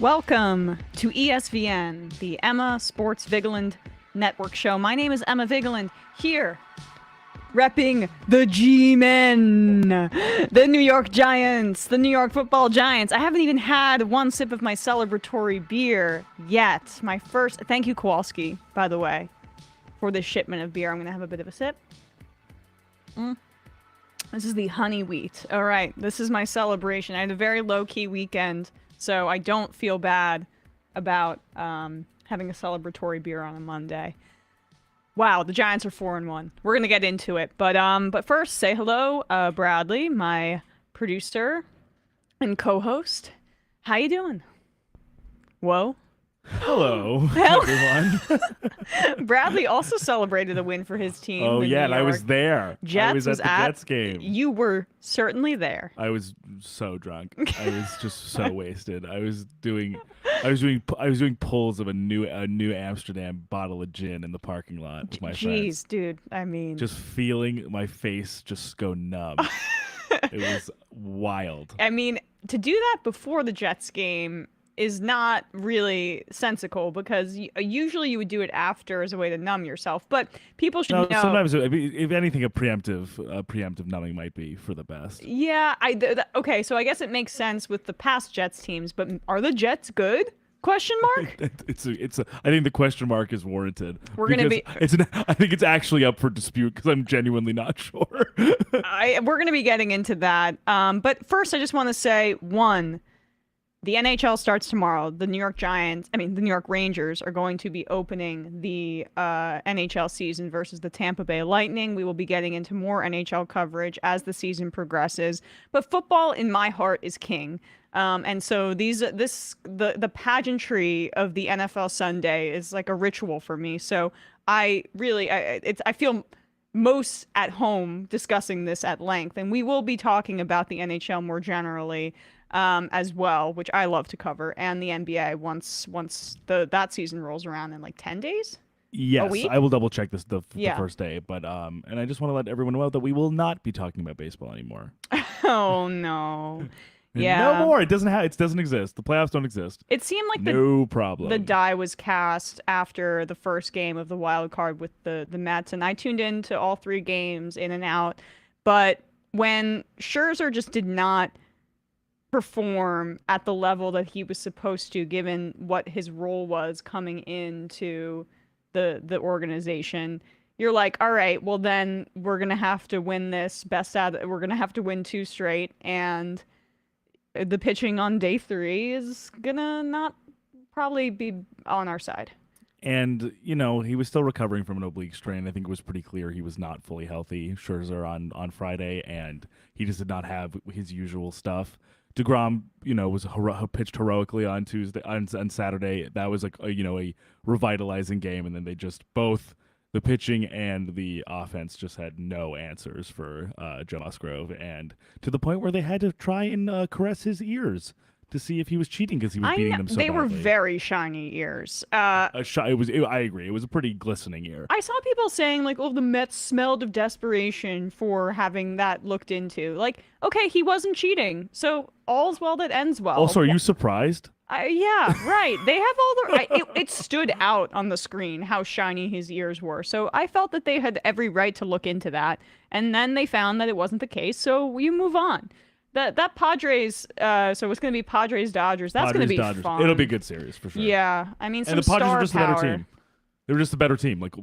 Welcome to ESVN, the Emma Sports Vigeland Network show. My name is Emma Vigeland, here repping the G-Men, the New York Giants, the New York Football Giants. I haven't even had one sip of my celebratory beer yet. My first, thank you Kowalski, by the way, for this shipment of beer. I'm going to have a bit of a sip. This is the honey wheat. All right, this is my celebration. I had a very low-key weekend, so I don't feel bad about having a celebratory beer on a Monday. Wow, the Giants are 4-1. We're gonna get into it, but first, say hello, Bradley, my producer and co-host. How you doing? Whoa. Hello, everyone. Bradley also celebrated a win for his team. Oh, yeah, and I was York there. Jets I was at the Jets game. You were certainly there. I was so drunk. I was just so wasted. I was doing pulls of a new Amsterdam bottle of gin in the parking lot with my friends. Jeez, dude. I mean, just feeling my face just go numb. It was wild. I mean, to do that before the Jets game is not really sensical, because usually you would do it after as a way to numb yourself. But people should know. Sometimes, if anything, a preemptive numbing might be for the best. Yeah, okay, so I guess it makes sense with the past Jets teams, but are the Jets good? Question mark? I think the question mark is warranted. I think it's actually up for dispute because I'm genuinely not sure. We're gonna be getting into that. But first, I just want to say, one, the NHL starts tomorrow. The New York Rangers are going to be opening the NHL season versus the Tampa Bay Lightning. We will be getting into more NHL coverage as the season progresses. But football, in my heart, is king. And so the pageantry of the NFL Sunday is like a ritual for me. So I feel most at home discussing this at length, and we will be talking about the NHL more generally as well, which I love to cover, and the NBA once that season rolls around in like 10 days. Yes, a week? I will double check this the first day, but and I just want to let everyone know that we will not be talking about baseball anymore. Oh no. Yeah. No more. It doesn't exist. The playoffs don't exist. It seemed like no problem. The die was cast after the first game of the wild card with the Mets, and I tuned in to all three games in and out. But when Scherzer just did not perform at the level that he was supposed to, given what his role was coming into the organization, you're like, all right, well then we're gonna have to win this we're gonna have to win 2 straight, and the pitching on day 3 is gonna not probably be on our side. And, he was still recovering from an oblique strain. I think it was pretty clear he was not fully healthy, Scherzer, on Friday, and he just did not have his usual stuff. DeGrom, was pitched heroically on Saturday. That was like a revitalizing game, and then they just both the pitching and the offense just had no answers for Joe Musgrove, and to the point where they had to try and caress his ears to see if he was cheating because he was beating them so badly. They were very shiny ears. I agree. It was a pretty glistening ear. I saw people saying, like, oh, the Mets smelled of desperation for having that looked into. Like, okay, he wasn't cheating, so all's well that ends well. Also, are you surprised? Yeah, right. They have all the... it stood out on the screen how shiny his ears were, so I felt that they had every right to look into that, and then they found that it wasn't the case, so you move on. That Padres, so it's going to be Padres-Dodgers. That's going to be fun. It'll be a good series for sure. Yeah, I mean, some and the Padres star were just power. a better team. They were just a better team, like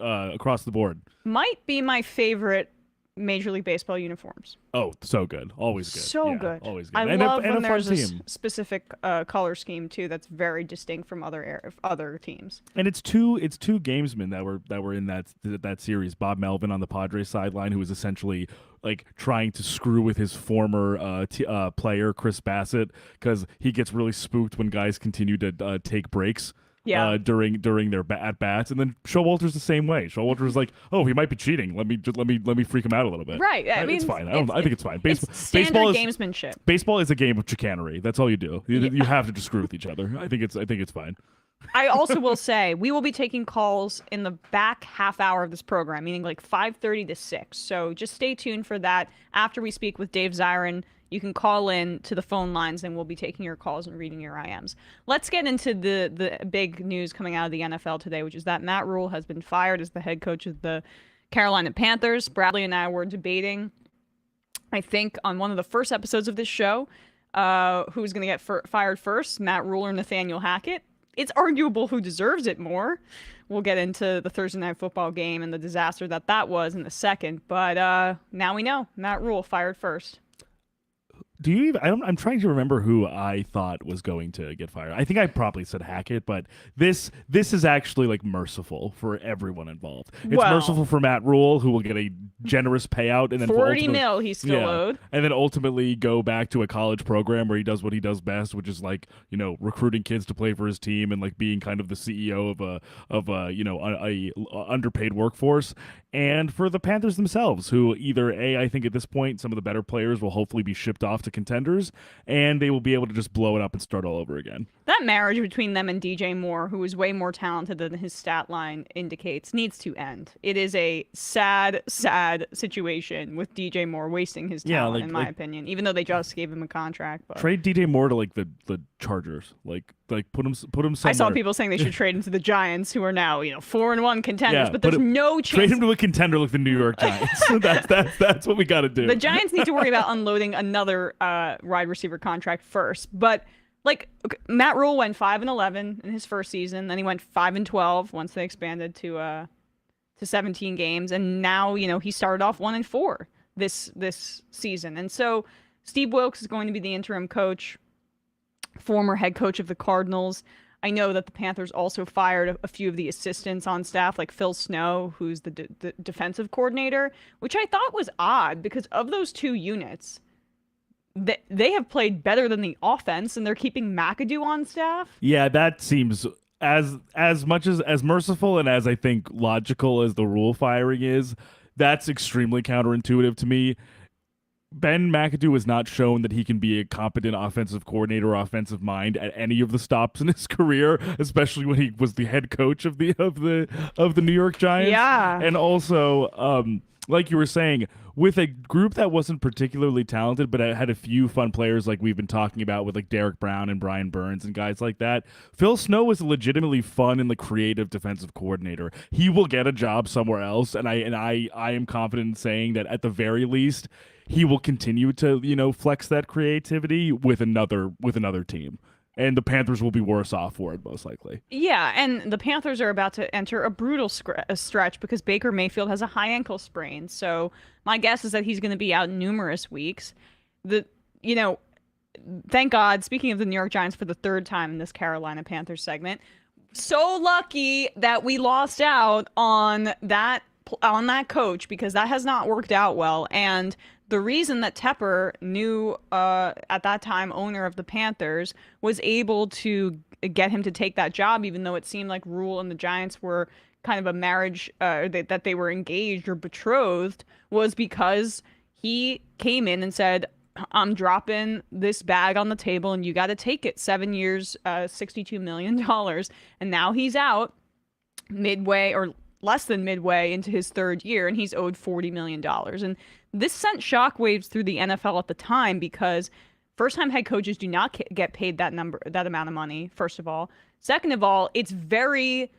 across the board. Might be my favorite Major League Baseball uniforms. Oh, so good, always good. So yeah, good, always good. I and love a when there's a team. specific color scheme too that's very distinct from other teams. And it's two gamesmen that were in that series. Bob Melvin on the Padres sideline, who was essentially like trying to screw with his former player Chris Bassett, because he gets really spooked when guys continue to take breaks. Yeah. During their at bats, and then Showalter's the same way. Showalter's like, oh, he might be cheating. Let me freak him out a little bit. Right. I mean, it's fine. I think it's fine. Standard gamesmanship. Baseball is a game of chicanery. That's all you do. You have to just screw with each other. I think it's fine. I also will say we will be taking calls in the back half hour of this program, meaning like 5:30 to 6. So just stay tuned for that. After we speak with Dave Zirin, you can call in to the phone lines and we'll be taking your calls and reading your IMs. Let's get into the big news coming out of the NFL today, which is that Matt Rhule has been fired as the head coach of the Carolina Panthers. Bradley and I were debating, I think, on one of the first episodes of this show, who's going to get fired first, Matt Rhule or Nathaniel Hackett. It's arguable who deserves it more. We'll get into the Thursday Night Football game and the disaster that was in a second. But now we know Matt Rhule fired first. Do you even, I'm trying to remember who I thought was going to get fired. I think I probably said Hackett, but this is actually like merciful for everyone involved. It's merciful for Matt Rhule, who will get a generous payout, and then $40 million he's still owed, and then ultimately go back to a college program where he does what he does best, which is like, you know, recruiting kids to play for his team and like being kind of the CEO of a underpaid workforce. And for the Panthers themselves, who either I think at this point some of the better players will hopefully be shipped off to contenders, and they will be able to just blow it up and start all over again. That marriage between them and DJ Moore, who is way more talented than his stat line indicates, needs to end. It is a sad, sad situation with DJ Moore wasting his talent, in my opinion, even though they just gave him a contract. But trade DJ Moore to like the Chargers, like put him somewhere. I saw people saying they should trade him to the Giants, who are now 4-1 contenders, but there's no chance. Trade him to a contender like the New York Giants. that's what we got to do. The Giants need to worry about unloading another wide receiver contract first. But Matt Rhule went 5-11 in his first season, then he went 5-12 once they expanded to 17 games, and now he started off 1-4 this season. And so Steve Wilkes is going to be the interim coach, former head coach of the Cardinals. I know that the Panthers also fired a few of the assistants on staff, like Phil Snow, who's the defensive coordinator, which I thought was odd because of those two units, they have played better than the offense, and they're keeping McAdoo on staff. Yeah, that seems as much as merciful and as I think logical as the Rhule firing is. That's extremely counterintuitive to me. Ben McAdoo has not shown that he can be a competent offensive coordinator or offensive mind at any of the stops in his career, especially when he was the head coach of the New York Giants. Yeah. And also, like you were saying, with a group that wasn't particularly talented, but had a few fun players like we've been talking about with like Derek Brown and Brian Burns and guys like that, Phil Snow was a legitimately fun and creative defensive coordinator. He will get a job somewhere else, and I am confident in saying that at the very least, he will continue to, flex that creativity with another team. And the Panthers will be worse off for it, most likely. Yeah, and the Panthers are about to enter a brutal stretch because Baker Mayfield has a high ankle sprain. So my guess is that he's going to be out numerous weeks. Thank God, speaking of the New York Giants for the third time in this Carolina Panthers segment, so lucky that we lost out on that coach, because that has not worked out well. And the reason that Tepper, new at that time owner of the Panthers, was able to get him to take that job, even though it seemed like Rhule and the Giants were kind of a marriage, that they were engaged or betrothed, was because he came in and said, I'm dropping this bag on the table and you got to take it. 7 years, $62 million. And now he's out midway or less than midway into his third year, and he's owed $40 million. And this sent shockwaves through the NFL at the time, because first-time head coaches do not get paid that amount of money, first of all. Second of all, it's very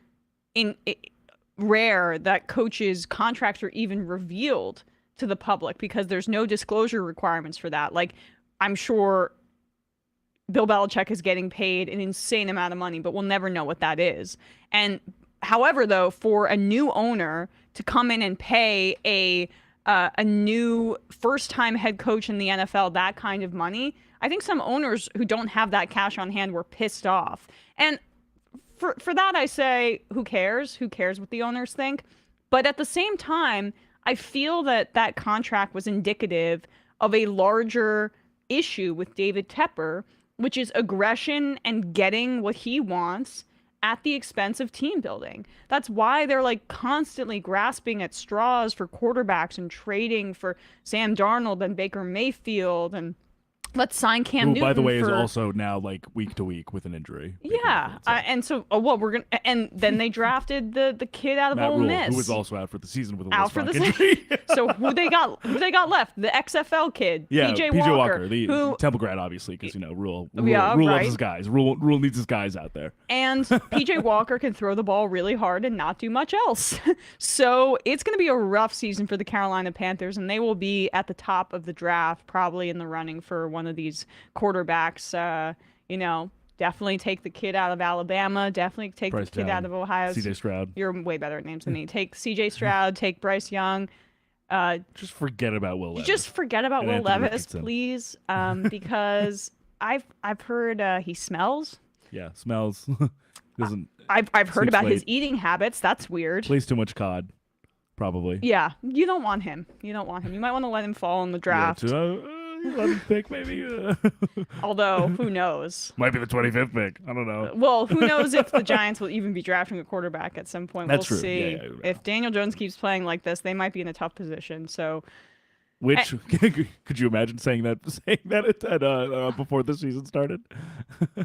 rare that coaches' contracts are even revealed to the public because there's no disclosure requirements for that. Like, I'm sure Bill Belichick is getting paid an insane amount of money, but we'll never know what that is. And however, though, for a new owner to come in and pay a new first-time head coach in the NFL that kind of money, I think some owners who don't have that cash on hand were pissed off. And for that, I say, who cares? Who cares what the owners think? But at the same time, I feel that contract was indicative of a larger issue with David Tepper, which is aggression and getting what he wants at the expense of team building. That's why they're constantly grasping at straws for quarterbacks and trading for Sam Darnold and Baker Mayfield and Let's sign Cam Who, Newton. by the way, is for... also now like week to week with an injury. Yeah, and so we're gonna, and then they drafted the kid out of Matt Ole Rhule, Miss, who was also out for the season with a out for the injury. So who they got left? The XFL kid, Yeah, PJ Walker, the who Temple grad, obviously, because Rhule right. loves his guys. Rhule needs his guys out there. And PJ Walker can throw the ball really hard and not do much else. So it's going to be a rough season for the Carolina Panthers, and they will be at the top of the draft, probably in the running for one of these quarterbacks. Definitely take the kid out of Alabama. Definitely take Bryce the kid out of Ohio. CJ Stroud. You're way better at names than me. Take CJ Stroud. Take Bryce Young. Just forget about Will Levis. Just forget about Will Anthony Levis, Richardson. please, because I've heard he smells. Yeah, smells. Doesn't. I've heard sleeps about his late. eating habits. That's weird. Plays too much COD, probably. Yeah, you don't want him. You might want to let him fall in the draft. Yeah, 11th pick maybe. Although, who knows? Might be the 25th pick. I don't know. Well, who knows if the Giants will even be drafting a quarterback at some point. That's we'll true. see. Yeah. If Daniel Jones keeps playing like this, they might be in a tough position. So, Which could you imagine saying that before the season started?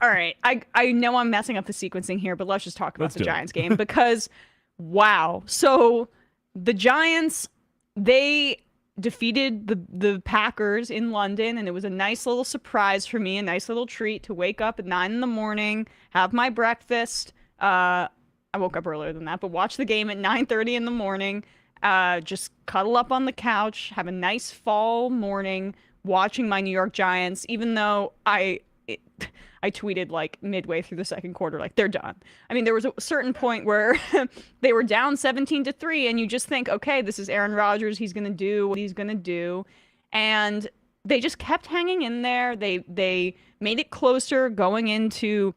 all right, I know I'm messing up the sequencing here, but let's just talk about the Giants game because, wow. So the Giants, they defeated the Packers in London, and it was a nice little surprise for me, a nice little treat to wake up at 9 a.m, have my breakfast. I woke up earlier than that, but watch the game at 9:30 in the morning. Just cuddle up on the couch, have a nice fall morning, watching my New York Giants, even though I tweeted like midway through the second quarter, like they're done. I mean, there was a certain point where they were down 17-3, and you just think, okay, this is Aaron Rodgers. He's going to do what he's going to do. And they just kept hanging in there. They made it closer going into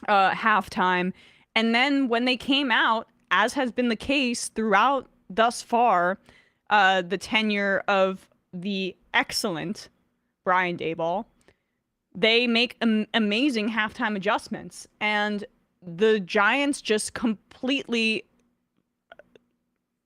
halftime. And then when they came out, as has been the case throughout thus far, the tenure of the excellent Brian Daboll, they make amazing halftime adjustments, and the Giants just completely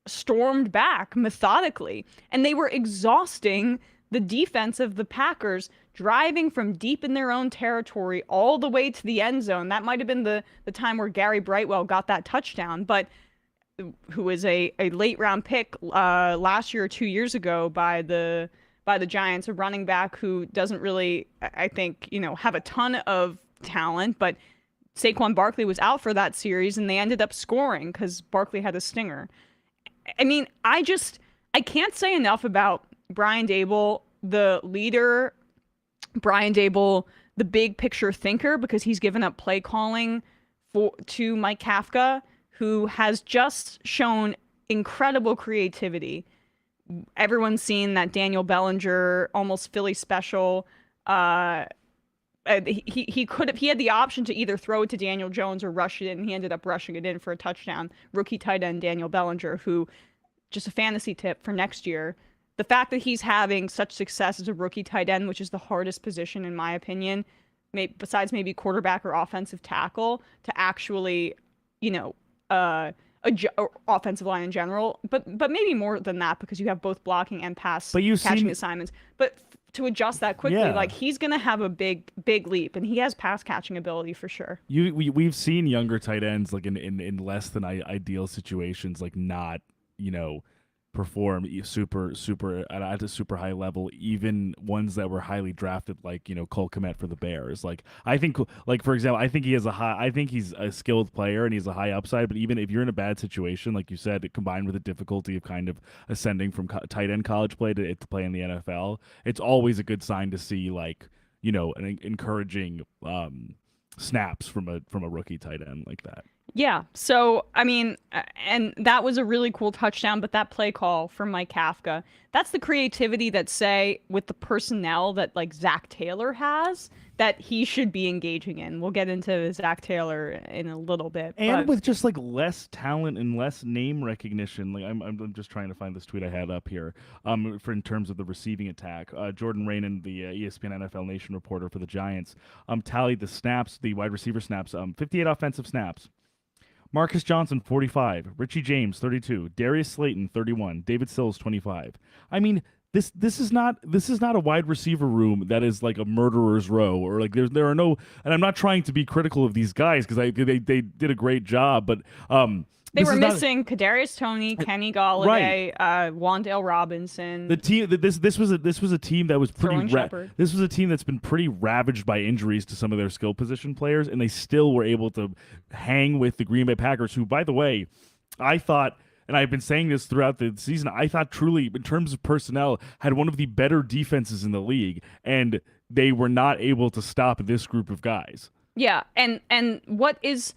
stormed back methodically, and they were exhausting the defense of the Packers, driving from deep in their own territory all the way to the end zone. That might have been the time where Gary Brightwell got that touchdown, but who was a late round pick last year or 2 years ago by the Giants, a running back who doesn't really, I think, have a ton of talent, but Saquon Barkley was out for that series, and they ended up scoring because Barkley had a stinger. I mean, I can't say enough about Brian Daboll, the leader, Brian Daboll, the big picture thinker, because he's given up play calling to Mike Kafka, who has just shown incredible creativity. Everyone's seen that Daniel Bellinger almost Philly special. He had the option to either throw it to Daniel Jones or rush it in, and he ended up rushing it in for a touchdown. Rookie tight end Daniel Bellinger, who, just a fantasy tip for next year, the fact that he's having such success as a rookie tight end, which is the hardest position in my opinion, besides maybe quarterback or offensive tackle, to actually, offensive line in general, but maybe more than that, because you have both blocking and pass catching assignments. But to adjust that quickly, like, he's gonna have a big leap, and he has pass catching ability for sure. We've seen younger tight ends like in less than ideal situations, like not perform super at a super high level, even ones that were highly drafted, like Cole Kmet for the Bears. Like, I think, like, for example, I think he's a skilled player and he's a high upside, but even if you're in a bad situation, like you said, combined with the difficulty of kind of ascending from tight end college play to play in the NFL, it's always a good sign to see, like, an encouraging snaps from a rookie tight end like that. Yeah. So, I mean, and that was a really cool touchdown, but that play call from Mike Kafka, that's the creativity that, say, with the personnel that, like, Zac Taylor has, that he should be engaging in. We'll get into Zac Taylor in a little bit. And with just, like, less talent and less name recognition, like, I'm just trying to find this tweet I had up here, in terms of the receiving attack. Jordan Raanan, the ESPN NFL Nation reporter for the Giants, tallied the snaps, the wide receiver snaps, 58 offensive snaps. Marcus Johnson, 45. Richie James, 32. Darius Slayton, 31. David Sills, 25. I mean, this is not a wide receiver room that is like a murderer's row, or like there are no, and I'm not trying to be critical of these guys because they did a great job, but they were missing Kadarius Toney, Kenny Golladay, Wan'Dale Robinson. The team this was a team that was pretty this was a team that's been pretty ravaged by injuries to some of their skill position players, and they still were able to hang with the Green Bay Packers, who, by the way, I thought, and I've been saying this throughout the season, I thought truly, in terms of personnel, had one of the better defenses in the league, and they were not able to stop this group of guys. Yeah, and what is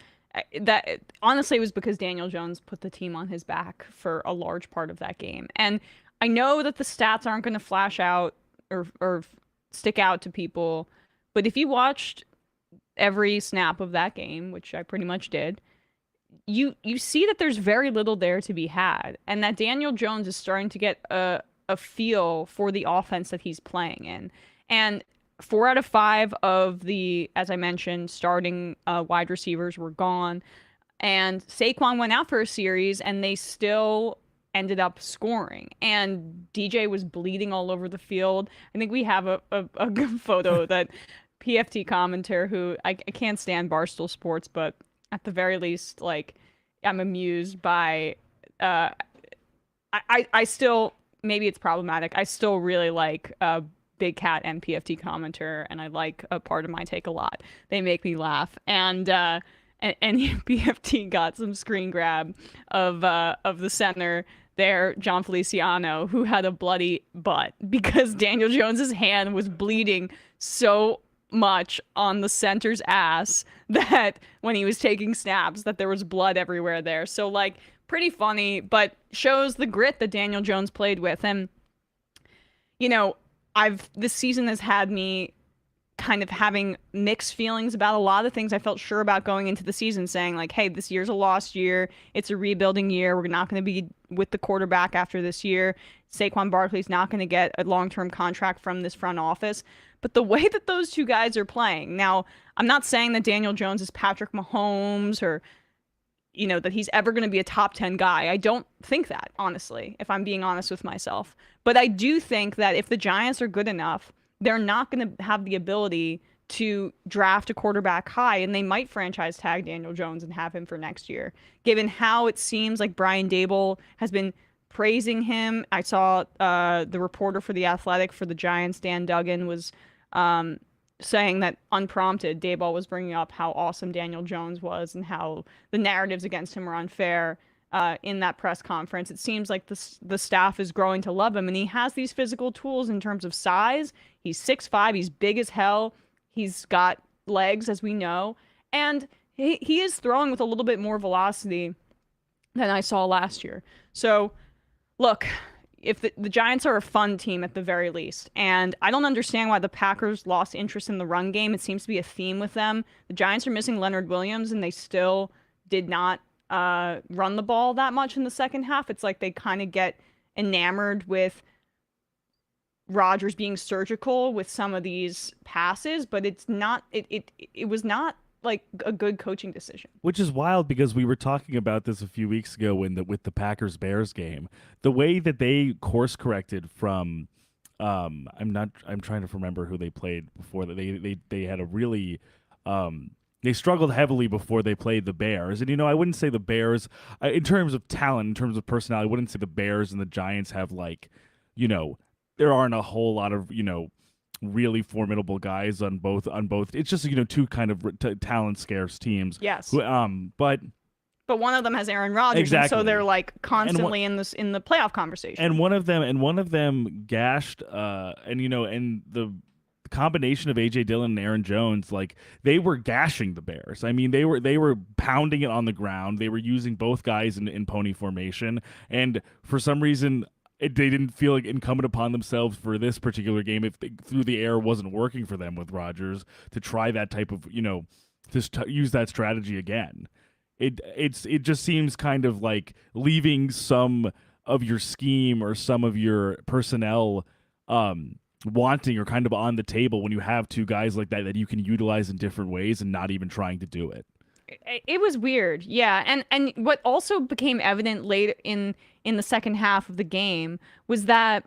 that? Honestly, it was because Daniel Jones put the team on his back for a large part of that game. And I know that the stats aren't going to flash out or stick out to people, but if you watched every snap of that game, which I pretty much did, you see that there's very little there to be had, and that Daniel Jones is starting to get a feel for the offense that he's playing in. And 4 out of 5 of the, as I mentioned, starting wide receivers were gone, and Saquon went out for a series, and they still ended up scoring. And DJ was bleeding all over the field. I think we have a good photo that PFT commenter, who I can't stand Barstool Sports, but at the very least, like, I'm amused by. I still, maybe it's problematic. I still really like Big Cat and PFT commenter, and I like a part of my take a lot. They make me laugh, and PFT got some screen grab of the center there, John Feliciano, who had a bloody butt because Daniel Jones's hand was bleeding so much on the center's ass that when he was taking snaps that there was blood everywhere there. So, like, pretty funny, but shows the grit that Daniel Jones played with. And, you know, this season has had me kind of having mixed feelings about a lot of things I felt sure about going into the season, saying like, hey, this year's a lost year. It's a rebuilding year. We're not going to be with the quarterback after this year. Saquon Barkley's not going to get a long-term contract from this front office. But the way that those two guys are playing, now, I'm not saying that Daniel Jones is Patrick Mahomes or, you know, that he's ever going to be a top 10 guy. I don't think that, honestly, if I'm being honest with myself. But I do think that if the Giants are good enough, they're not going to have the ability to draft a quarterback high, and they might franchise tag Daniel Jones and have him for next year, given how it seems like Brian Daboll has been praising him. I saw the reporter for The Athletic for the Giants, Dan Duggan, was saying that unprompted, Daboll was bringing up how awesome Daniel Jones was and how the narratives against him are unfair in that press conference. It seems like the staff is growing to love him, and he has these physical tools in terms of size. He's 6'5", he's big as hell, he's got legs, as we know, and he is throwing with a little bit more velocity than I saw last year. So, look, if the Giants are a fun team at the very least, and I don't understand why the Packers lost interest in the run game. It seems to be a theme with them. The Giants are missing Leonard Williams, and they still did not run the ball that much in the second half. It's like they kind of get enamored with Rodgers being surgical with some of these passes, but it's not. It was not like a good coaching decision. Which is wild because we were talking about this a few weeks ago with the Packers-Bears game. The way that they course corrected from I'm trying to remember who they played before that. They had a really they struggled heavily before they played the Bears. And, you know, I wouldn't say the Bears, in terms of talent, in terms of personality, I wouldn't say the Bears and the Giants have, like, you know, there aren't a whole lot of, you know, really formidable guys on both. It's just, you know, two kind of talent scarce teams. Yes. Who, but one of them has Aaron Rodgers, exactly. And so they're like constantly in the playoff conversation. And one of them gashed, and you know, and the combination of AJ Dillon and Aaron Jones, like, they were gashing the Bears. I mean, they were pounding it on the ground. They were using both guys in pony formation, and for some reason, they didn't feel like incumbent upon themselves for this particular game, if through the air wasn't working for them with Rodgers, to try that type of, you know, use that strategy again. It just seems kind of like leaving some of your scheme or some of your personnel wanting or kind of on the table when you have two guys like that you can utilize in different ways and not even trying to do it. It was weird, yeah. And what also became evident later in the second half of the game was that,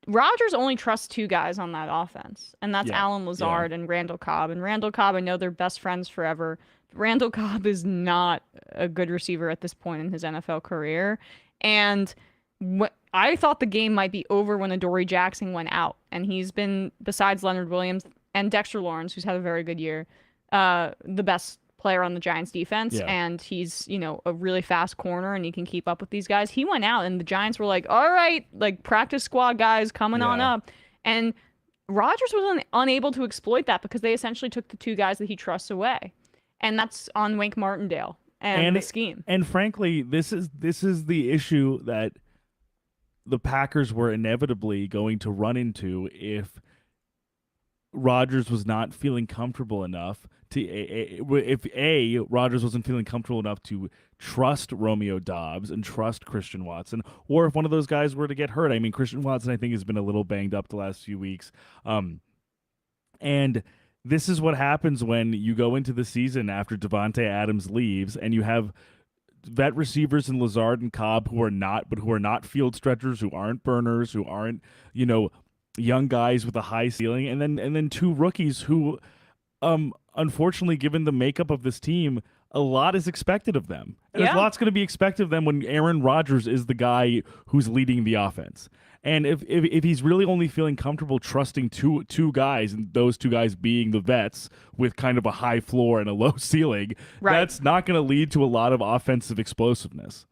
Rodgers only trusts two guys on that offense, and that's Yeah. Alan Lazard and Randall Cobb. And Randall Cobb, I know they're best friends forever. Randall Cobb is not a good receiver at this point in his NFL career. And I thought the game might be over when Adoree Jackson went out. And he's been, besides Leonard Williams and Dexter Lawrence, who's had a very good year, the best player on the Giants defense. Yeah. And he's, a really fast corner and he can keep up with these guys. He went out and the Giants were like, all right, like practice squad guys coming on up. And Rodgers was unable to exploit that because they essentially took the two guys that he trusts away. And that's on Wink Martindale and the scheme. And frankly, this is the issue that the Packers were inevitably going to run into if Rodgers was not feeling comfortable enough Rodgers wasn't feeling comfortable enough to trust Romeo Doubs and trust Christian Watson, or if one of those guys were to get hurt. I mean, Christian Watson, I think, has been a little banged up the last few weeks. And this is what happens when you go into the season after Devontae Adams leaves and you have vet receivers in Lazard and Cobb who are not field stretchers, who aren't burners, who aren't, young guys with a high ceiling, and then two rookies who, unfortunately, given the makeup of this team, a lot is expected of them. And there's lots going to be expected of them when Aaron Rodgers is the guy who's leading the offense. And if he's really only feeling comfortable trusting two guys, and those two guys being the vets with kind of a high floor and a low ceiling, that's not going to lead to a lot of offensive explosiveness.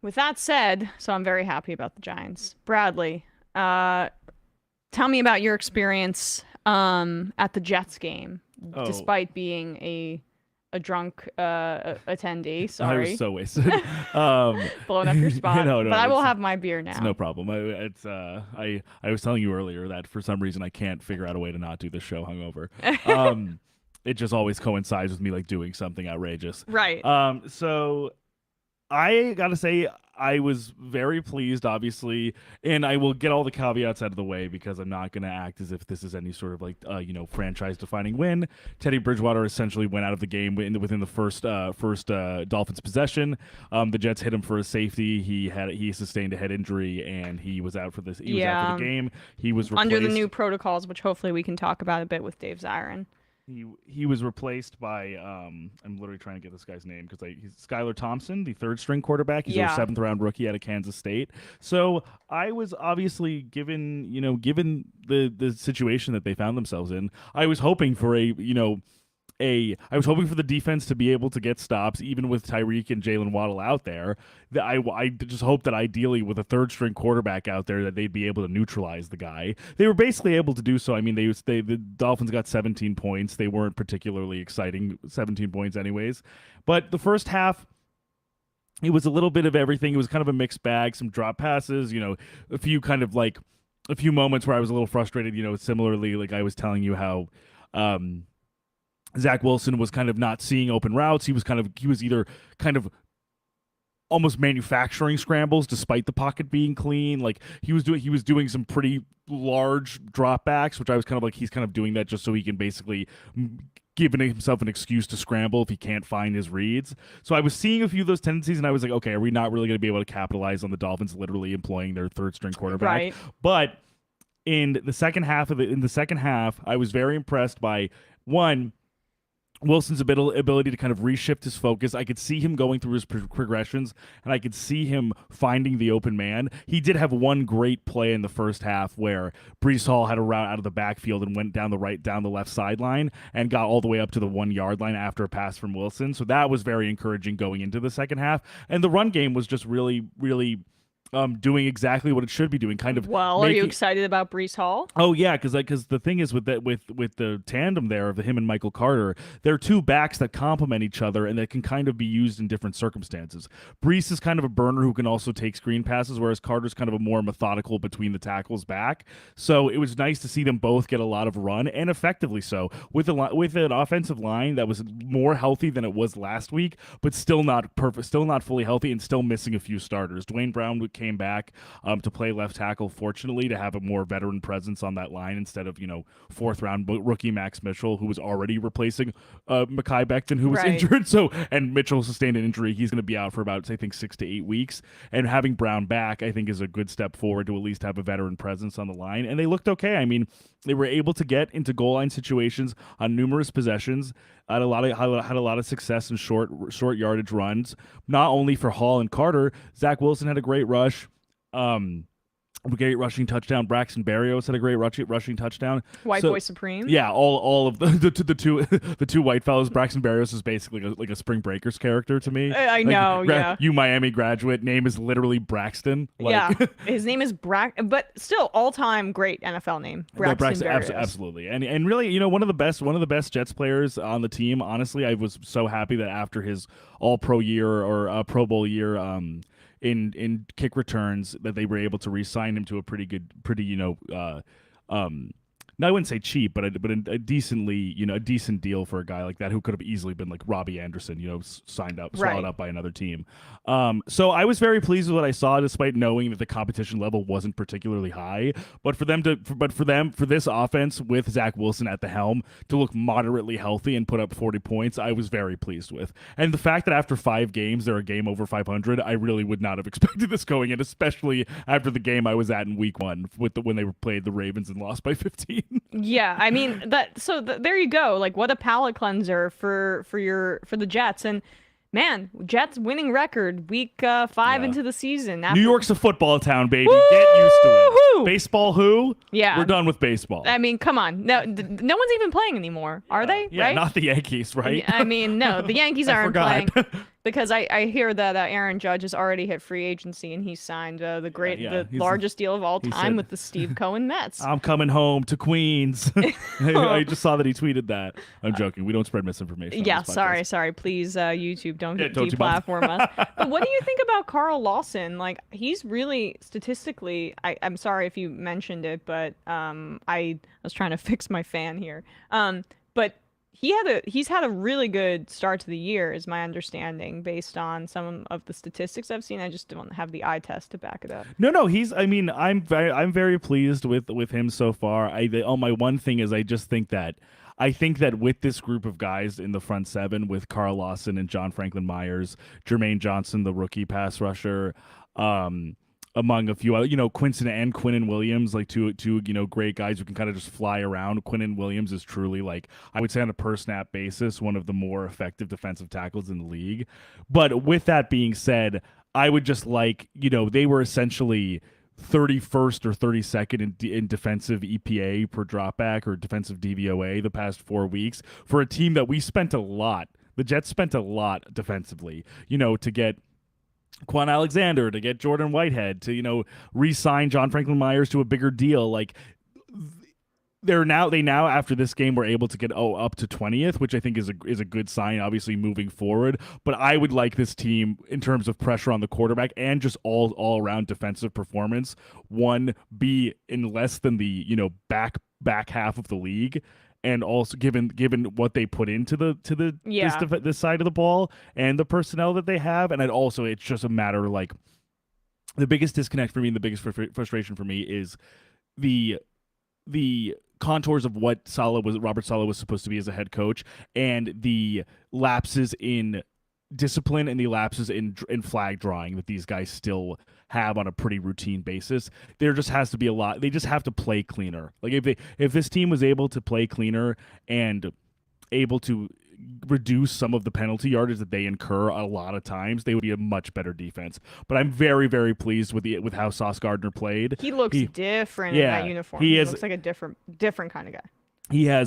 With that said, so I'm very happy about the Giants. Bradley, tell me about your experience at the Jets game, despite being a drunk attendee. Sorry. I was so wasted. Blowing up your spot. No, but I will have my beer now. It's no problem. I was telling you earlier that for some reason I can't figure out a way to not do this show hungover. It just always coincides with me like doing something outrageous. Right. So I gotta say, I was very pleased, obviously, and I will get all the caveats out of the way because I'm not going to act as if this is any sort of like, franchise-defining win. Teddy Bridgewater essentially went out of the game within the first Dolphins possession. The Jets hit him for a safety. He sustained a head injury, and he was out for this. He was out for the game. He was replaced under the new protocols, which hopefully we can talk about a bit with Dave Zirin. He was replaced by I'm literally trying to get this guy's name because he's Skylar Thompson, the third string quarterback. He's a 7th round rookie out of Kansas State. So I was obviously given the situation that they found themselves in, I was hoping for I was hoping for the defense to be able to get stops, even with Tyreek and Jalen Waddle out there. I just hope that ideally with a third string quarterback out there that they'd be able to neutralize the guy. They were basically able to do so. I mean, the Dolphins got 17 points. They weren't particularly exciting 17 points anyways. But the first half, it was a little bit of everything. It was kind of a mixed bag, some drop passes, a few moments where I was a little frustrated, similarly, like I was telling you how Zach Wilson was kind of not seeing open routes. He was either kind of almost manufacturing scrambles despite the pocket being clean. Like he was doing some pretty large dropbacks, which I was kind of like, he's kind of doing that just so he can basically giving himself an excuse to scramble if he can't find his reads. So I was seeing a few of those tendencies, and I was like, okay, are we not really going to be able to capitalize on the Dolphins literally employing their third string quarterback? Right. But in the second half, I was very impressed by one, Wilson's ability to kind of reshift his focus. I could see him going through his progressions, and I could see him finding the open man. He did have one great play in the first half where Breece Hall had a route out of the backfield and went down the left sideline and got all the way up to the 1 yard line after a pass from Wilson. So that was very encouraging going into the second half. And the run game was just really, really doing exactly what it should be doing. Are you excited about Breece Hall? Oh yeah, because the thing is with the tandem there of him and Michael Carter, they're two backs that complement each other and that can kind of be used in different circumstances. Breece is kind of a burner who can also take screen passes, whereas Carter's kind of a more methodical between the tackles back. So it was nice to see them both get a lot of run, and effectively so, with an offensive line that was more healthy than it was last week, but still not perfect, still not fully healthy, and still missing a few starters. Dwayne Brown came back to play left tackle, fortunately, to have a more veteran presence on that line instead of, fourth round rookie Max Mitchell, who was already replacing Mekhi Becton, who was injured. So, and Mitchell sustained an injury. He's going to be out for about, I think, 6 to 8 weeks. And having Brown back, I think, is a good step forward to at least have a veteran presence on the line. And they looked okay. I mean, they were able to get into goal line situations on numerous possessions. Had a lot of success in short yardage runs. Not only for Hall and Carter, Zach Wilson had a great rush. Great rushing touchdown. Braxton Berrios had a great rushing touchdown. White Boy Supreme. Yeah, all of the two white fellas. Braxton Berrios is basically like a Spring Breakers character to me. I know. You Miami graduate. Name is literally Braxton. His name is but still all-time great NFL name. Braxton Berrios. Absolutely, and really, one of the best Jets players on the team. Honestly, I was so happy that after his All-Pro year or Pro Bowl year, in kick returns, that they were able to re-sign him to a pretty now, I wouldn't say cheap, but a decently, a decent deal for a guy like that who could have easily been like Robbie Anderson, swallowed up by another team. So I was very pleased with what I saw, despite knowing that the competition level wasn't particularly high. But for this offense with Zach Wilson at the helm to look moderately healthy and put up 40 points, I was very pleased with. And the fact that after 5 games they're a game over 500, I really would not have expected this going in, especially after the game I was at in Week 1 when they played the Ravens and lost by 15. Yeah, I mean there you go. Like, what a palate cleanser for the Jets. And man, Jets winning record week 5 into the season. New York's a football town, baby. Get used to it. Baseball, who? Yeah, we're done with baseball. I mean, come on. No one's even playing anymore, are they? Yeah, right? Not the Yankees, right? I mean, no, the Yankees aren't playing. Because I hear that Aaron Judge has already hit free agency and he signed the largest deal of all time with the Steve Cohen Mets. I'm coming home to Queens. I just saw that he tweeted that. I'm joking. We don't spread misinformation. Yeah, sorry. Please, YouTube, don't deplatform us. But what do you think about Carl Lawson? Like, he's really statistically. I'm sorry if you mentioned it, but I was trying to fix my fan here. But he's had a really good start to the year, is my understanding, based on some of the statistics I've seen. I just don't have the eye test to back it up. No, I'm very pleased with him so far. My one thing is I think that with this group of guys in the front seven, with Carl Lawson and John Franklin Myers, Jermaine Johnson, the rookie pass rusher, among a few other, Quinton and Quinnen Williams, like two great guys who can kind of just fly around. Quinnen Williams is truly, like, I would say on a per snap basis, one of the more effective defensive tackles in the league. But with that being said, I would just they were essentially 31st or 32nd in defensive EPA per dropback or defensive DVOA the past 4 weeks for a team that the Jets spent a lot defensively, to get Quan Alexander, to get Jordan Whitehead, to re-sign John Franklin Myers to a bigger deal. Like, they now after this game were able to get up to 20th, which I think is a good sign, obviously, moving forward. But I would like this team, in terms of pressure on the quarterback and just all around defensive performance, be in less than the back half of the league. And also, given what they put into this side of the ball and the personnel that they have, and it's just a matter of, like, the biggest disconnect for me and the biggest frustration for me is the contours of what Robert Saleh was supposed to be as a head coach, and the lapses in discipline and the lapses in flag drawing that these guys still have on a pretty routine basis. There just has to be a lot. They just have to play cleaner. Like, if this team was able to play cleaner and able to reduce some of the penalty yardage that they incur a lot of times, they would be a much better defense. But I'm very, very pleased with how Sauce Gardner played. He looks different in that uniform. He looks like a different kind of guy. He's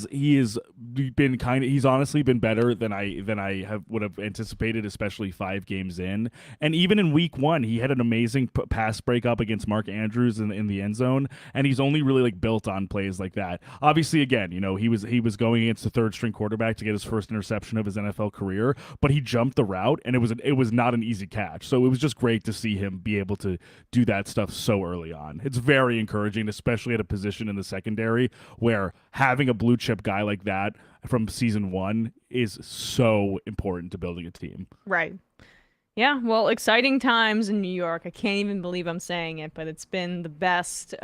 honestly been better than I would have anticipated, especially 5 games in. And even in week 1, he had an amazing pass breakup against Mark Andrews in the end zone, and he's only really built on plays like that. Obviously, again, he was going against the third string quarterback to get his first interception of his NFL career, but he jumped the route, and it was not an easy catch. So it was just great to see him be able to do that stuff so early on. It's very encouraging, especially at a position in the secondary where having a blue chip guy like that from season 1 is so important to building a team. Right. Yeah, well, exciting times in New York. I can't even believe I'm saying it, but it's been the best.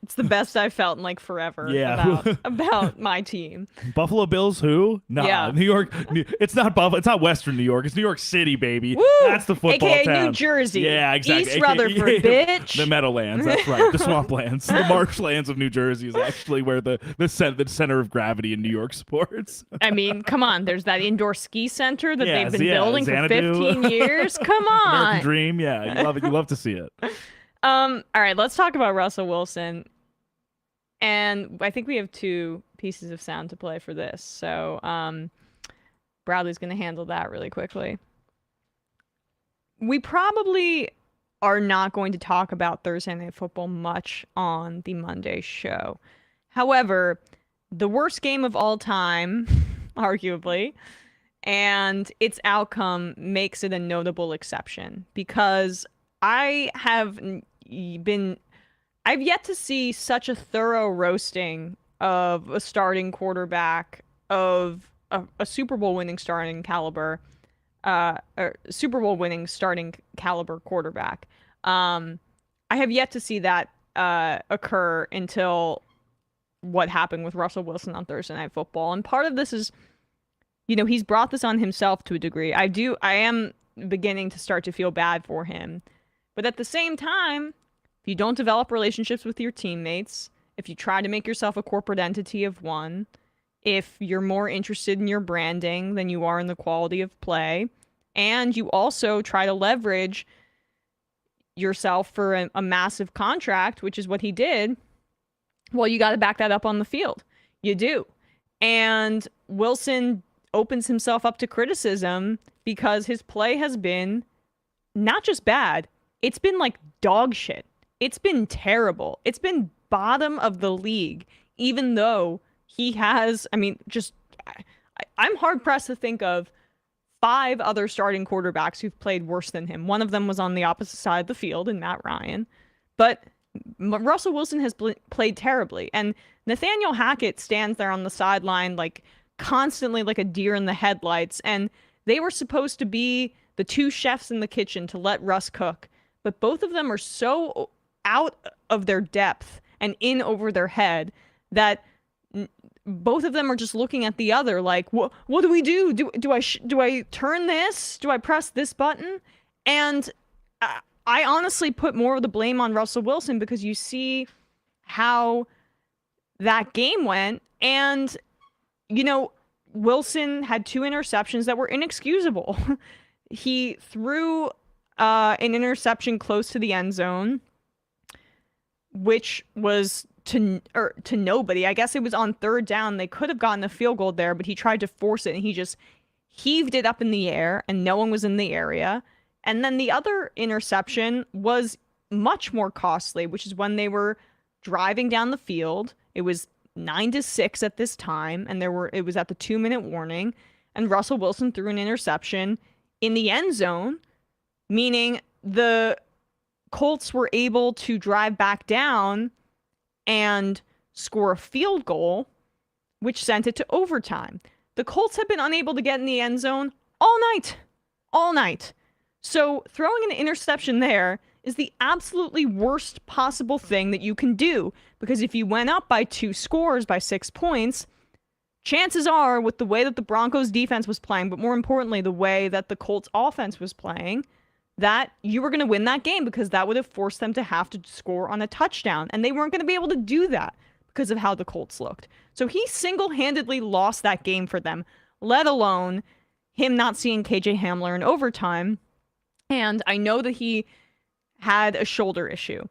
It's the best I've felt in like forever Yeah. about my team. Buffalo Bills, who? Nah, Yeah. New York. It's not Buffalo. It's not Western New York. It's New York City, baby. Woo! That's the football AKA town. New Jersey. Yeah, exactly. East Rutherford, bitch. The Meadowlands. That's right. The swamplands. The marshlands of New Jersey is actually where the center of gravity in New York sports. I mean, come on. There's that indoor ski center that Yeah, they've been yeah, building Xanadu. for 15 years. Come on. American Dream. Yeah, you love it. You love to see it. All right, let's talk about Russell Wilson. And I think we have 2 pieces of sound to play for this. So, Bradley's going to handle that really quickly. We probably are not going to talk about Thursday Night Football much on the Monday show. However, the worst game of all time, arguably, and its outcome makes it a notable exception because I've yet to see such a thorough roasting of a starting quarterback of a Super Bowl winning starting caliber, or Super Bowl winning starting caliber quarterback. I have yet to see that occur until what happened with Russell Wilson on Thursday Night Football. And part of this is, he's brought this on himself to a degree. I am beginning to start to feel bad for him. But at the same time, if you don't develop relationships with your teammates, if you try to make yourself a corporate entity of one, if you're more interested in your branding than you are in the quality of play, and you also try to leverage yourself for a massive contract, which is what he did, well, you got to back that up on the field. You do. And Wilson opens himself up to criticism because his play has been not just bad, it's been like dog shit. It's been terrible. It's been bottom of the league, even though he has, I'm hard pressed to think of 5 other starting quarterbacks who've played worse than him. One of them was on the opposite side of the field in Matt Ryan. But Russell Wilson has played terribly. And Nathaniel Hackett stands there on the sideline like constantly like a deer in the headlights. And they were supposed to be the 2 chefs in the kitchen to let Russ cook. But both of them are so out of their depth and in over their head that both of them are just looking at the other like, what do we do? Do I turn this? Do I press this button? And I honestly put more of the blame on Russell Wilson because you see how that game went. And, Wilson had 2 interceptions that were inexcusable. He threw an interception close to the end zone, which was to nobody. I guess it was on 3rd down. They could have gotten a field goal there, but he tried to force it and he just heaved it up in the air and no one was in the area. And then the other interception was much more costly, which is when they were driving down the field. It was 9-6 at this time, and it was at the 2-minute warning, and Russell Wilson threw an interception in the end zone, meaning the Colts were able to drive back down and score a field goal, which sent it to overtime. The Colts have been unable to get in the end zone all night. So throwing an interception there is the absolutely worst possible thing that you can do, because if you went up by 2 scores, by 6 points, chances are, with the way that the Broncos defense was playing, but more importantly, the way that the Colts offense was playing, that you were going to win that game, because that would have forced them to have to score on a touchdown. And they weren't going to be able to do that because of how the Colts looked. So he single-handedly lost that game for them, let alone him not seeing KJ Hamler in overtime. And I know that he had a shoulder issue.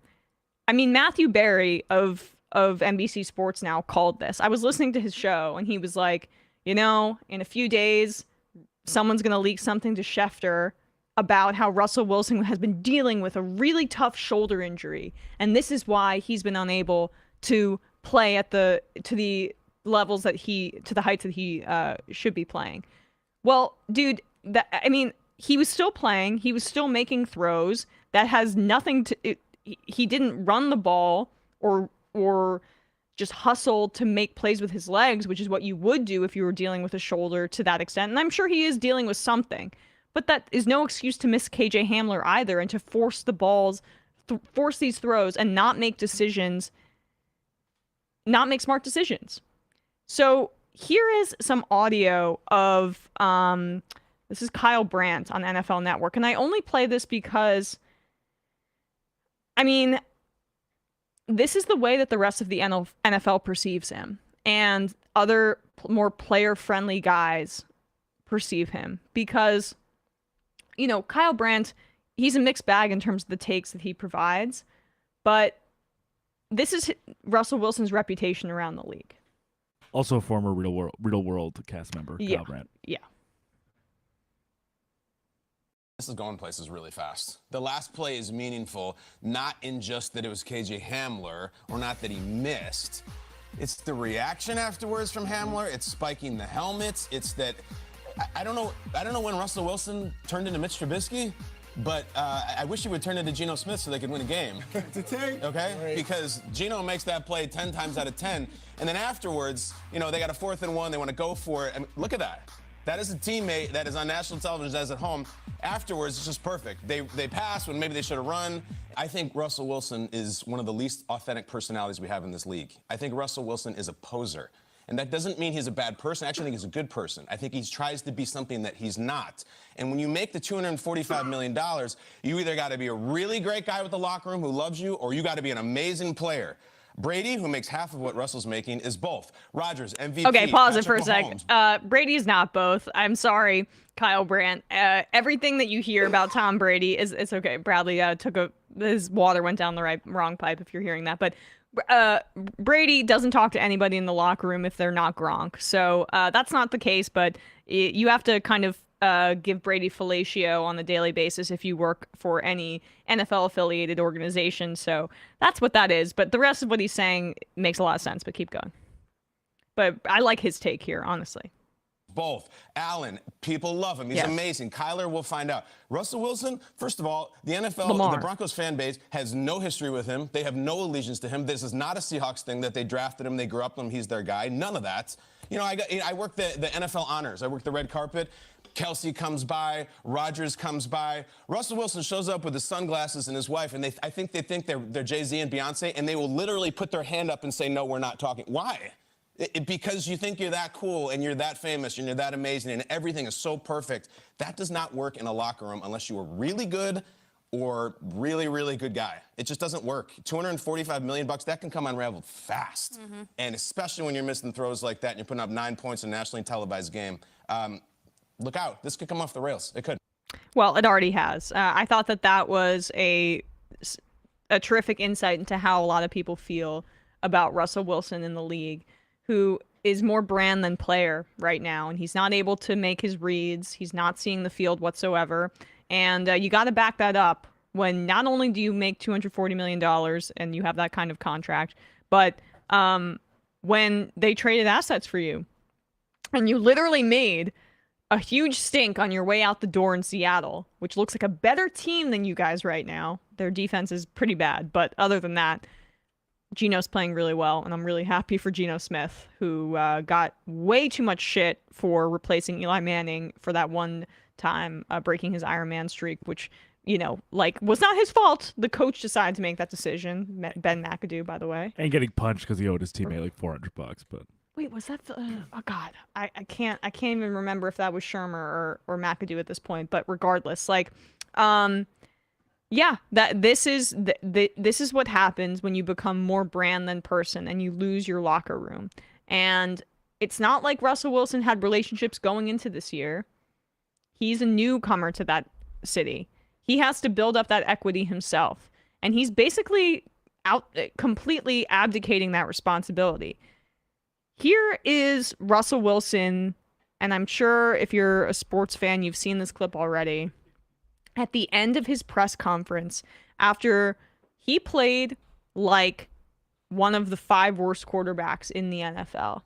I mean, Matthew Berry of NBC Sports Now called this. I was listening to his show, and he was like, in a few days, someone's going to leak something to Schefter about how Russell Wilson has been dealing with a really tough shoulder injury, and this is why he's been unable to play to the heights that he should be playing. Well, dude, he was still playing. He was still making throws. That has nothing to. He didn't run the ball or just hustle to make plays with his legs, which is what you would do if you were dealing with a shoulder to that extent. And I'm sure he is dealing with something. But that is no excuse to miss KJ Hamler either, and to force the balls, force these throws, and not make decisions, not make smart decisions. So here is some audio of, this is Kyle Brandt on NFL Network. And I only play this because, I mean, this is the way that the rest of the NFL perceives him. And other more player-friendly guys perceive him. Because, you know, Kyle Brandt, he's a mixed bag in terms of the takes that he provides. But this is Russell Wilson's reputation around the league. Also a former Real World cast member, Kyle Brandt. Yeah. This is going places really fast. The last play is meaningful, not in just that it was KJ Hamler or not that he missed. It's the reaction afterwards from Hamler. It's spiking the helmets. It's that I don't know when Russell Wilson turned into Mitch Trubisky, but I wish he would turn into Geno Smith so they could win a game. Okay? Right. Because Geno makes that play 10 times out of 10. And then afterwards, you know, they got a 4th and 1. They want to go for it. I mean, look at that. That is a teammate that is on national television as at home. Afterwards, it's just perfect. They pass when maybe they should have run. I think Russell Wilson is one of the least authentic personalities we have in this league. I think Russell Wilson is a poser. And that doesn't mean he's a bad person. I actually think he's a good person. I think he tries to be something that he's not. And when you make the $245 million, you either got to be a really great guy with the locker room who loves you, or you got to be an amazing player. Brady, who makes half of what Russell's making, is both. Rodgers, MVP. Okay, pause it for a second. Brady's not both. I'm sorry, Kyle Brandt. Everything that you hear about Tom Brady it's okay. Bradley his water went down the wrong pipe if you're hearing that. But Brady doesn't talk to anybody in the locker room if they're not Gronk. So that's not the case, but you have to kind of give Brady fellatio on a daily basis if you work for any NFL-affiliated organization. So that's what that is. But the rest of what he's saying makes a lot of sense, but keep going. But I like his take here, honestly. Both. Allen, people love him. He's amazing. Kyler, we'll find out. Russell Wilson, first of all, the NFL, the Broncos fan base has no history with him. They have no allegiance to him. This is not a Seahawks thing that they drafted him, they grew up with him, he's their guy. None of that. You know, I work the NFL honors. I work the red carpet. Kelsey comes by, Rodgers comes by. Russell Wilson shows up with his sunglasses and his wife, and I think they think they're Jay-Z and Beyonce, and they will literally put their hand up and say, no, we're not talking. Why? Because you think you're that cool and you're that famous and you're that amazing and everything is so perfect. That does not work in a locker room unless you are really good or really, really good guy. It just doesn't work. $245 million, that can come unraveled fast. Mm-hmm. And especially when you're missing throws like that and you're putting up 9 points in a nationally televised game. Look out. This could come off the rails. It could. Well, it already has. I thought that was a terrific insight into how a lot of people feel about Russell Wilson in the league, who is more brand than player right now. And he's not able to make his reads. He's not seeing the field whatsoever. And you got to back that up when not only do you make $240 million and you have that kind of contract, but when they traded assets for you and you literally made a huge stink on your way out the door in Seattle, which looks like a better team than you guys right now. Their defense is pretty bad, but other than that, Geno's playing really well, and I'm really happy for Geno Smith, who got way too much shit for replacing Eli Manning for that one time, breaking his Iron Man streak, which, you know, like, was not his fault. The coach decided to make that decision. Ben McAdoo, by the way. And getting punched because he owed his teammate like $400, but... Wait, was that the... oh, God. I can't even remember if that was Shermer or McAdoo at this point, but regardless, like... yeah, this is what happens when you become more brand than person and you lose your locker room. And it's not like Russell Wilson had relationships going into this year. He's a newcomer to that city. He has to build up that equity himself. And he's basically completely abdicating that responsibility. Here is Russell Wilson, and I'm sure if you're a sports fan, you've seen this clip already. At the end of his press conference, after he played like one of the 5 worst quarterbacks in the NFL.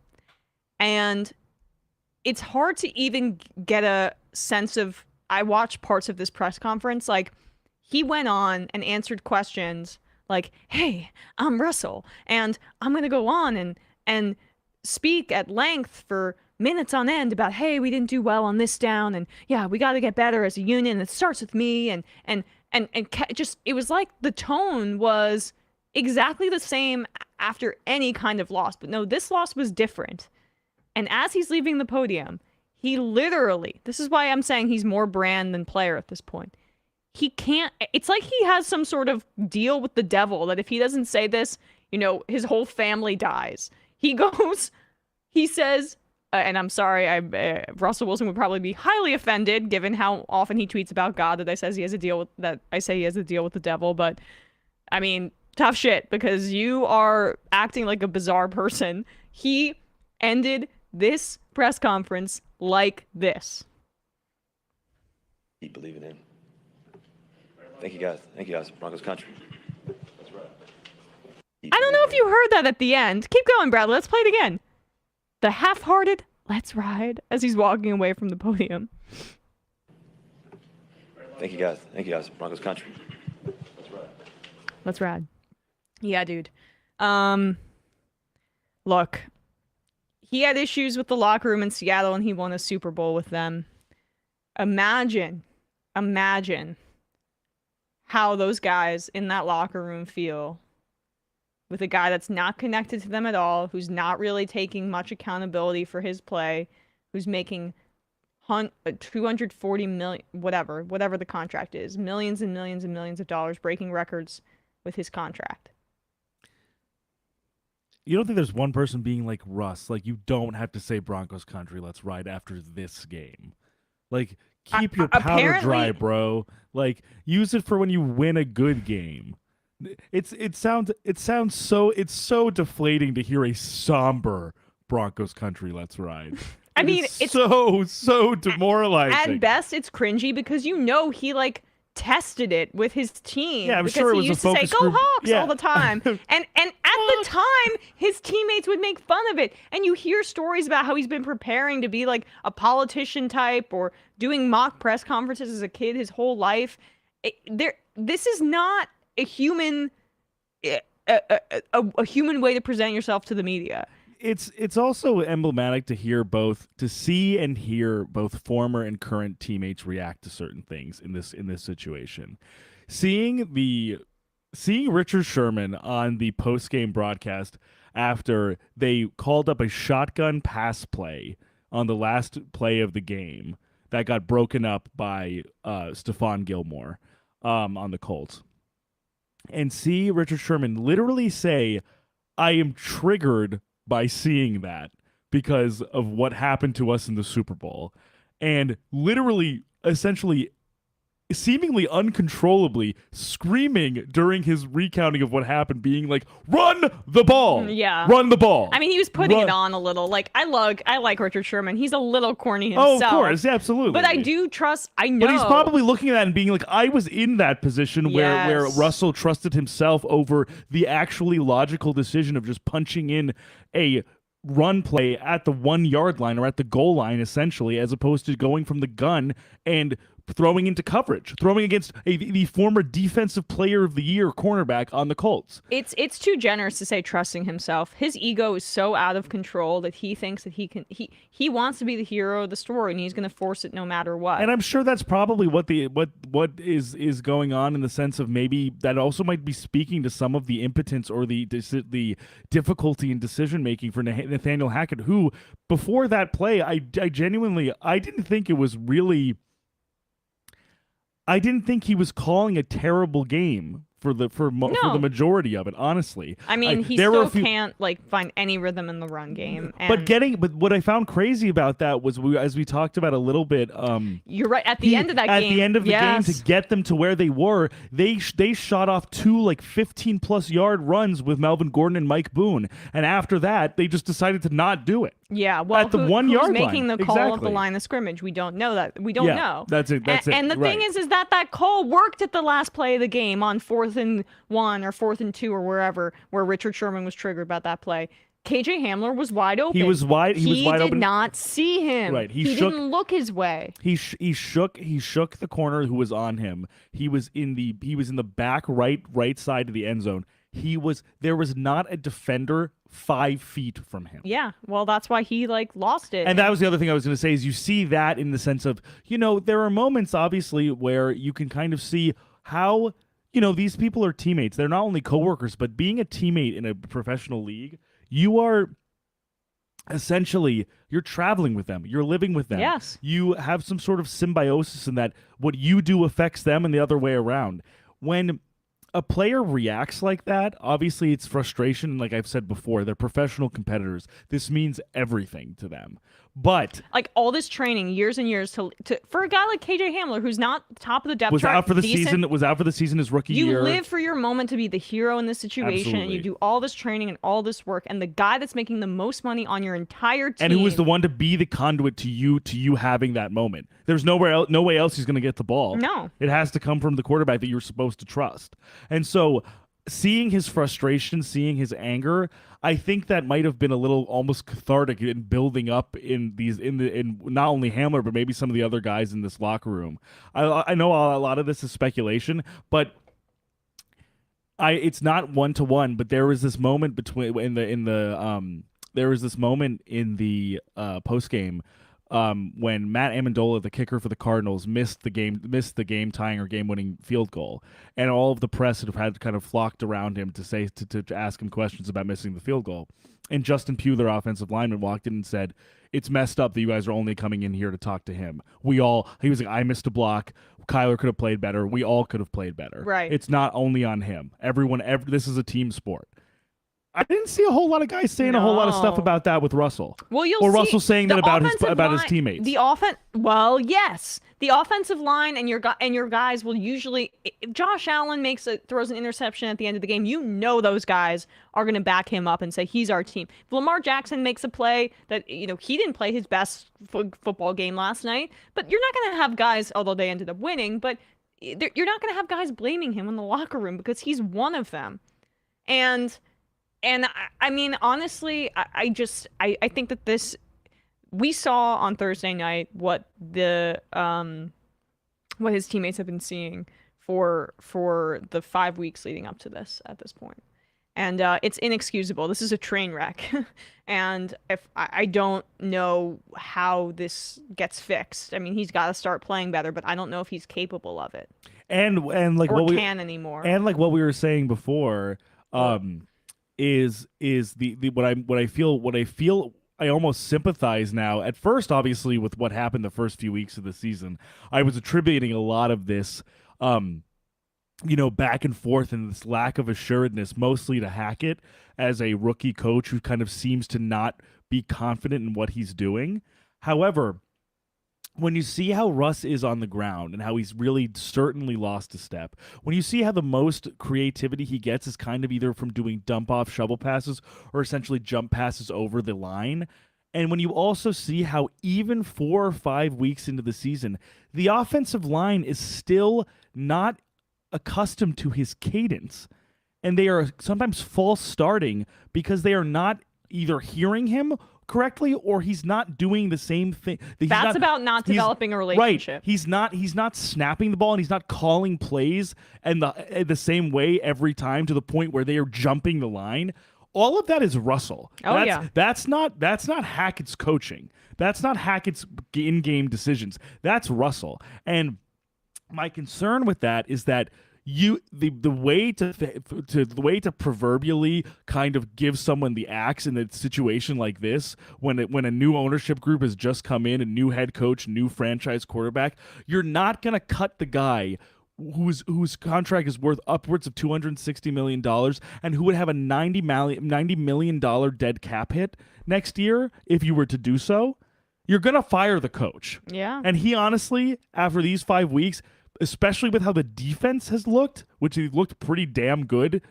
And it's hard to even get a sense of... I watched parts of this press conference. Like, he went on and answered questions like, hey, I'm Russell, and I'm going to go on and speak at length for minutes on end about, hey, we didn't do well on this down, and yeah, we got to get better as a unit, and it starts with me, and just, it was like the tone was exactly the same after any kind of loss. But no, this loss was different. And as he's leaving the podium, he literally, this is why I'm saying he's more brand than player at this point. He can't, it's like he has some sort of deal with the devil that if he doesn't say this, his whole family dies. He goes, he says, and I'm sorry, Russell Wilson would probably be highly offended given how often he tweets about God that I say he has a deal with the devil. But I mean, tough shit, because you are acting like a bizarre person. He ended this press conference like this. Keep believing in. Thank you guys. Broncos country. That's right. I don't know if you heard that at the end. Keep going, Bradley. Let's play it again. The half-hearted "let's ride" as he's walking away from the podium. Thank you guys. Broncos country. That's right. Let's ride. Yeah, dude. Look, he had issues with the locker room in Seattle and he won a Super Bowl with them. Imagine how those guys in that locker room feel with a guy that's not connected to them at all, who's not really taking much accountability for his play, who's making 240 million, whatever the contract is, millions and millions and millions of dollars, breaking records with his contract. You don't think there's one person being like Russ? Like, you don't have to say Broncos country, let's ride after this game. Like, keep your powder dry, bro. Like, use it for when you win a good game. It sounds so deflating to hear a somber Broncos country, let's ride. I mean, it's so demoralizing. At best, it's cringy because he tested it with his team. Yeah, I'm sure it was he used to say "Go Hawks" all the time, and at the time, his teammates would make fun of it. And you hear stories about how he's been preparing to be like a politician type or doing mock press conferences as a kid his whole life. This is not a human way to present yourself to the media. It's also emblematic to see and hear both former and current teammates react to certain things in this situation. Seeing Richard Sherman on the post-game broadcast after they called up a shotgun pass play on the last play of the game that got broken up by Stephon Gilmore on the Colts. And see Richard Sherman literally say, "I am triggered by seeing that because of what happened to us in the Super Bowl," and literally, essentially, seemingly uncontrollably screaming during his recounting of what happened, being like, "Run the ball! Yeah. Run the ball!" I mean, he was putting it on a little. Like, I like Richard Sherman. He's a little corny himself. Oh, of course, yeah, absolutely. But I know. But he's probably looking at that and being like, I was in that position where Russell trusted himself over the actually logical decision of just punching in a run play at the 1 yard line or at the goal line, essentially, as opposed to going from the gun and throwing into coverage, throwing against the former defensive player of the year cornerback on the Colts. It's too generous to say trusting himself. His ego is so out of control that he thinks that he wants to be the hero of the story, and he's going to force it no matter what. And I'm sure that's probably what is going on, in the sense of maybe that also might be speaking to some of the impotence or the difficulty in decision making for Nathaniel Hackett, who before that play, I genuinely didn't think it was really. I didn't think he was calling a terrible game for the majority of it, honestly. I mean, he still can't find any rhythm in the run game. But what I found crazy about that was, as we talked about a little bit, you're right. At the end of that game, at the end of the game, to get them to where they were, they shot off two 15+ yard runs with Melvin Gordon and Mike Boone, and after that, they just decided to not do it. Yeah, well, at the 1 yard line, making the call of the line of scrimmage? We don't know that. We don't know. That's it. And the thing is that call worked at the last play of the game on 4th and 1 or 4th and 2 or wherever, where Richard Sherman was triggered about that play. KJ Hamler was wide open. He was wide open. He did not see him. Right. He didn't look his way. He shook the corner who was on him. He was in the back right side of the end zone. there was not a defender 5 feet from him. Yeah, well, that's why he lost it. And that was the other thing I was going to say is you see that in the sense of, there are moments obviously where you can kind of see how, these people are teammates. They're not only coworkers, but being a teammate in a professional league, you are essentially, you're traveling with them. You're living with them. Yes. You have some sort of symbiosis in that what you do affects them and the other way around. When a player reacts like that, obviously it's frustration. Like I've said before, they're professional competitors. This means everything to them. But all this training, years and years to for a guy like KJ Hamler, who's not top of the depth was chart, out for the decent, season his rookie you year. You live for your moment to be the hero in this situation, and you do all this training and all this work, and the guy that's making the most money on your entire team, and who is the one to be the conduit to you having that moment. There's no way else he's going to get the ball. No, it has to come from the quarterback that you're supposed to trust. And so, seeing his frustration, seeing his anger, I think that might have been a little almost cathartic in building up in not only Hamler but maybe some of the other guys in this locker room. I know a lot of this is speculation, but it's not 1-to-1. But there was this moment there was this moment in the post game. When Matt Amendola, the kicker for the Cardinals, missed the game tying or game winning field goal, and all of the press had kind of flocked around him to ask him questions about missing the field goal. And Justin Pugh, their offensive lineman, walked in and said, "It's messed up that you guys are only coming in here to talk to him. He was like, I missed a block. Kyler could have played better. We all could have played better. Right. It's not only on him. This is a team sport." I didn't see a whole lot of guys saying a whole lot of stuff about that with Russell. Well, Russell saying that about his teammates. Yes, the offensive line and your guys will usually. If Josh Allen throws an interception at the end of the game, those guys are going to back him up and say he's our team. If Lamar Jackson makes a play that he didn't play his best football game last night, but you're not going to have guys, although they ended up winning, but you're not going to have guys blaming him in the locker room because he's one of them, and I mean, honestly, I think that we saw on Thursday night what what his teammates have been seeing for the 5 weeks leading up to this at this point. And it's inexcusable. This is a train wreck. And if I don't know how this gets fixed. I mean, he's got to start playing better, but I don't know if he's capable of it. And like or what can anymore. And like what we were saying before, is what I feel I almost sympathize now. At first, obviously, with what happened the first few weeks of the season, I was attributing a lot of this back and forth and this lack of assuredness mostly to Hackett as a rookie coach who kind of seems to not be confident in what he's doing. However, when you see how Russ is on the ground and how he's really certainly lost a step, when you see how the most creativity he gets is kind of either from doing dump-off shovel passes or essentially jump passes over the line, and when you also see how even 4 or 5 weeks into the season, the offensive line is still not accustomed to his cadence, and they are sometimes false starting because they are not either hearing him correctly or he's not doing the same thing. That's about not developing a relationship. Right. He's not snapping the ball and he's not calling plays and the same way every time to the point where they are jumping the line. All of that is Russell. That's not Hackett's coaching. That's not Hackett's in-game decisions. That's Russell. And my concern with that is that the way to proverbially kind of give someone the axe in a situation like this, when a new ownership group has just come in, a new head coach, new franchise quarterback, you're not going to cut the guy whose contract is worth upwards of $260 million and who would have a $90 million dead cap hit next year if you were to do so. You're going to fire the coach. Yeah. And he honestly, after these 5 weeks, especially with how the defense has looked, which he looked pretty damn good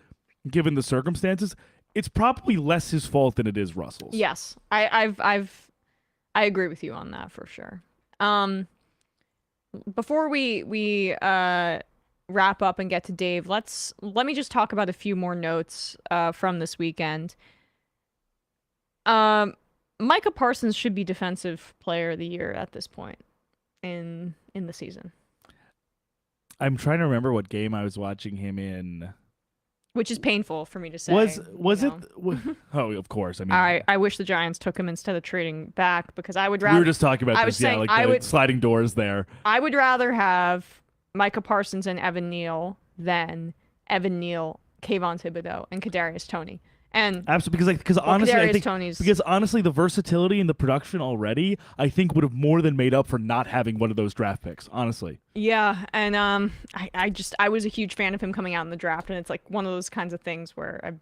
given the circumstances, it's probably less his fault than it is Russell's. Yes, I agree with you on that for sure. Before we wrap up and get to Dave, let me just talk about a few more notes from this weekend. Micah Parsons should be Defensive Player of the Year at this point in the season. I'm trying to remember what game I was watching him in. which is painful for me to say. Was you it? know. Oh, of course. I mean, I wish the Giants took him instead of trading back, because I would we rather. were just talking about I this. was Yeah, saying like I the would sliding doors there. I would rather have Micah Parsons and Evan Neal than Evan Neal, Kayvon Thibodeau, and Kadarius Toney. And Absolutely, because honestly, I Kadarius think Toney's- because honestly, the versatility and the production already, I think, would have more than made up for not having one of those draft picks. Honestly, yeah, and I was a huge fan of him coming out in the draft, and it's like one of those kinds of things where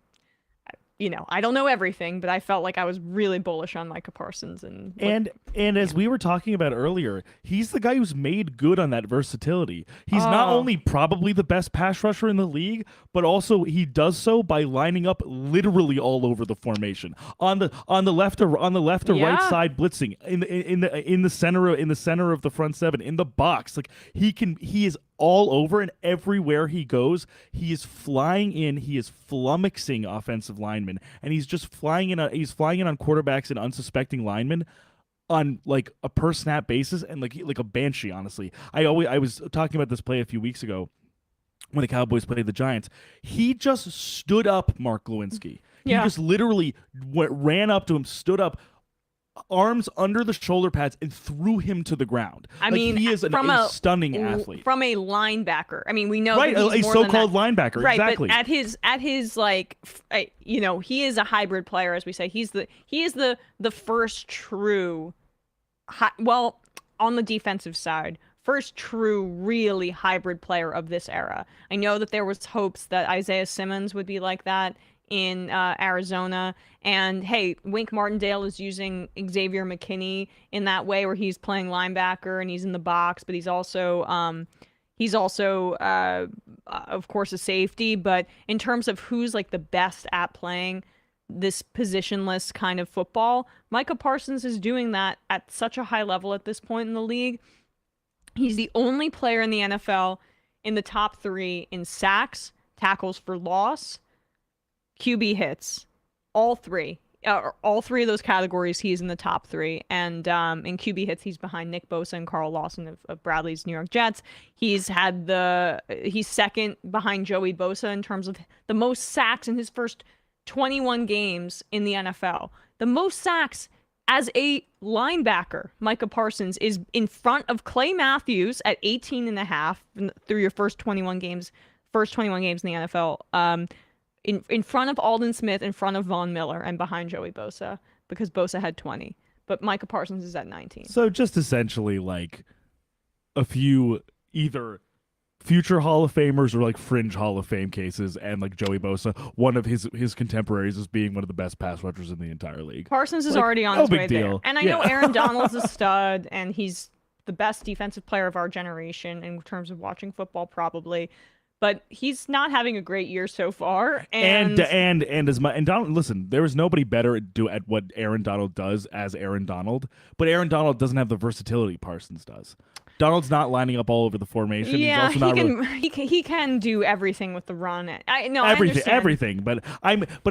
I don't know everything, but I felt like I was really bullish on Micah Parsons and as we were talking about earlier, he's the guy who's made good on that versatility. He's not only probably the best pass rusher in the league, but also he does so by lining up literally all over the formation on the left or right Yeah. side, blitzing in the center of the front seven, in the box. Like he is all over, and everywhere he goes, he is flying in. He is flummoxing offensive linemen, and he's just flying in on quarterbacks and unsuspecting linemen on like a per snap basis, and like a banshee. Honestly, I was talking about this play a few weeks ago when the Cowboys played the Giants. He just stood up Mark Lewinsky. Yeah. He just literally ran up to him, stood up, arms under the shoulder pads, and threw him to the ground. I Like, mean, he is a stunning athlete. From a linebacker. I mean, we know Right, that he's a more than so-called that. linebacker. Right, Exactly. but at his like, he is a hybrid player, as we say. He is the first true, on the defensive side, first true, really hybrid player of this era. I know that there was hopes that Isaiah Simmons would be like that in Arizona, and hey, Wink Martindale is using Xavier McKinney in that way, where he's playing linebacker and he's in the box, but he's also of course a safety. But in terms of who's like the best at playing this positionless kind of football, Micah Parsons is doing that at such a high level at this point in the league. He's the only player in the NFL in the top 3 in sacks, tackles for loss, QB hits. All three of those categories, he's in the top 3. And in QB hits, he's behind Nick Bosa and Carl Lawson of Bradley's New York Jets. He's second behind Joey Bosa in terms of the most sacks in his first 21 games in the NFL. The most sacks as a linebacker, Micah Parsons is in front of Clay Matthews at 18.5 through your first 21 games in the NFL. In front of Aldon Smith, in front of Von Miller, and behind Joey Bosa, because Bosa had 20. But Micah Parsons is at 19. So just essentially like a few either future Hall of Famers or like fringe Hall of Fame cases, and like Joey Bosa, one of his contemporaries, as being one of the best pass rushers in the entire league. Parsons is Like, already on no his big way deal. there. And I know Aaron Donald's a stud, and he's the best defensive player of our generation in terms of watching football, probably. But he's not having a great year so far. And Donald, listen, there is nobody better at what Aaron Donald does as Aaron Donald, but Aaron Donald doesn't have the versatility Parsons does. Donald's not lining up all over the formation. yeah, He's also he can do everything with the run. I understand. everything. But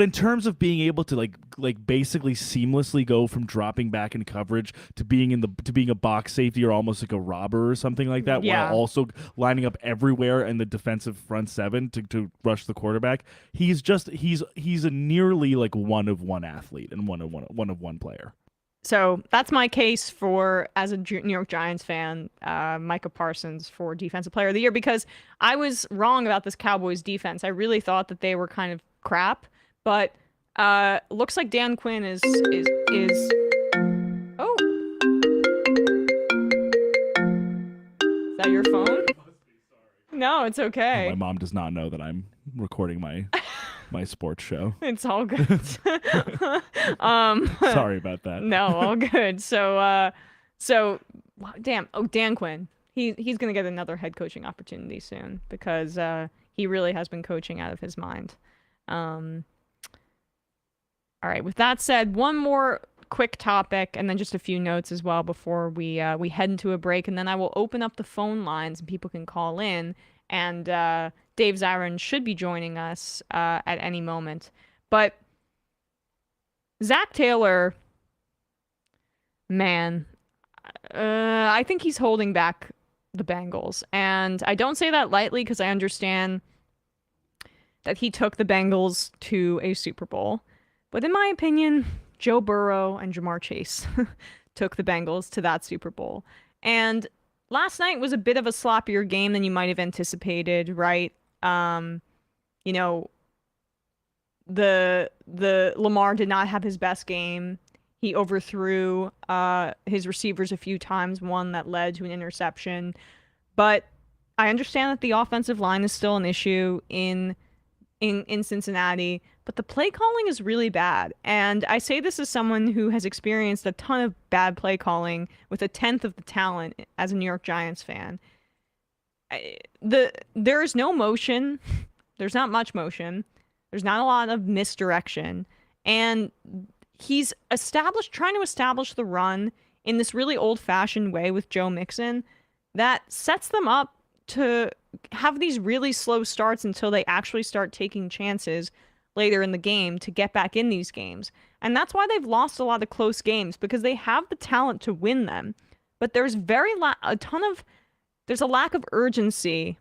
in terms of being able to like basically seamlessly go from dropping back in coverage to being a box safety or almost like a robber or something like that, Yeah. while also lining up everywhere in the defensive front seven to rush the quarterback. He's a nearly like one of one athlete and one of one player. So that's my case for, as a New York Giants fan, Micah Parsons for Defensive Player of the Year, because I was wrong about this Cowboys defense. I really thought that they were kind of crap, but looks like Dan Quinn is oh. Is that your phone? No, it's okay. My mom does not know that I'm recording my sports show. It's all good. Sorry about that. No, all good. So damn. Oh, Dan Quinn. He's gonna get another head coaching opportunity soon, because he really has been coaching out of his mind. All right. With that said, one more quick topic, and then just a few notes as well before we head into a break, and then I will open up the phone lines and people can call in. And Dave Zirin should be joining us at any moment. But Zac Taylor, man, I think he's holding back the Bengals. And I don't say that lightly, because I understand that he took the Bengals to a Super Bowl. But in my opinion, Joe Burrow and Jamar Chase took the Bengals to that Super Bowl. And last night was a bit of a sloppier game than you might have anticipated, right? You know, the Lamar did not have his best game. He overthrew his receivers a few times, one that led to an interception. But I understand that the offensive line is still an issue in Cincinnati, but the play calling is really bad. And I say this as someone who has experienced a ton of bad play calling with a tenth of the talent as a New York Giants fan. There is no motion. There's not much motion. There's not a lot of misdirection. And he's trying to establish the run in this really old-fashioned way with Joe Mixon that sets them up to have these really slow starts until they actually start taking chances later in the game to get back in these games. And that's why they've lost a lot of close games, because they have the talent to win them. But there's a lack of urgency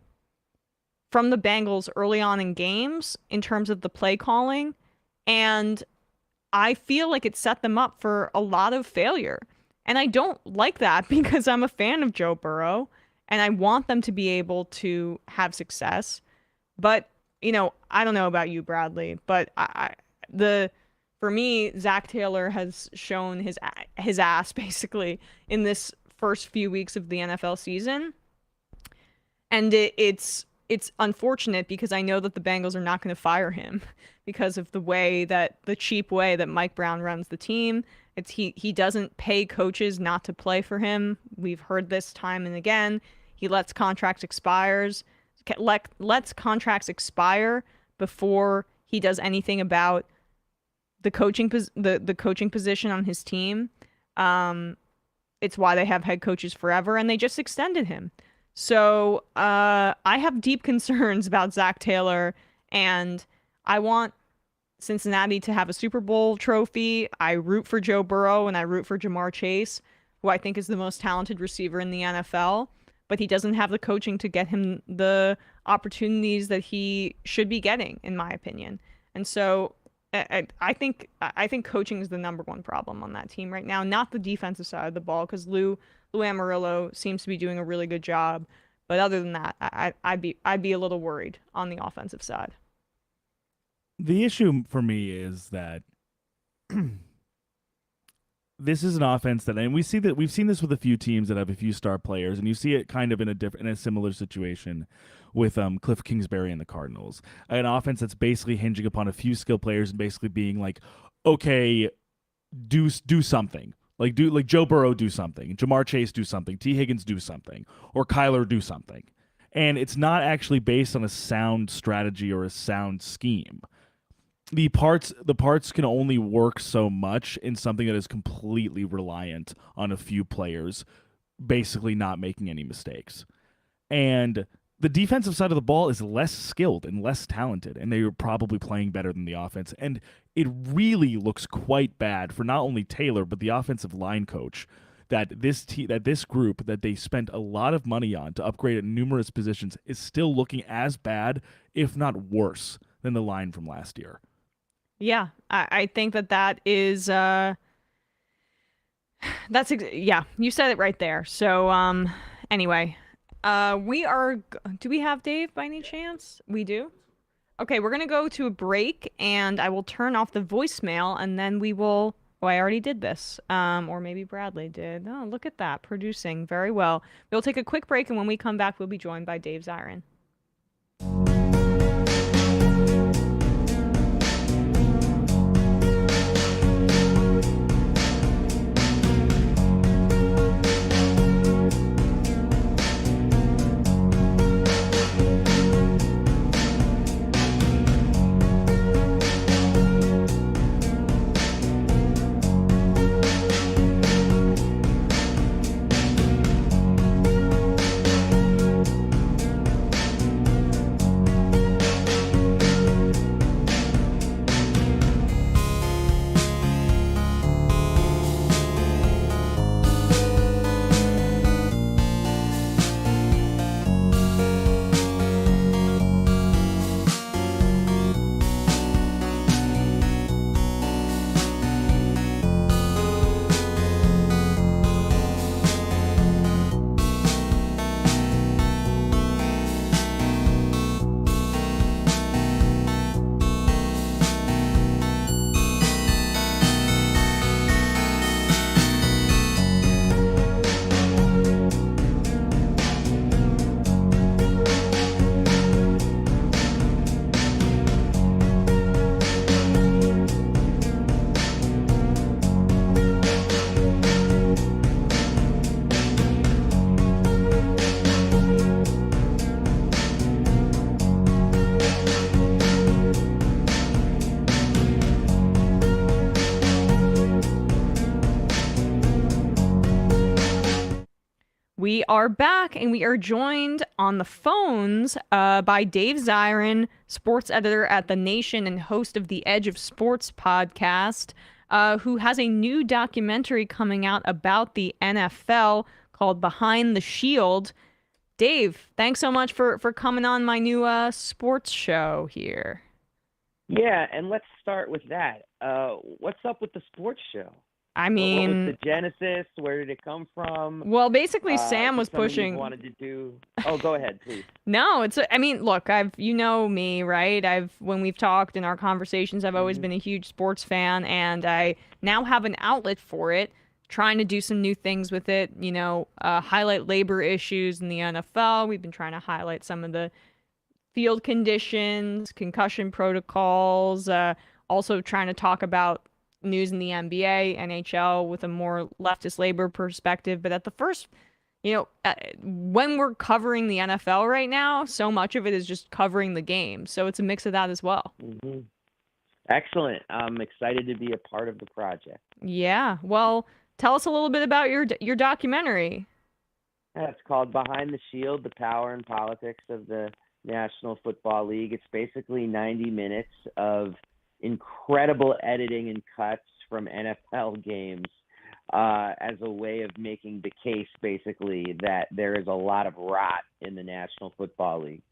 from the Bengals early on in games in terms of the play calling. And I feel like it set them up for a lot of failure. And I don't like that because I'm a fan of Joe Burrow and I want them to be able to have success. But, you know, I don't know about you, Bradley, but for me, Zac Taylor has shown his ass basically in this first few weeks of the NFL season. And it's unfortunate because I know that the Bengals are not going to fire him because of the cheap way that Mike Brown runs the team. He doesn't pay coaches not to play for him. We've heard this time and again. He lets contracts expire before he does anything about the coaching position on his team. It's why they have head coaches forever, and they just extended him. So I have deep concerns about Zac Taylor, and I want Cincinnati to have a Super Bowl trophy. I root for Joe Burrow, and I root for Jamar Chase, who I think is the most talented receiver in the NFL, but he doesn't have the coaching to get him the opportunities that he should be getting, in my opinion. And so I think coaching is the number one problem on that team right now, not the defensive side of the ball, because Lou Amarillo seems to be doing a really good job. But other than that, I'd be a little worried on the offensive side. The issue for me is that this is an offense and we've seen this with a few teams that have a few star players, and you see it kind of in a similar situation with Cliff Kingsbury and the Cardinals, an offense that's basically hinging upon a few skill players and basically being like, okay, do something. Like Joe Burrow do something, Jamar Chase do something, T. Higgins do something, or Kyler do something. And it's not actually based on a sound strategy or a sound scheme. The parts can only work so much in something that is completely reliant on a few players basically not making any mistakes. And the defensive side of the ball is less skilled and less talented, and they are probably playing better than the offense. And it really looks quite bad for not only Taylor, but the offensive line coach, that this group that they spent a lot of money on to upgrade at numerous positions is still looking as bad, if not worse, than the line from last year. Yeah, I think that is you said it right there. So anyway, do we have Dave by any chance? We do. Okay, we're gonna go to a break, and I will turn off the voicemail, and then we will. Oh, I already did this. Or maybe Bradley did. Oh, look at that, producing very well. We'll take a quick break, and when we come back, we'll be joined by Dave Zirin. We are back, and we are joined on the phones by Dave Zirin, sports editor at The Nation and host of the Edge of Sports podcast, who has a new documentary coming out about the NFL called Behind the Shield. Dave, thanks so much for coming on my new sports show here. Yeah, and let's start with that. What's up with the sports show? I What mean, was the genesis? Where did it come from? well, basically, Is Sam it was something pushing. you wanted to do. Oh, go ahead, please. No, I mean, look, you know me, right? When we've talked in our conversations, I've always been a huge sports fan, and I now have an outlet for it, trying to do some new things with it, highlight labor issues in the NFL. We've been trying to highlight some of the field conditions, concussion protocols, also trying to talk about news in the NBA, NHL with a more leftist labor perspective. But at the first, when we're covering the NFL right now, so much of it is just covering the game. So it's a mix of that as well. Mm-hmm. Excellent. I'm excited to be a part of the project. Yeah. Well, tell us a little bit about your documentary. Yeah, it's called Behind the Shield, the Power and Politics of the National Football League. It's basically 90 minutes of incredible editing and cuts from NFL games as a way of making the case, basically, that there is a lot of rot in the National Football League.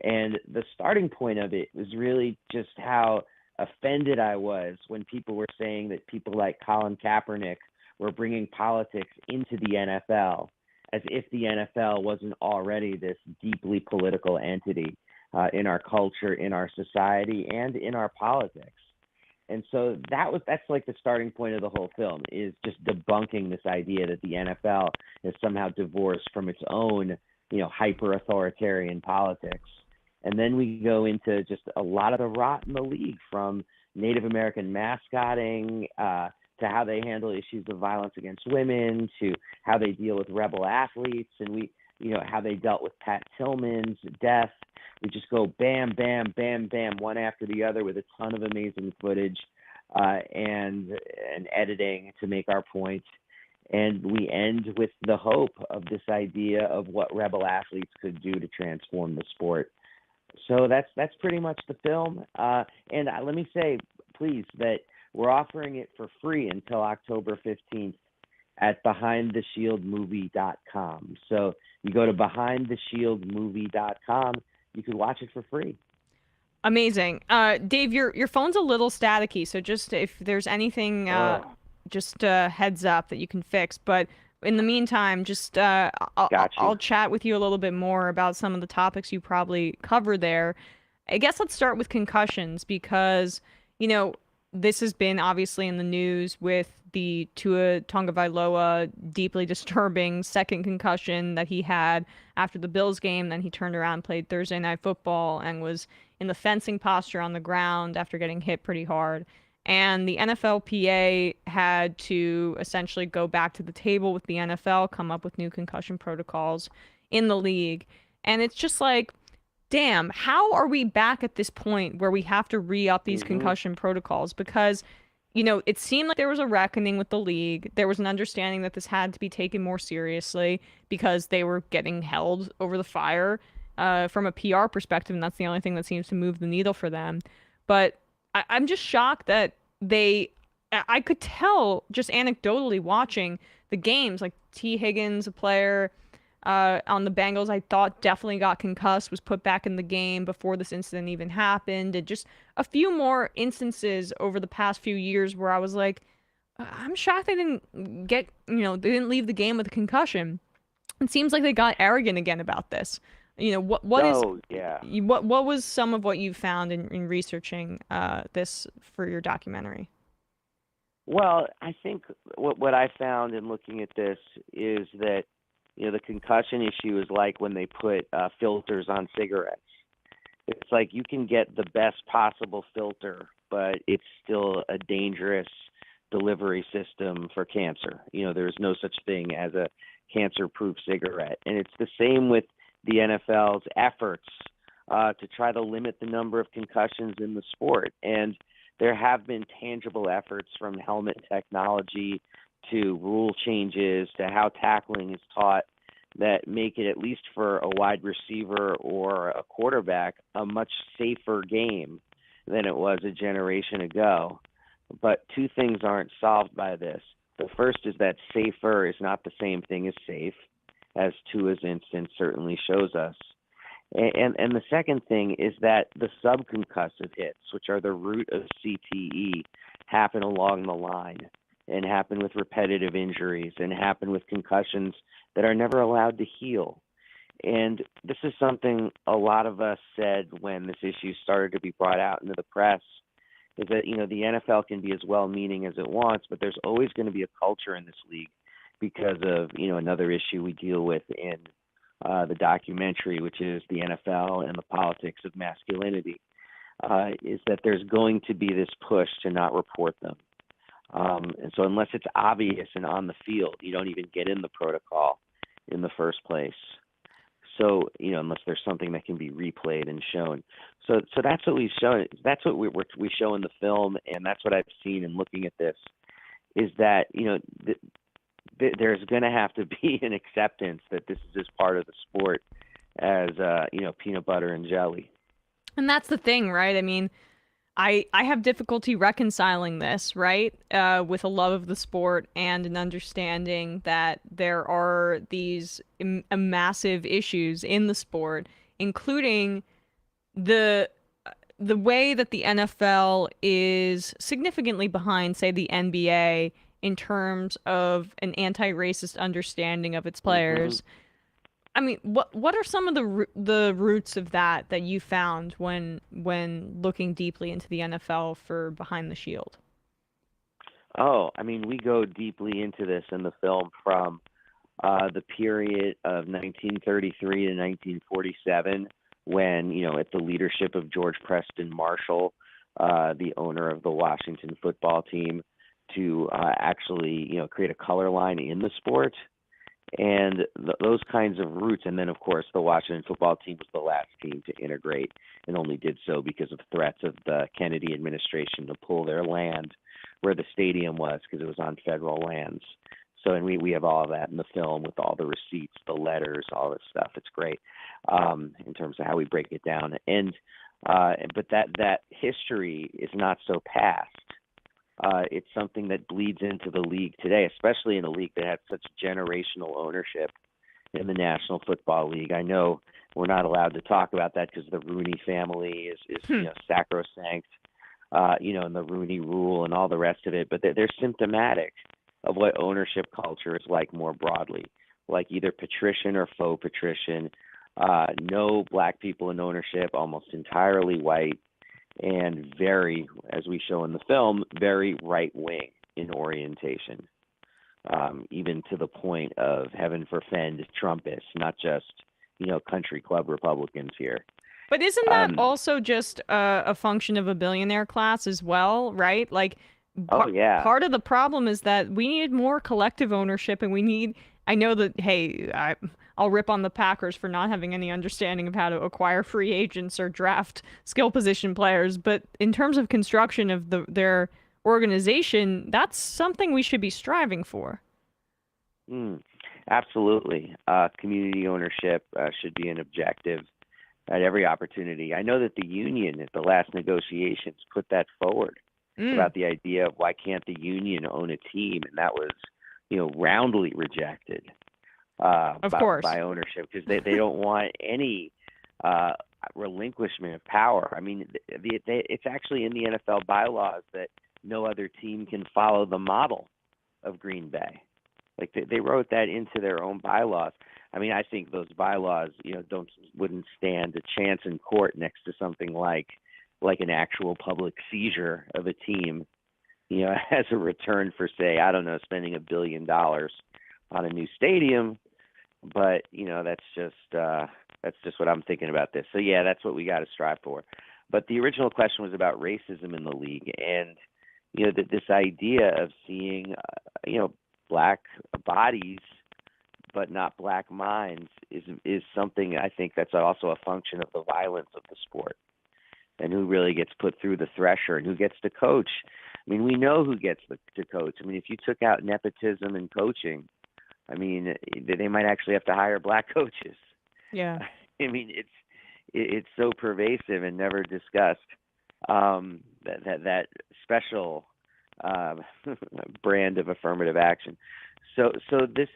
And the starting point of it was really just how offended I was when people were saying that people like Colin Kaepernick were bringing politics into the NFL, as if the NFL wasn't already this deeply political entity in our culture, in our society, and in our politics. And so that's like the starting point of the whole film, is just debunking this idea that the NFL is somehow divorced from its own, hyper-authoritarian politics. And then we go into just a lot of the rot in the league, from Native American mascotting to how they handle issues of violence against women, to how they deal with rebel athletes, and how they dealt with Pat Tillman's death. We just go bam, bam, bam, bam, one after the other with a ton of amazing footage and editing to make our point. And we end with the hope of this idea of what rebel athletes could do to transform the sport. So that's pretty much the film. And let me say, please, that we're offering it for free until October 15th at behindtheshieldmovie.com. So you go to behindtheshieldmovie.com, you can watch it for free. Amazing. Dave, your phone's a little staticky, so just if there's anything, just heads up that you can fix. But in the meantime, just I'll chat with you a little bit more about some of the topics you probably cover there. I guess let's start with concussions, because, this has been obviously in the news with the Tua Tagovailoa deeply disturbing second concussion that he had after the Bills game. Then he turned around, played Thursday Night Football, and was in the fencing posture on the ground after getting hit pretty hard. And the NFLPA had to essentially go back to the table with the NFL, come up with new concussion protocols in the league. And it's just like, damn, how are we back at this point where we have to re-up these concussion protocols? Because, it seemed like there was a reckoning with the league. There was an understanding that this had to be taken more seriously because they were getting held over the fire from a PR perspective, and that's the only thing that seems to move the needle for them. But I'm just shocked that I could tell just anecdotally watching the games, like T. Higgins, a player on the Bengals, I thought definitely got concussed, was put back in the game before this incident even happened. And just a few more instances over the past few years where I was like, I'm shocked they didn't get, they didn't leave the game with a concussion. It seems like they got arrogant again about this. What was some of what you found in researching this for your documentary? Well, I think what I found in looking at this is that the concussion issue is like when they put filters on cigarettes. It's like you can get the best possible filter, but it's still a dangerous delivery system for cancer. There's no such thing as a cancer-proof cigarette. And it's the same with the NFL's efforts to try to limit the number of concussions in the sport. And there have been tangible efforts, from helmet technology to rule changes to how tackling is taught that make it, at least for a wide receiver or a quarterback, a much safer game than it was a generation ago. But two things aren't solved by this. The first is that safer is not the same thing as safe, as Tua's instance certainly shows us. And the second thing is that the subconcussive hits, which are the root of CTE, happen along the line and happen with repetitive injuries and happen with concussions that are never allowed to heal. And this is something a lot of us said when this issue started to be brought out into the press, is that, the NFL can be as well-meaning as it wants, but there's always going to be a culture in this league because of, another issue we deal with in the documentary, which is the NFL and the politics of masculinity, is that there's going to be this push to not report them. And so unless it's obvious and on the field, you don't even get in the protocol in the first place. So, unless there's something that can be replayed and shown. So that's what we've shown. That's what we show in the film, and that's what I've seen in looking at this, is that, there's going to have to be an acceptance that this is just part of the sport as, peanut butter and jelly. And that's the thing, right? I mean, I have difficulty reconciling this, right, with a love of the sport and an understanding that there are these massive issues in the sport, including the way that the NFL is significantly behind, say, the NBA in terms of an anti-racist understanding of its players. Mm-hmm. I mean, what are some of the roots of that you found when looking deeply into the NFL for Behind the Shield? Oh, I mean, we go deeply into this in the film from the period of 1933 to 1947, when, at the leadership of George Preston Marshall, the owner of the Washington football team, to actually, create a color line in the sport. And those kinds of roots. And then, of course, the Washington football team was the last team to integrate, and only did so because of threats of the Kennedy administration to pull their land where the stadium was, because it was on federal lands. So, and we have all of that in the film with all the receipts, the letters, all this stuff. It's great in terms of how we break it down. And but that history is not so past. It's something that bleeds into the league today, especially in a league that had such generational ownership in the National Football League. I know we're not allowed to talk about that because the Rooney family is sacrosanct, and the Rooney Rule and all the rest of it. But they're symptomatic of what ownership culture is like more broadly, like either patrician or faux patrician, no black people in ownership, almost entirely white, and very, as we show in the film, very right-wing in orientation, even to the point of, heaven forfend, Trumpists, not just, country club Republicans here. But isn't that also just a function of a billionaire class as well, right? Like, part of the problem is that we need more collective ownership, and I know that, hey, I'll rip on the Packers for not having any understanding of how to acquire free agents or draft skill position players, but in terms of construction of their organization, that's something we should be striving for. Absolutely. Community ownership should be an objective at every opportunity. I know that the union at the last negotiations put that forward about the idea of why can't the union own a team, and that was, roundly rejected. Of course, by ownership, because they don't want any relinquishment of power. I mean, it's actually in the NFL bylaws that no other team can follow the model of Green Bay. Like they wrote that into their own bylaws. I mean, I think those bylaws, wouldn't stand a chance in court next to something like an actual public seizure of a team, as a return for, say, I don't know, spending $1 billion on a new stadium. But that's just what I'm thinking about this. So yeah, that's what we got to strive for. But the original question was about racism in the league, and this idea of seeing black bodies but not black minds is something I think that's also a function of the violence of the sport, and who really gets put through the thresher and who gets to coach. I mean, we know who gets to coach. I mean, if you took out nepotism in coaching, I mean, they might actually have to hire black coaches. Yeah. I mean, it's so pervasive and never discussed. That special brand of affirmative action. So this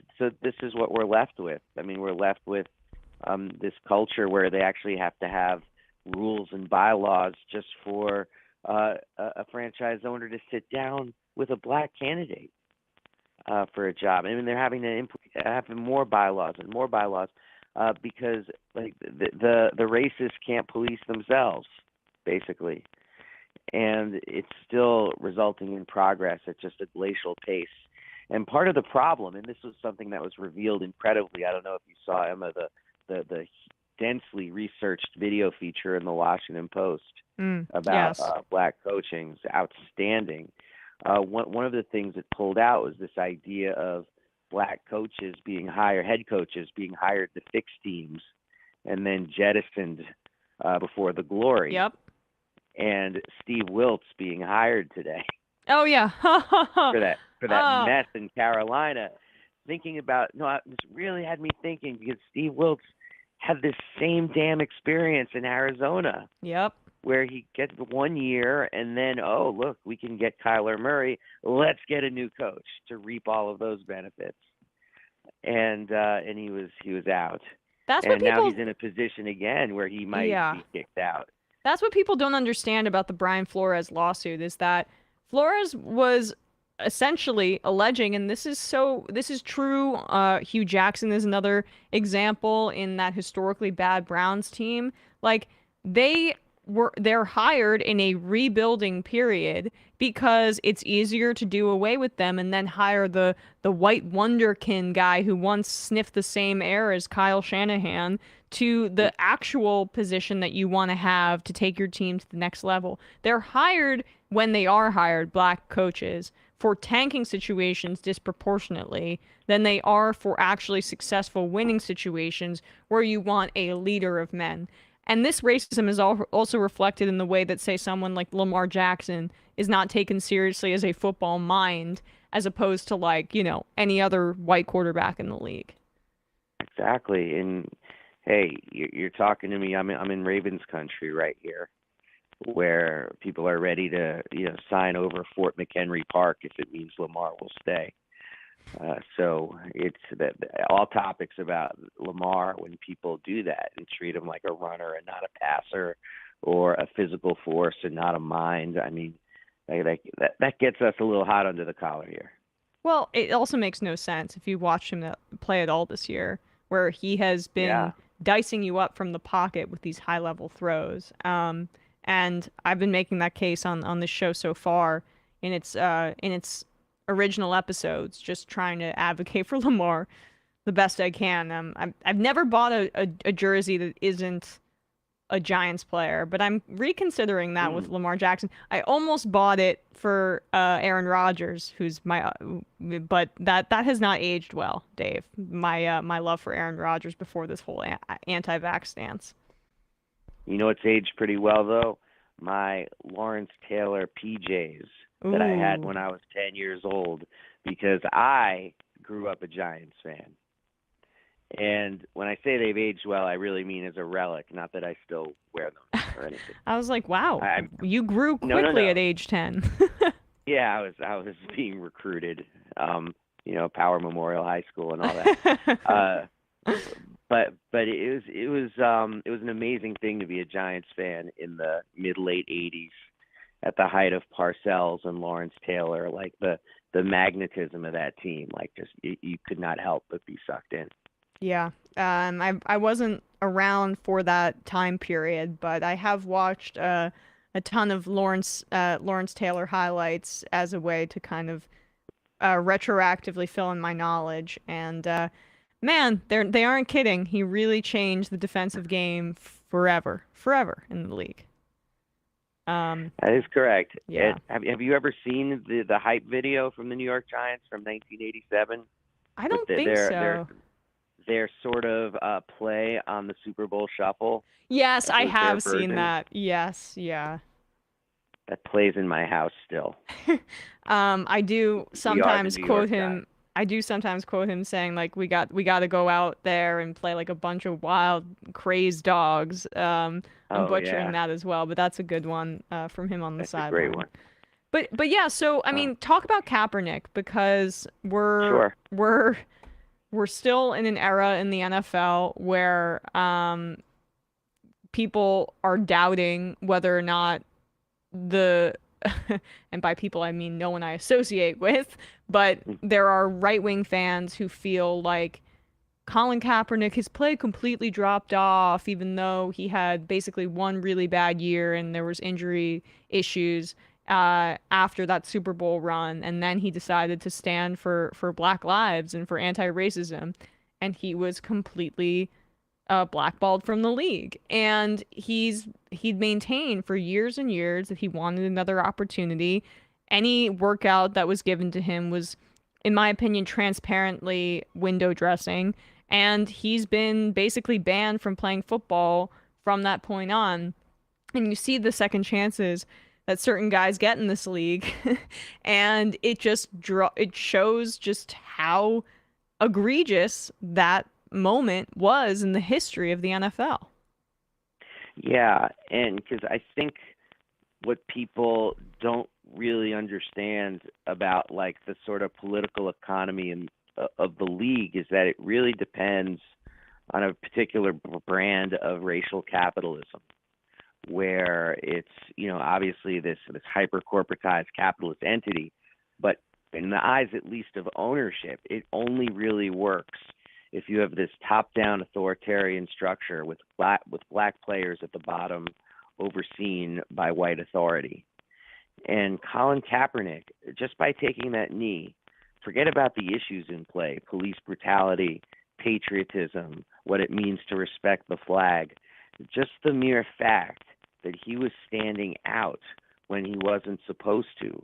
is what we're left with. I mean, we're left with this culture where they actually have to have rules and bylaws just for a franchise owner to sit down with a black candidate for a job. I mean, they're having to have more bylaws and more bylaws because like the racists can't police themselves, basically. And it's still resulting in progress at just a glacial pace. And part of the problem, and this was something that was revealed incredibly, I don't know if you saw, Emma, the densely researched video feature in the Washington Post about black coaching is outstanding. One of the things it pulled out was this idea of black coaches being hired, head coaches being hired to fix teams and then jettisoned before the glory. Yep. And Steve Wiltz being hired today. Oh yeah. for that mess in Carolina. This really had me thinking because Steve Wiltz had this same damn experience in Arizona. Yep. Where he gets 1 year and then, oh look, we can get Kyler Murray. Let's get a new coach to reap all of those benefits. And he was out. That's what people... now he's in a position again where he might be kicked out. That's what people don't understand about the Brian Flores lawsuit is that Flores was essentially alleging, and this is true. Hugh Jackson is another example in that historically bad Browns team. Like they're hired in a rebuilding period because it's easier to do away with them and then hire the white wonderkin guy who once sniffed the same air as Kyle Shanahan to the actual position that you want to have to take your team to the next level. They're hired when they are hired, black coaches, for tanking situations disproportionately than they are for actually successful winning situations where you want a leader of men. And this racism is also reflected in the way that, say, someone like Lamar Jackson is not taken seriously as a football mind as opposed to, like, you know, any other white quarterback in the league. Exactly. And, hey, you're talking to me. I'm in Ravens country right here where people are ready to, sign over Fort McHenry Park if it means Lamar will stay. So it's that all topics about Lamar when people do that and treat him like a runner and not a passer or a physical force and not a mind. I mean, that gets us a little hot under the collar here. Well, it also makes no sense if you watch him play at all this year, where he has been dicing you up from the pocket with these high-level throws. And I've been making that case on this show so far in its original episodes, just trying to advocate for Lamar the best I can. I've never bought a jersey that isn't a Giants player, but I'm reconsidering that with Lamar Jackson. I almost bought it for Aaron Rodgers, who's but that has not aged well, Dave. My love for Aaron Rodgers before this whole anti-vax stance. You know what's aged pretty well though? My Lawrence Taylor PJs that I had when I was 10 years old, because I grew up a Giants fan. And when I say they've aged well, I really mean as a relic, not that I still wear them or anything. I was like, wow, you grew quickly at age 10. Yeah, I was being recruited, Power Memorial High School and all that. But it was an amazing thing to be a Giants fan in the mid-late 80s at the height of Parcells and Lawrence Taylor. Like the magnetism of that team, like just you could not help but be sucked in. Yeah. I wasn't around for that time period, but I have watched a ton of Lawrence Taylor highlights as a way to kind of retroactively fill in my knowledge. And man, they aren't kidding. He really changed the defensive game forever in the league. That is correct. Yeah. Have you ever seen the hype video from the New York Giants from 1987? I don't think so. Their sort of play on the Super Bowl Shuffle. Yes, I have seen that. Yes, yeah. That plays in my house still. I do sometimes quote him. I do sometimes quote him saying like we got to go out there and play like a bunch of wild crazy dogs. I'm butchering that as well, but that's a good one from him on the That's a sideline. great one. But yeah, so I mean, talk about Kaepernick, because we're still in an era in the NFL where people are doubting whether or not the and by people I mean no one I associate with, but there are right-wing fans who feel like Colin Kaepernick, his play completely dropped off, even though he had basically one really bad year and there was injury issues after that Super Bowl run, and then he decided to stand for Black lives and for anti-racism, and he was completely blackballed from the league. And he'd maintained for years and years that he wanted another opportunity. Any workout that was given to him was, in my opinion, transparently window dressing, and he's been basically banned from playing football from that point on. And you see the second chances that certain guys get in this league, and it shows just how egregious that moment was in the history of the NFL. Yeah, and because I think what people don't really understand about like the sort of political economy and of the league is that it really depends on a particular brand of racial capitalism, where it's, obviously this hyper corporatized capitalist entity, but in the eyes at least of ownership, it only really works if you have this top-down authoritarian structure with black players at the bottom, overseen by white authority. And Colin Kaepernick, just by taking that knee, forget about the issues in play: police brutality, patriotism, what it means to respect the flag. Just the mere fact that he was standing out when he wasn't supposed to.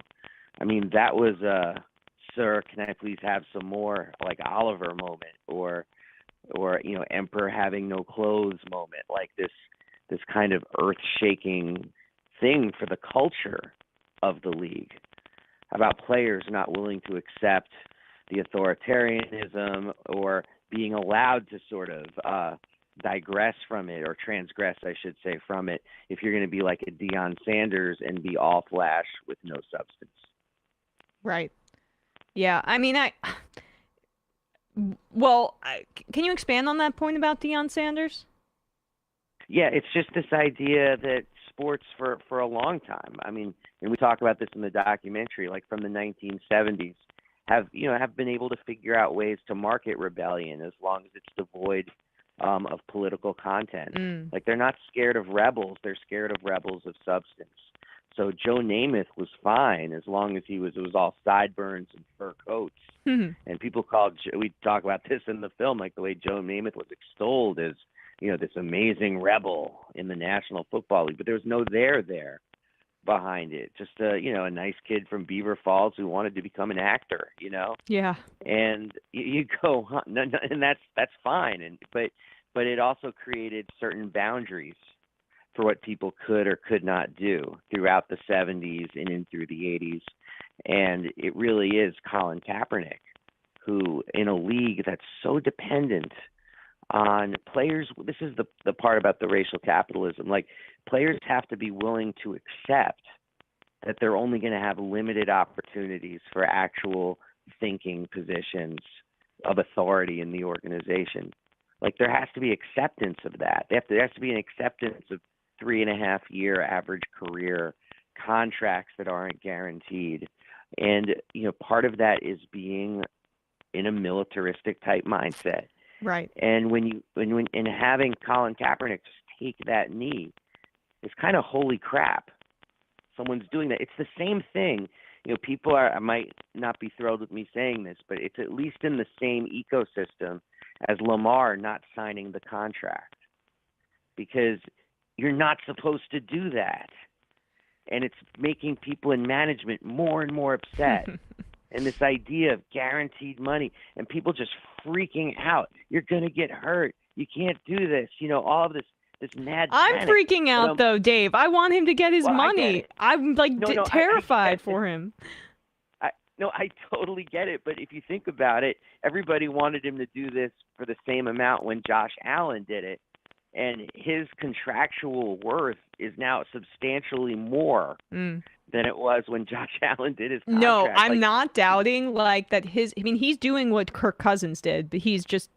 I mean, that was a "Sir, can I please have some more?" like Oliver moment, or Emperor having no clothes moment, like this kind of earth-shaking thing for the culture of the league, about players not willing to accept the authoritarianism or being allowed to sort of digress from it, or transgress, I should say, from it, if you're going to be like a Deion Sanders and be all flash with no substance. Right. Yeah. I mean, can you expand on that point about Deion Sanders? Yeah, it's just this idea that sports for a long time, I mean, and we talk about this in the documentary, like from the 1970s, have been able to figure out ways to market rebellion as long as it's devoid of political content. Like, they're not scared of rebels; they're scared of rebels of substance. So Joe Namath was fine as long as it was all sideburns and fur coats. And people we talk about this in the film, like the way Joe Namath was extolled as, this amazing rebel in the National Football League, but there was no there behind it. Just a nice kid from Beaver Falls who wanted to become an actor, Yeah. And you go, no, and that's fine. But it also created certain boundaries for what people could or could not do throughout the 70s and in through the 80s. And it really is Colin Kaepernick, who, in a league that's so dependent on players, this is the part about the racial capitalism, like, players have to be willing to accept that they're only going to have limited opportunities for actual thinking positions of authority in the organization. Like, there has to be acceptance of that. There has to be an acceptance of 3.5-year average career contracts that aren't guaranteed. And, part of that is being in a militaristic type mindset. Right. And when having Colin Kaepernick just take that knee, it's kind of holy crap. Someone's doing that. It's the same thing. People I might not be thrilled with me saying this, but it's at least in the same ecosystem as Lamar not signing the contract, because you're not supposed to do that. And it's making people in management more and more upset. And this idea of guaranteed money and people just freaking out. You're going to get hurt. You can't do this. All of this mad I'm panic. freaking out, though, Dave. I want him to get his money. I'm like terrified for him. No, I totally get it. But if you think about it, everybody wanted him to do this for the same amount when Josh Allen did it. And his contractual worth is now substantially more than it was when Josh Allen did his contract. No, I'm Like, not doubting like that I mean, he's doing what Kirk Cousins did, but he's just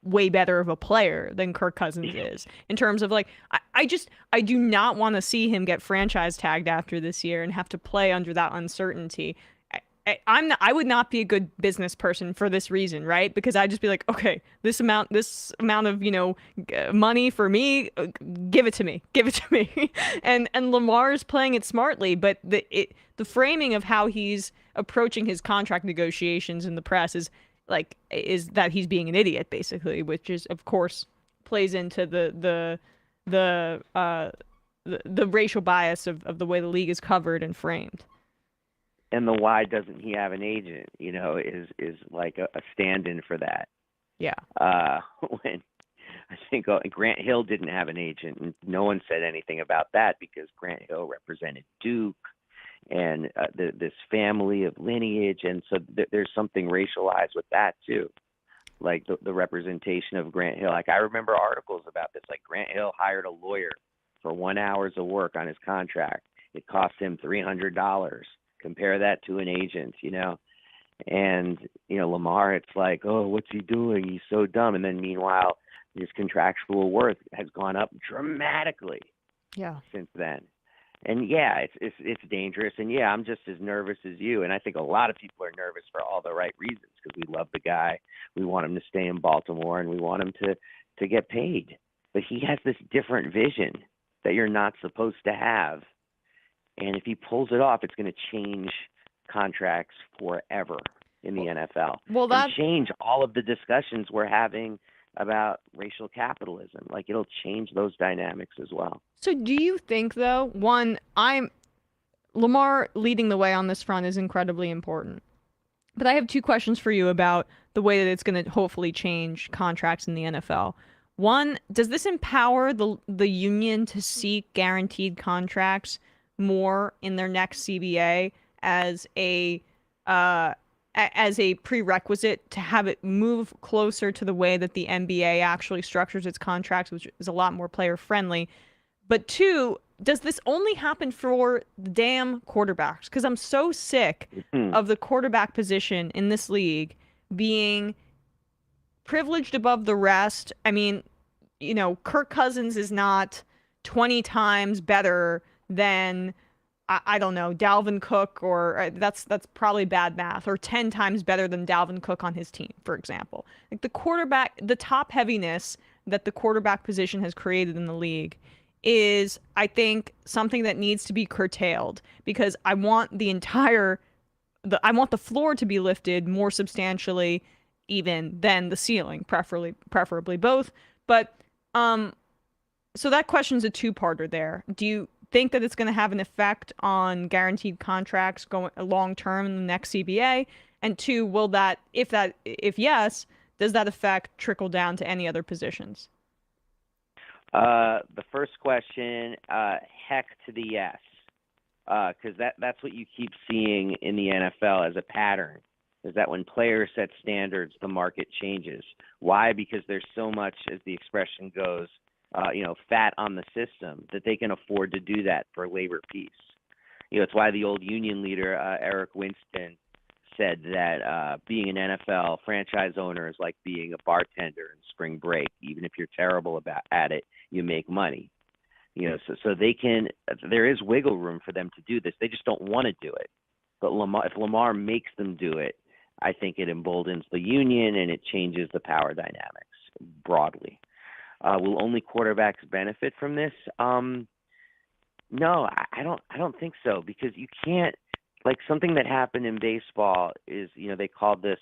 way better of a player than Kirk Cousins is in terms of like, I do not want to see him get franchise tagged after this year and have to play under that uncertainty. I would not be a good business person for this reason, right? Because I'd just be like, okay, this amount of, money for me, give it to me. and Lamar is playing it smartly, but the framing of how he's approaching his contract negotiations in the press is that he's being an idiot, basically, which is, of course, plays into the racial bias of the way the league is covered and framed. And the why doesn't he have an agent, is like a stand-in for that. Yeah. When I think Grant Hill didn't have an agent, and no one said anything about that because Grant Hill represented Duke and this family of lineage, and so there's something racialized with that too, like the representation of Grant Hill. Like I remember articles about this, like Grant Hill hired a lawyer for 1 hour of work on his contract. It cost him $300. Compare that to an agent, and Lamar, it's like, oh, what's he doing? He's so dumb. And then meanwhile, his contractual worth has gone up dramatically. Yeah. Since then. And yeah, it's dangerous. And yeah, I'm just as nervous as you. And I think a lot of people are nervous for all the right reasons because we love the guy. We want him to stay in Baltimore and we want him to get paid. But he has this different vision that you're not supposed to have. And if he pulls it off, it's going to change contracts forever in the NFL. Well, and change all of the discussions we're having about racial capitalism. Like it'll change those dynamics as well. So do you think, though, Lamar leading the way on this front is incredibly important. But I have two questions for you about the way that it's going to hopefully change contracts in the NFL. One, does this empower the union to seek guaranteed contracts more in their next CBA as a prerequisite to have it move closer to the way that the NBA actually structures its contracts, which is a lot more player friendly? But two, does this only happen for the damn quarterbacks? Because I'm so sick of the quarterback position in this league being privileged above the rest. I mean, Kirk Cousins is not 20 times better than, I don't know, Dalvin Cook, or that's probably bad math, or 10 times better than Dalvin Cook on his team, for example. Like the top heaviness that the quarterback position has created in the league is, I think, something that needs to be curtailed, because I want I want the floor to be lifted more substantially even than the ceiling, preferably both. But so that question's a two-parter there. Do you think that it's going to have an effect on guaranteed contracts going long term in the next CBA? And two, if yes, does that effect trickle down to any other positions? The first question, heck to the yes, because that's what you keep seeing in the NFL as a pattern, is that when players set standards, the market changes. Why? Because there's so much, as the expression goes, fat on the system that they can afford to do that for labor peace. It's why the old union leader, Eric Winston, said that being an NFL franchise owner is like being a bartender in spring break. Even if you're terrible at it, you make money. So they can. There is wiggle room for them to do this. They just don't want to do it. But if Lamar makes them do it, I think it emboldens the union and it changes the power dynamics broadly. Will only quarterbacks benefit from this? No, I don't think so, because you can't. Like, something that happened in baseball is, they called this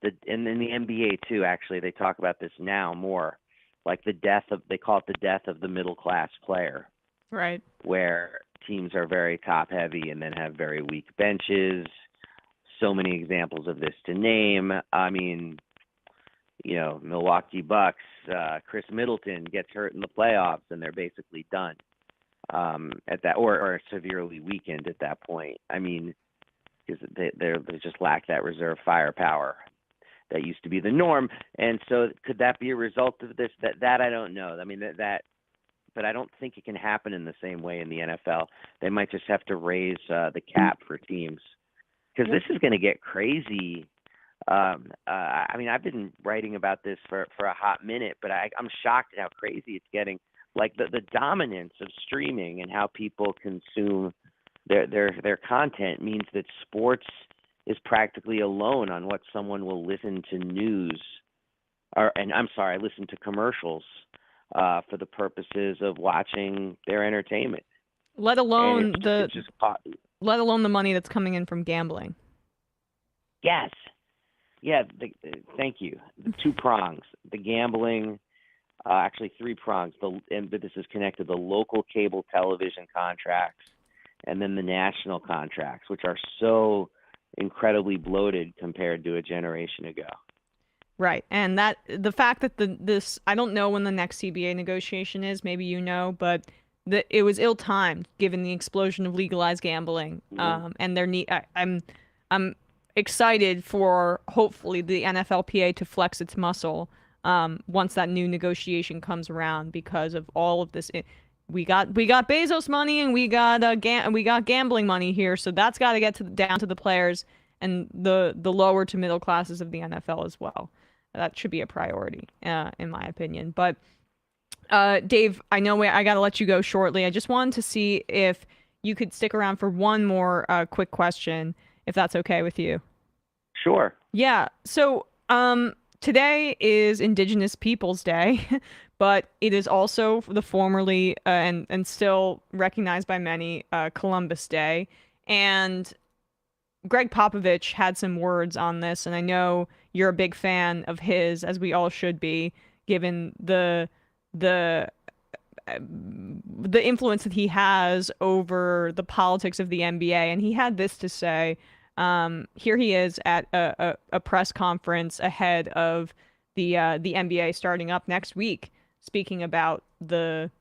and in the NBA too, actually, they talk about this now more, like they call it the death of the middle class player. Right. Where teams are very top heavy and then have very weak benches. So many examples of this to name. I mean, Milwaukee Bucks, Chris Middleton gets hurt in the playoffs and they're basically done at that, or severely weakened at that point. I mean, because they just lack that reserve firepower that used to be the norm. And so could that be a result of this? That I don't know. I mean, but I don't think it can happen in the same way in the NFL. They might just have to raise the cap for teams, because this is going to get crazy. I mean, I've been writing about this for a hot minute, but I'm shocked at how crazy it's getting. Like the dominance of streaming and how people consume their content means that sports is practically alone on what someone will listen to news, listen to commercials for the purposes of watching their entertainment. Let alone let alone the money that's coming in from gambling. Yes. Yeah. Thank you. The two prongs: the gambling. Actually, three prongs. But this is connected: the local cable television contracts, and then the national contracts, which are so incredibly bloated compared to a generation ago. Right. And that the fact that this, I don't know when the next CBA negotiation is, maybe you know, but it was ill-timed given the explosion of legalized gambling. And their need. I'm excited for hopefully the NFLPA to flex its muscle once that new negotiation comes around, because of all of this. We got Bezos money, and we got gambling money here, so that's got to get down to the players and the lower to middle classes of the NFL as well. That should be a priority, in my opinion. But Dave, I know I got to let you go shortly. I just wanted to see if you could stick around for one more quick question, if that's okay with you. Sure. Yeah. So today is Indigenous Peoples Day. But it is also the formerly and still recognized by many Columbus Day. And Greg Popovich had some words on this, and I know you're a big fan of his, as we all should be, given the influence that he has over the politics of the NBA. And he had this to say. Here he is at a press conference ahead of the NBA starting up next week, speaking about the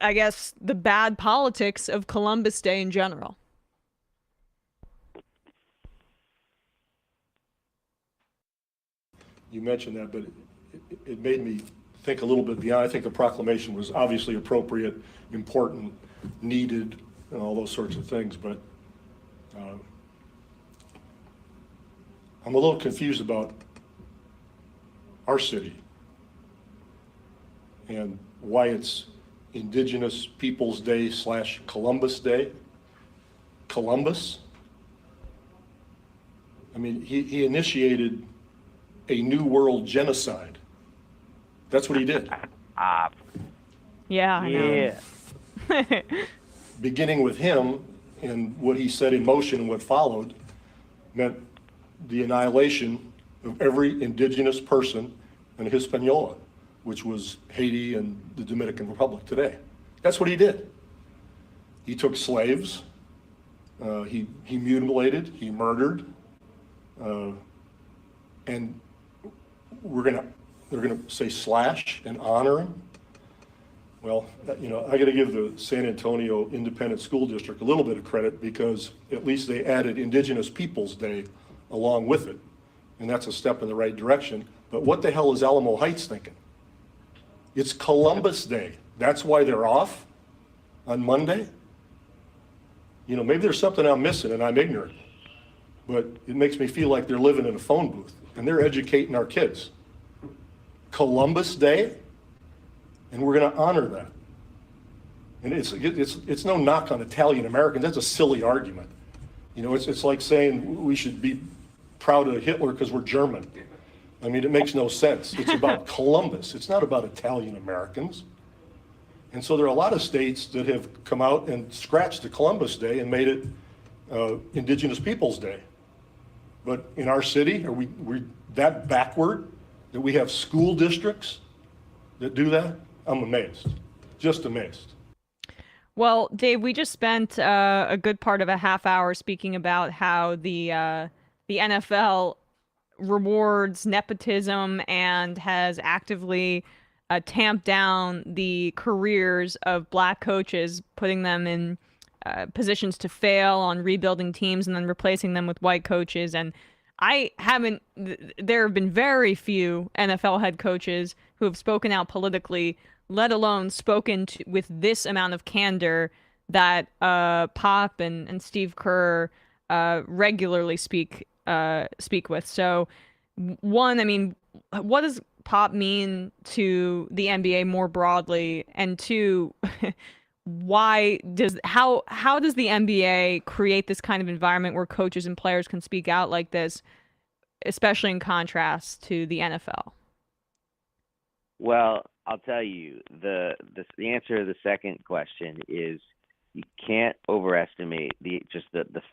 I guess the bad politics of Columbus Day in general. You mentioned that, but it made me think a little bit beyond. I think the proclamation was obviously appropriate, important, needed, and all those sorts of things, but I'm a little confused about our city and why it's Indigenous Peoples Day / Columbus Day. Columbus? I mean, he initiated a New World genocide. That's what he did. Yeah, I know. Yeah. Beginning with him and what he set in motion and what followed meant the annihilation of every indigenous person in Hispaniola, which was Haiti and the Dominican Republic today. That's what he did. He took slaves, he mutilated, he murdered, and they're gonna say slash and honor him. Well, I got to give the San Antonio Independent School District a little bit of credit, because at least they added Indigenous Peoples Day along with it, and that's a step in the right direction. But what the hell is Alamo Heights thinking? It's Columbus Day. That's why they're off on Monday? Maybe there's something I'm missing and I'm ignorant, but it makes me feel like they're living in a phone booth and they're educating our kids. Columbus Day, and we're going to honor that. And it's no knock on Italian Americans. That's a silly argument. It's like saying we should be proud of Hitler because we're German. I mean, it makes no sense. It's about Columbus. It's not about Italian Americans. And so there are a lot of states that have come out and scratched the Columbus Day and made it Indigenous Peoples Day. But in our city, are we that backward that we have school districts that do that? I'm amazed, just amazed. Well, Dave, we just spent a good part of a half hour speaking about how the NFL rewards nepotism and has actively tamped down the careers of black coaches, putting them in positions to fail on rebuilding teams and then replacing them with white coaches. And there have been very few NFL head coaches who have spoken out politically, let alone spoken with this amount of candor that Pop and Steve Kerr regularly speak with. So, one, I mean, what does Pop mean to the NBA more broadly? And two, how does the NBA create this kind of environment where coaches and players can speak out like this, especially in contrast to the NFL? Well, I'll tell you, the answer to the second question is you can't overestimate the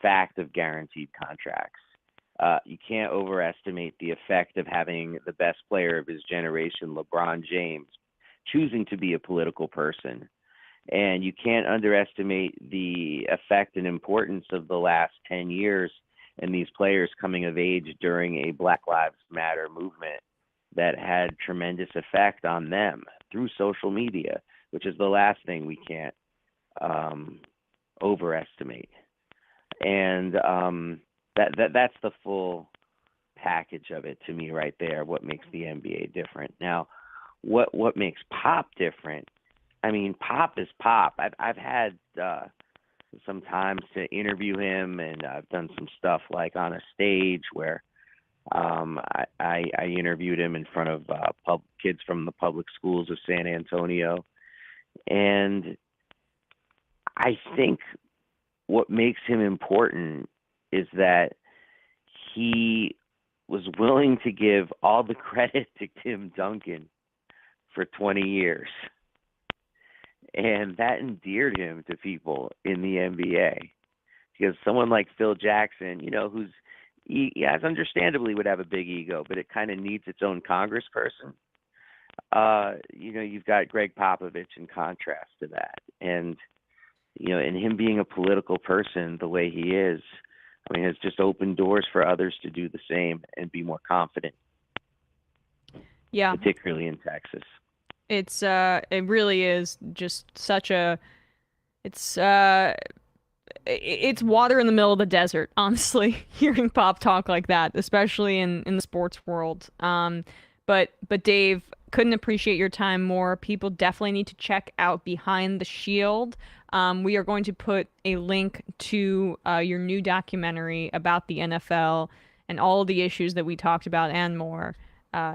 fact of guaranteed contracts. You can't overestimate the effect of having the best player of his generation, LeBron James, choosing to be a political person. And you can't underestimate the effect and importance of the last 10 years and these players coming of age during a Black Lives Matter movement that had tremendous effect on them through social media, which is the last thing we can't overestimate. And that's the full package of it to me right there, what makes the NBA different. Now, what makes Pop different? I mean, Pop is Pop. I've had some times to interview him, and I've done some stuff like on a stage where I interviewed him in front of kids from the public schools of San Antonio. And I think what makes him important is that he was willing to give all the credit to Tim Duncan for 20 years. And that endeared him to people in the NBA, because someone like Phil Jackson, as understandably would have a big ego, but it kind of needs its own congressperson. You've got Greg Popovich in contrast to that. And, and him being a political person the way he is, has just opened doors for others to do the same and be more confident. Yeah. Particularly in Texas. It really is just such it's water in the middle of the desert, honestly, hearing Pop talk like that, especially in the sports world. But Dave, couldn't appreciate your time more. People definitely need to check out Behind the Shield. We are going to put a link to your new documentary about the NFL and all of the issues that we talked about and more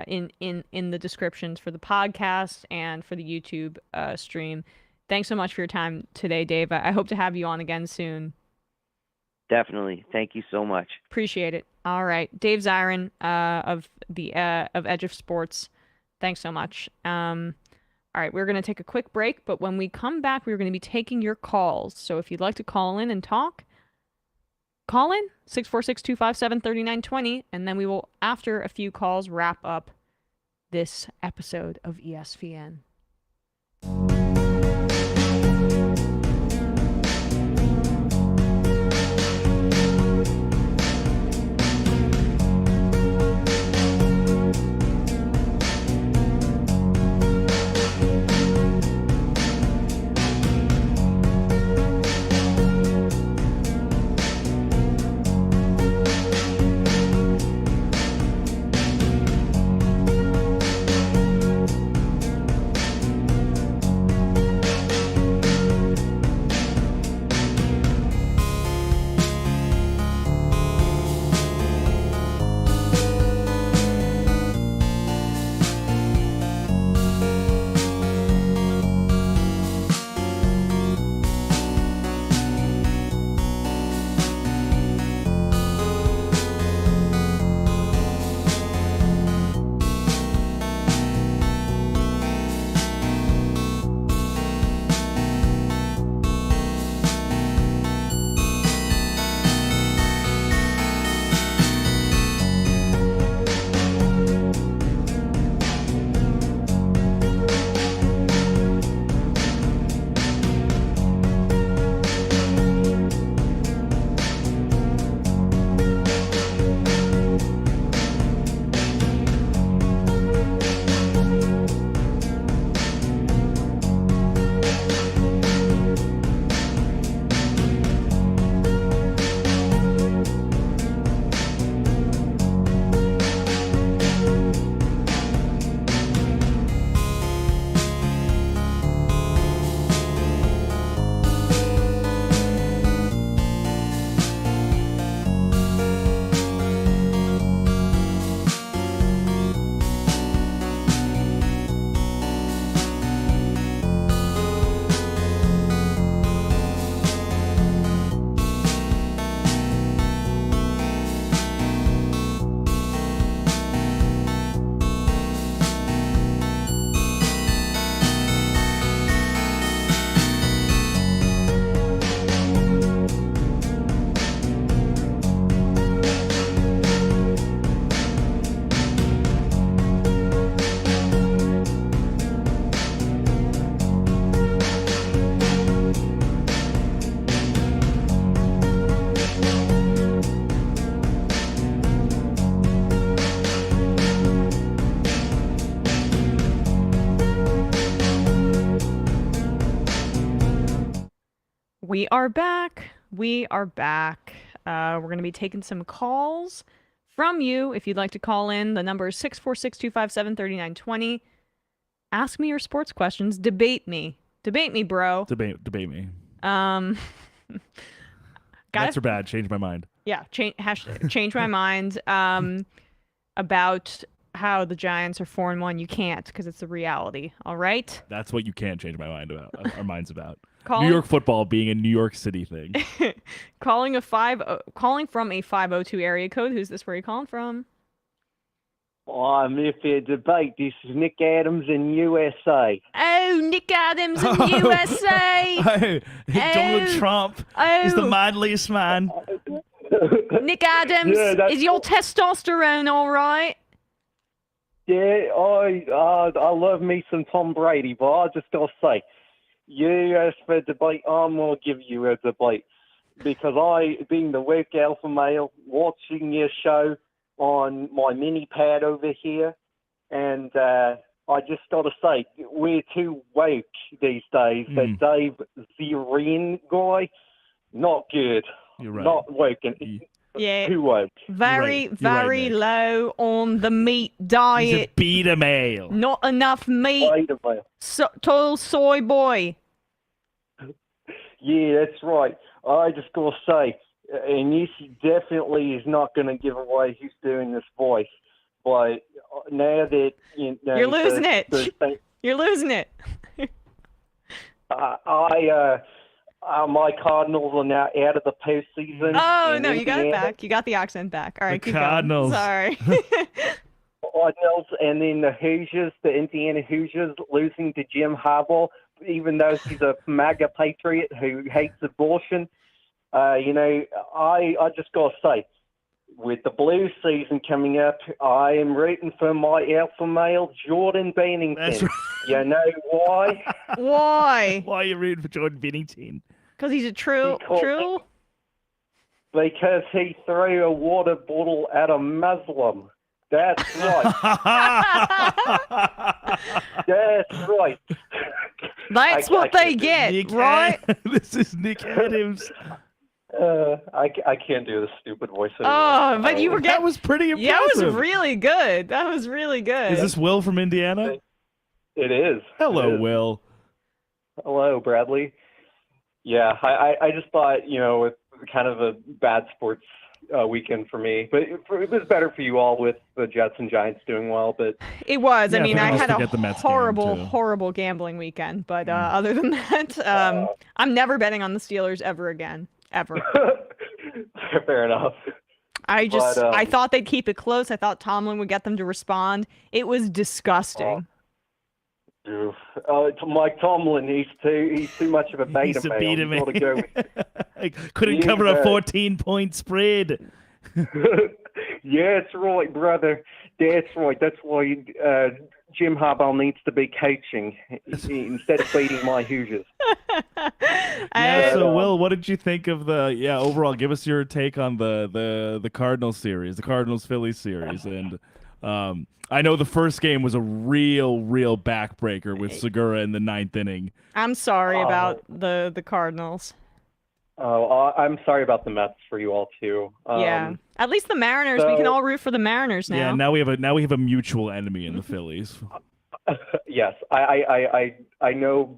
in the descriptions for the podcast and for the YouTube stream. Thanks so much for your time today, Dave. I hope to have you on again soon. Definitely. Thank you so much. Appreciate it. All right. Dave Zirin of Edge of Sports. Thanks so much. All right, we're going to take a quick break, but when we come back, we're going to be taking your calls. So if you'd like to call in and talk, call in 646-257-3920, and then we will, after a few calls, wrap up this episode of ESVN. We are back. We are back. We're going to be taking some calls from you. If you'd like to call in, the number is 646-257-3920. Ask me your sports questions. Debate me. Debate me, bro. Debate me. Got Nets are bad. Change my mind. Yeah, change my mind about how the Giants are 4-1. You can't, because it's the reality. All right? That's what you can't change my mind about. Our minds about. Calling, New York football being a New York City thing. calling from a 502 area code. Who's this? Where are you calling from? I'm here for a debate. This is Nick Adams in USA. Oh, Nick Adams in USA. Donald Trump is the manliest man. Nick Adams, is your testosterone all right? Yeah, I love me some Tom Brady, but I just gotta say, you asked for a debate, I'm gonna give you a debate. Because I, being the woke alpha male, watching your show on my mini pad over here, and I just gotta say, we're too woke these days. That Dave Zirin guy, not good. You're right. Not woke. Yeah. Too woke. Very Nick. low on the meat diet. He's a beta male. Not enough meat. Total soy boy. Yeah, that's right. I just gotta say, and this definitely is not going to give away who's doing this voice, but now that you're losing it. You're losing it. My Cardinals are now out of the postseason. Oh no, you got it back. You got the accent back. All right, the keep Cardinals. going. Sorry. Cardinals, and then the Hoosiers, the Indiana Hoosiers, losing to Jim Harbaugh, even though he's a MAGA patriot who hates abortion. I just got to say, with the Blues season coming up, I am rooting for my alpha male, Jordan Bennington. That's right. You know why? Why? Why are you rooting for Jordan Bennington? Because he's a true. Because he threw a water bottle at a Muslim. That's right. That's right. That's what they get, Nick right? This is Nick Adams. I can't do this stupid voice anymore. Oh, but you were getting. That was pretty impressive. Yeah, that was really good. That was really good. Is this Will from Indiana? It is. Hello, it is. Will. Hello, Bradley. Yeah, I just thought, it's kind of a bad sports weekend for me, but it was better for you all with the Jets and Giants doing well. But it was. Yeah, I mean, I had forget the a Mets game, horrible, too. horrible gambling weekend. But other than that, I'm never betting on the Steelers ever again. Ever. Fair enough. I thought they'd keep it close. I thought Tomlin would get them to respond. It was disgusting. Mike Tomlin, he's too much of a beta He's a male. beta He's gotta go with- Couldn't cover a 14-point spread. Yeah, that's right, brother. That's right. That's why Jim Harbaugh needs to be coaching instead of beating my Hoosiers. So Will, what did you think of the overall? Give us your take on the Cardinals series, the Cardinals Phillies series, and I know the first game was a real backbreaker with Segura in the 9th inning. I'm sorry about the Cardinals. Oh, I'm sorry about the Mets for you all too. Yeah, at least the Mariners. We can all root for the Mariners now. Yeah, now we have a mutual enemy in the Phillies. Yes, I know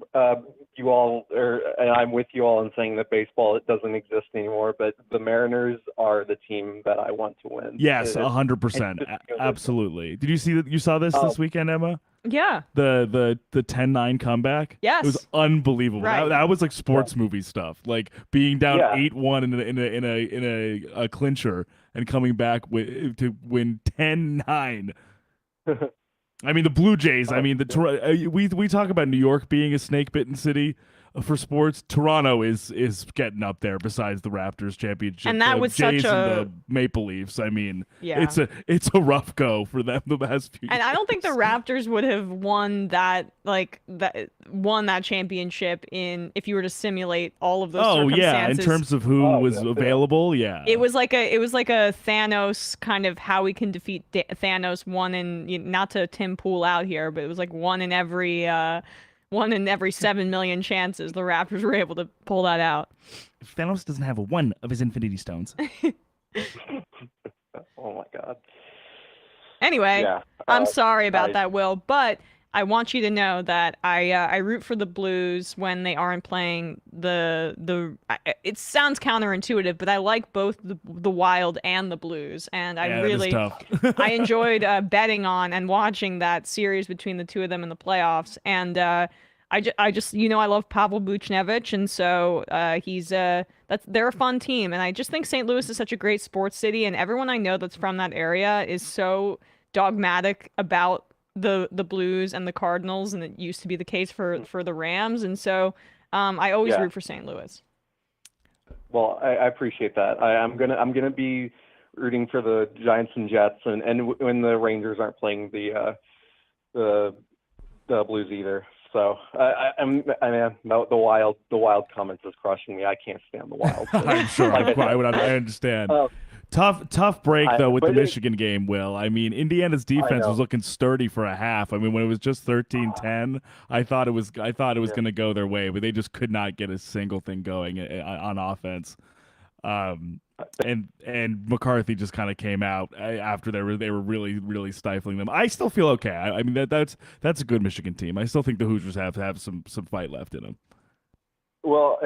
you all and I'm with you all in saying that baseball, it doesn't exist anymore, but the Mariners are the team that I want to win. Yes, 100%, absolutely. Did you see that? You saw this weekend, Emma? Yeah. The 10-9 comeback. Yes. It was unbelievable. Right. That was like sports movie stuff. Like being down 8-1 in a clincher and coming back to win 10-9. I mean, the Blue Jays. I mean, we talk about New York being a snake-bitten city for sports. Toronto is getting up there besides the Raptors championship. And that the was Jays such and a the Maple Leafs. I mean, Yeah. it's a rough go for them the past few And I don't think the years. Raptors would have won that championship if you were to simulate all of those Oh yeah, in circumstances. terms of who was available, yeah. It was like a Thanos kind of how we can defeat Thanos, one in, not to Tim Pool out here, but it was like one in every 1 in every 7 million chances the Raptors were able to pull that out. Thanos doesn't have one of his Infinity Stones. Oh my God. Anyway, Yeah. I'm sorry about that, Will, but I want you to know that I root for the Blues when they aren't playing it sounds counterintuitive, but I like both the Wild and the Blues, and I really I enjoyed betting on and watching that series between the two of them in the playoffs, and I just I love Pavel Buchnevich, and so they're a fun team, and I just think St. Louis is such a great sports city, and everyone I know that's from that area is so dogmatic about the Blues and the Cardinals, and it used to be the case for the Rams, and so I always root for St. Louis. Well, I appreciate that. I'm gonna be rooting for the Giants and Jets, and when the Rangers aren't playing the Blues either. So the Wild comments is crushing me. I can't stand the Wild. So. I'm sure. I understand. Tough break though with the Michigan game, Will. I mean, Indiana's defense was looking sturdy for a half. I mean, when it was just 13-10, I thought it was going to go their way, but they just could not get a single thing going on offense. And McCarthy just kind of came out after they were really stifling them. I still feel okay. I mean that's a good Michigan team. I still think the Hoosiers have some fight left in them. Well,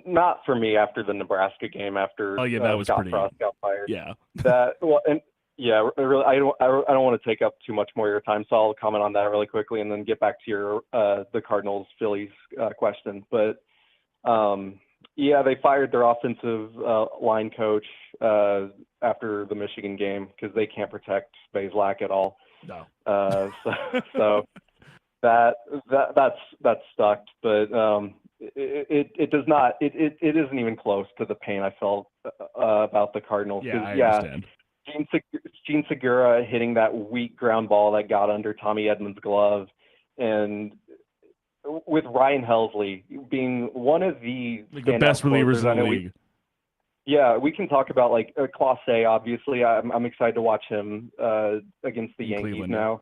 not for me after the Nebraska game. After that was Scott pretty. Frost got fired. Yeah. Really, I don't want to take up too much more of your time, so I'll comment on that really quickly and then get back to your the Cardinals Phillies question. But they fired their offensive line coach after the Michigan game because they can't protect Bazelak at all. No. So that's stuck, but it does not. It isn't even close to the pain I felt about the Cardinals. Yeah, I understand. Gene Segura hitting that weak ground ball that got under Tommy Edmonds' glove, and with Ryan Helsley being one of the best relievers in the league. We can talk about Clase. Obviously, I'm excited to watch him against the Yankees Cleveland, now.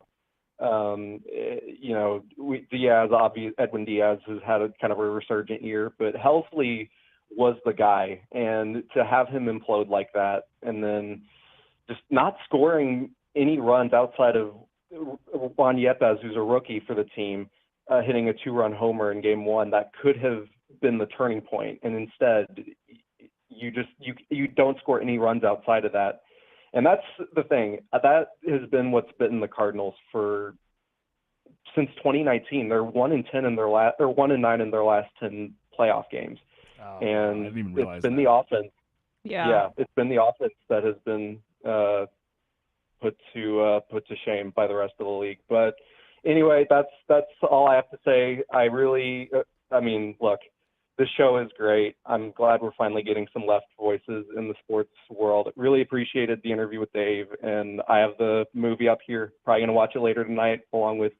Edwin Diaz has had a kind of a resurgent year, but Helsley was the guy, and to have him implode like that, and then just not scoring any runs outside of Juan Yepes, who's a rookie for the team, hitting a 2-run homer in Game 1, that could have been the turning point, and instead you don't score any runs outside of that. And that's the thing. That has been what's bitten the Cardinals since 2019. They're 1-10 in their last, or 1-9 in their last 10 playoff games. Oh, and I didn't even realize it's been that. the offense. Yeah, it's been the offense that has been put to shame by the rest of the league. But anyway, that's all I have to say. Look. This show is great. I'm glad we're finally getting some left voices in the sports world. Really appreciated the interview with Dave, and I have the movie up here. Probably gonna watch it later tonight, along with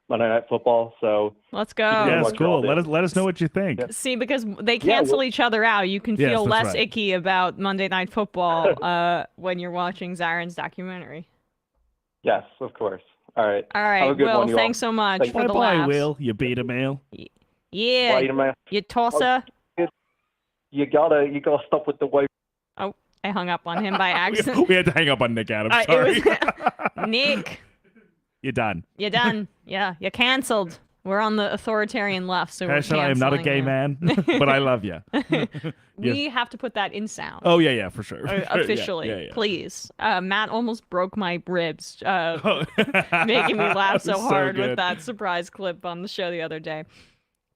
Monday Night Football. So let's go. Yeah, it's cool. Let us know what you think. Yeah. See, because they cancel each other out, you can feel less icky about Monday Night Football when you're watching Zirin's documentary. Yes, of course. All right. All right, Will. Thanks so much for the laughs. Will, you beta male. Yeah, you tosser. You gotta stop with the way. Oh, I hung up on him by accident. We had to hang up on Nick Adams. Sorry. Nick. You're done. You're done. Yeah, you're canceled. We're on the authoritarian left, so we're I am not a gay man, but I love you. We have to put that in sound. Oh, yeah, for sure. Officially, yeah. please. Matt almost broke my ribs, making me laugh so hard with that surprise clip on the show the other day.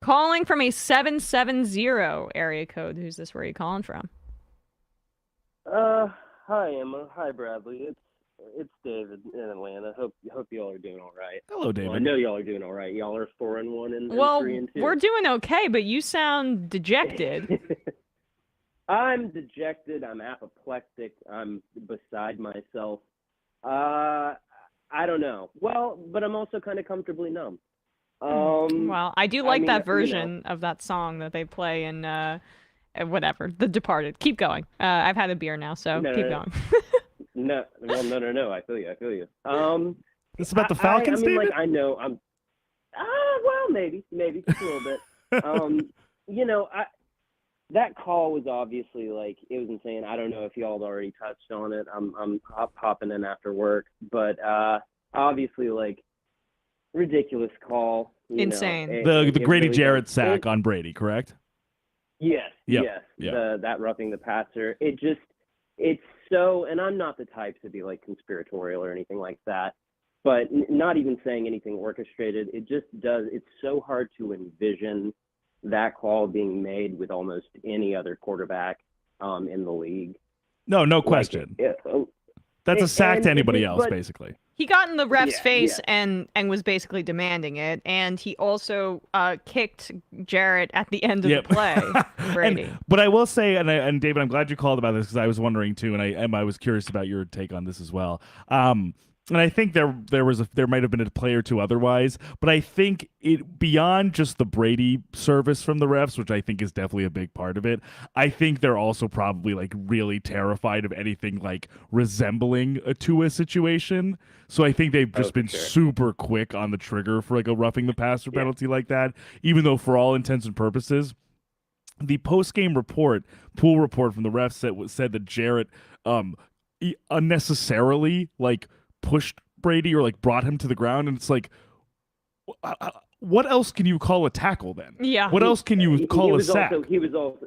Calling from a 770 area code. Who's this? Where are you calling from? Hi Emma. Hi Bradley. It's David in Atlanta. Hope y'all are doing all right. Hello, David. Well, I know y'all are doing all right. Y'all are 4-1 and 3-2. We're doing okay, but you sound dejected. I'm dejected. I'm apoplectic. I'm beside myself. I don't know. Well, but I'm also kind of comfortably numb. Well, I do like that version of that song that they play in whatever, The Departed. Keep going. I've had a beer now, so keep going. No. I feel you. This is about the Falcons, David? Like, I know. Well, maybe just a little bit. You know, that call was obviously like it was insane. I don't know if y'all already touched on it. I'm hopping in after work, but obviously like ridiculous call. Insane. The Grady really Jarrett does. sack on Brady, correct? Yes, Yep, yes. yep. That roughing the passer. It's so, and I'm not the type to be like conspiratorial or anything like that, but not even saying anything orchestrated. It just does. It's so hard to envision that call being made with almost any other quarterback in the league. No question. That's a sack to anybody else, basically. He got in the ref's Yeah, face yeah. and was basically demanding it, and he also kicked Jarrett at the end of Yep. the play. Brady. But I will say, and David, I'm glad you called about this because I was wondering too, and I was curious about your take on this as well. And I think there might have been a play or two otherwise, but I think it beyond just the Brady service from the refs, which I think is definitely a big part of it. I think they're also probably like really terrified of anything like resembling a Tua situation. So I think they've just been super quick on the trigger for like a roughing the passer penalty like that, even though for all intents and purposes, the post-game pool report from the refs said that Jarrett unnecessarily like pushed Brady or like brought him to the ground, and it's like, what else can you call a tackle then? Yeah. What else can you call a sack? He was also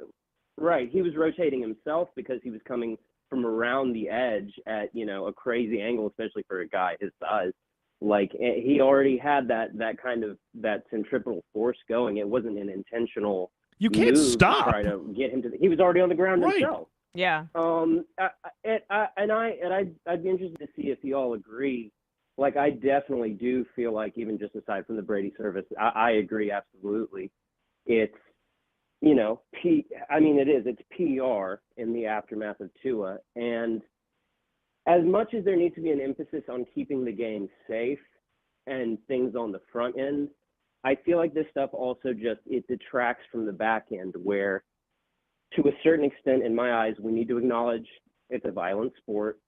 right. He was rotating himself because he was coming from around the edge at a crazy angle, especially for a guy his size. Like he already had that kind of that centripetal force going. It wasn't an intentional. You can't move stop. To try to get him to. He was already on the ground himself. Yeah. I'd be interested to see if you all agree. Like, I definitely do feel like, even just aside from the Brady service, I agree absolutely. It's, it's PR in the aftermath of Tua. And as much as there needs to be an emphasis on keeping the game safe and things on the front end, I feel like this stuff also it detracts from the back end where, to a certain extent, in my eyes, we need to acknowledge it's a violent sport.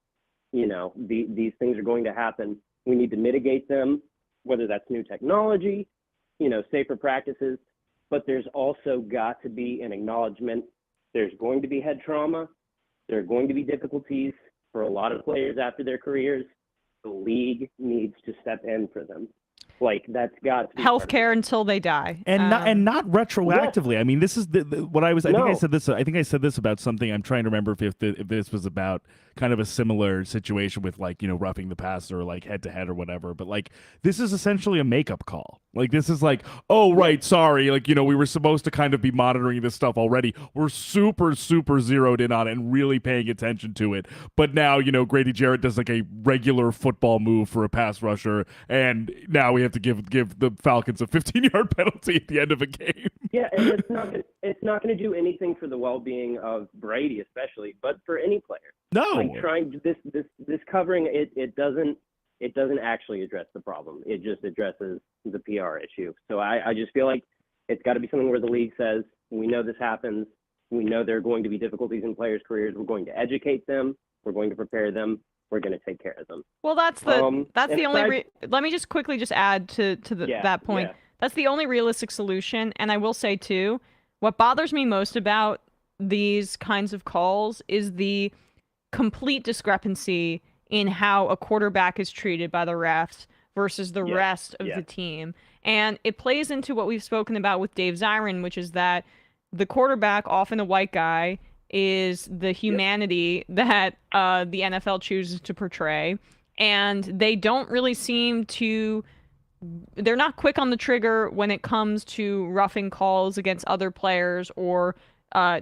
These things are going to happen. We need to mitigate them, whether that's new technology, safer practices. But there's also got to be an acknowledgement. There's going to be head trauma. There are going to be difficulties for a lot of players after their careers. The league needs to step in for them. Like, that's got to be healthcare until they die, and not retroactively. I mean, this is what I was. I think I said this about something. I'm trying to remember if this was about kind of a similar situation with like roughing the passer or like head to head or whatever. But like this is essentially a makeup call. Like this is like, oh right, sorry, like we were supposed to kind of be monitoring this stuff already. We're super zeroed in on it and really paying attention to it. But now Grady Jarrett does like a regular football move for a pass rusher, and now we have to give the Falcons a 15-yard penalty at the end of a game. Yeah, and it's not going to do anything for the well-being of Brady, especially, but for any player. No, like trying this covering it doesn't actually address the problem. It just addresses the PR issue. So I just feel like it's got to be something where the league says, we know this happens. We know there are going to be difficulties in players' careers. We're going to educate them. We're going to prepare them. We're going to take care of them. Well, that's the only. Let me just quickly add to that point. Yeah. That's the only realistic solution. And I will say too, what bothers me most about these kinds of calls is the complete discrepancy in how a quarterback is treated by the refs versus the rest of the team. And it plays into what we've spoken about with Dave Zirin, which is that the quarterback, often a white guy, is the humanity that the NFL chooses to portray. And they don't really seem to... They're not quick on the trigger when it comes to roughing calls against other players or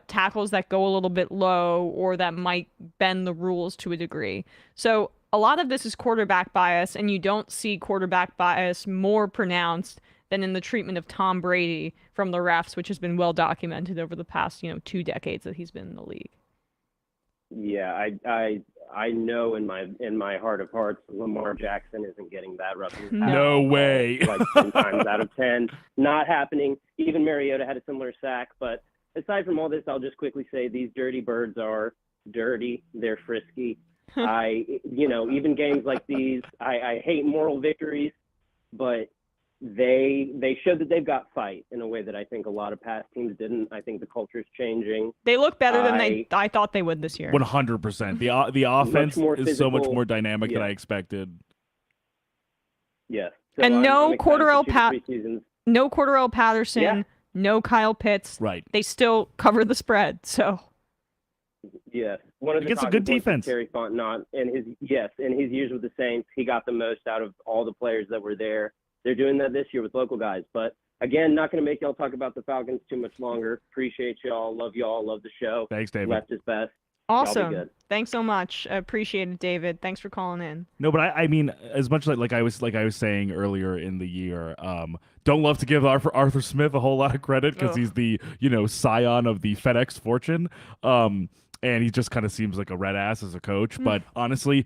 tackles that go a little bit low or that might bend the rules to a degree. So a lot of this is quarterback bias, and you don't see quarterback bias more pronounced than in the treatment of Tom Brady from the refs, which has been well documented over the past 2 decades that he's been in the league. Yeah, I know in my heart of hearts, Lamar Jackson isn't getting that rough. No way. Like 10 times out of 10, not happening. Even Mariota had a similar sack. But aside from all this, I'll just quickly say these dirty birds are dirty. They're frisky. Even games like these, I hate moral victories, but they showed that they've got fight in a way that I think a lot of past teams didn't. I think the culture is changing. They look better than I thought they would this year. 100%. The offense is so much more dynamic than Yeah. I expected. Yes. And I'm excited Cordarrelle for 2 to 3 seasons. no Cordarrelle Patterson, Yeah. no Kyle Pitts. Right. They still cover the spread. So Yes. One of the Against a good talking points defense. was Terry Fontenot in his years with the Saints, he got the most out of all the players that were there. They're doing that this year with local guys. But again, not going to make y'all talk about the Falcons too much longer. Appreciate y'all. Love the show. Thanks, David. Left is best. Y'all be awesome. good. Thanks so much. I appreciate it, David. Thanks for calling in. No, but I mean, as much like I was saying earlier in the year, don't love to give Arthur Smith a whole lot of credit because he's the scion of the FedEx fortune, and he just kind of seems like a red ass as a coach. But honestly,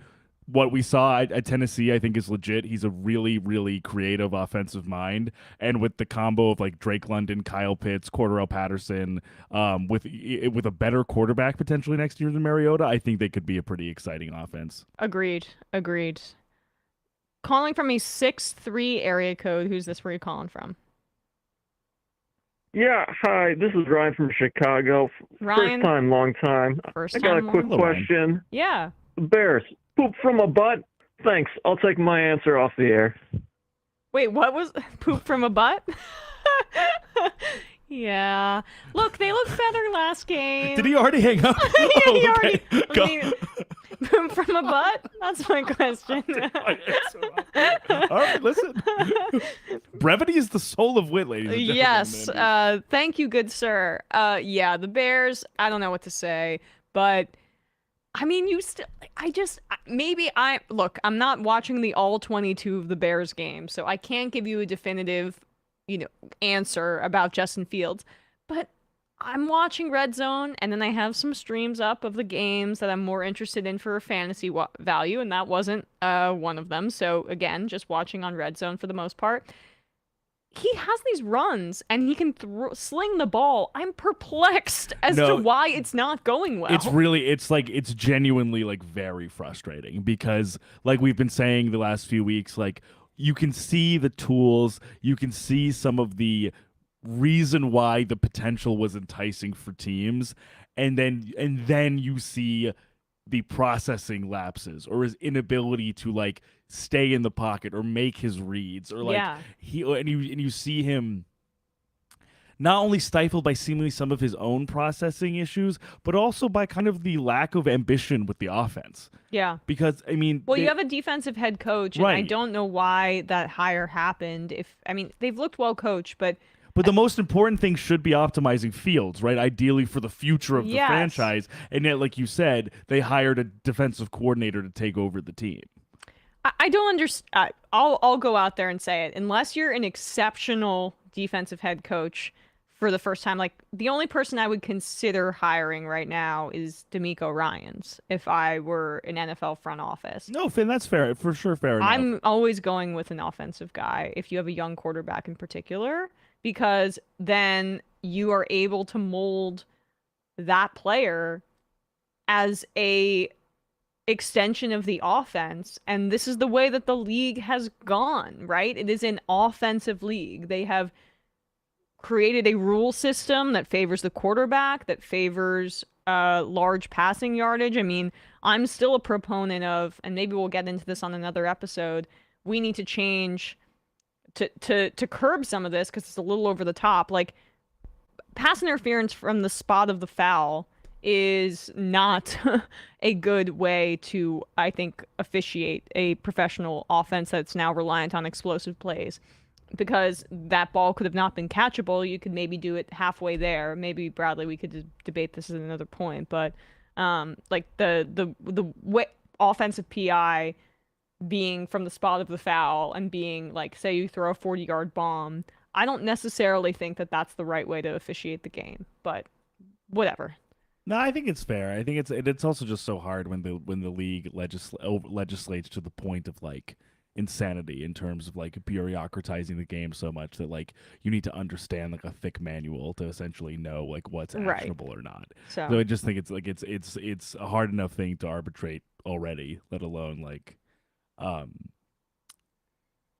what we saw at Tennessee, I think, is legit. He's a really, really creative offensive mind, and with the combo of like Drake London, Kyle Pitts, Cordarrelle Patterson, with a better quarterback potentially next year than Mariota, I think they could be a pretty exciting offense. Agreed. Calling from a 6-3 area code. Who's this? Where are you calling from? Yeah, hi, this is Ryan from Chicago. Ryan? First time, long time. First I got a time, quick long- question. Yeah. The Bears, poop from a butt? Thanks, I'll take my answer off the air. Wait, what was poop from a butt? Yeah. Look, they looked better last game. Did he already hang up? Yeah, he already. Go. I mean, poop from a butt? That's my question. All right, listen. Brevity is the soul of wit, ladies and gentlemen. Yes. Thank you, good sir. Yeah, the Bears, I don't know what to say, but I mean, I'm not watching the all 22 of the Bears game, so I can't give you a definitive, answer about Justin Fields, but I'm watching Red Zone, and then I have some streams up of the games that I'm more interested in for fantasy value, and that wasn't one of them. So again, just watching on Red Zone for the most part. He has these runs, and he can sling the ball. I'm perplexed as to why it's not going well. It's genuinely like very frustrating because like we've been saying the last few weeks, like you can see the tools, you can see some of the reason why the potential was enticing for teams, and then you see the processing lapses or his inability to like stay in the pocket or make his reads or like you see him not only stifled by seemingly some of his own processing issues, but also by kind of the lack of ambition with the offense. Yeah. Because, I mean... Well, you have a defensive head coach, and right. I don't know why that hire happened. They've looked well coached, but... But the most important thing should be optimizing Fields, right? Ideally for the future of the franchise. And yet, like you said, they hired a defensive coordinator to take over the team. I don't understand. I'll go out there and say it. Unless you're an exceptional defensive head coach for the first time, like the only person I would consider hiring right now is DeMeco Ryans if I were an NFL front office. No, Finn, that's fair. For sure, fair enough. I'm always going with an offensive guy if you have a young quarterback in particular, because then you are able to mold that player as a extension of the offense. And this is the way that the league has gone, right? It is an offensive league. They have created a rule system that favors the quarterback, that favors large passing yardage. I mean, I'm still a proponent of, and maybe we'll get into this on another episode, we need to change to curb some of this because it's a little over the top. Like, pass interference from the spot of the foul is not a good way to, I think, officiate a professional offense that's now reliant on explosive plays. Because that ball could have not been catchable, you could maybe do it halfway there. Maybe, Bradley, we could debate this at another point. But like the way offensive PI being from the spot of the foul and being like, say you throw a 40-yard bomb, I don't necessarily think that that's the right way to officiate the game. But whatever. No, I think it's fair. I think it's also just so hard when the league legislates to the point of like insanity in terms of like bureaucratizing the game so much that like you need to understand like a thick manual to essentially know like what's actionable or not. So I just think it's like it's a hard enough thing to arbitrate already, let alone like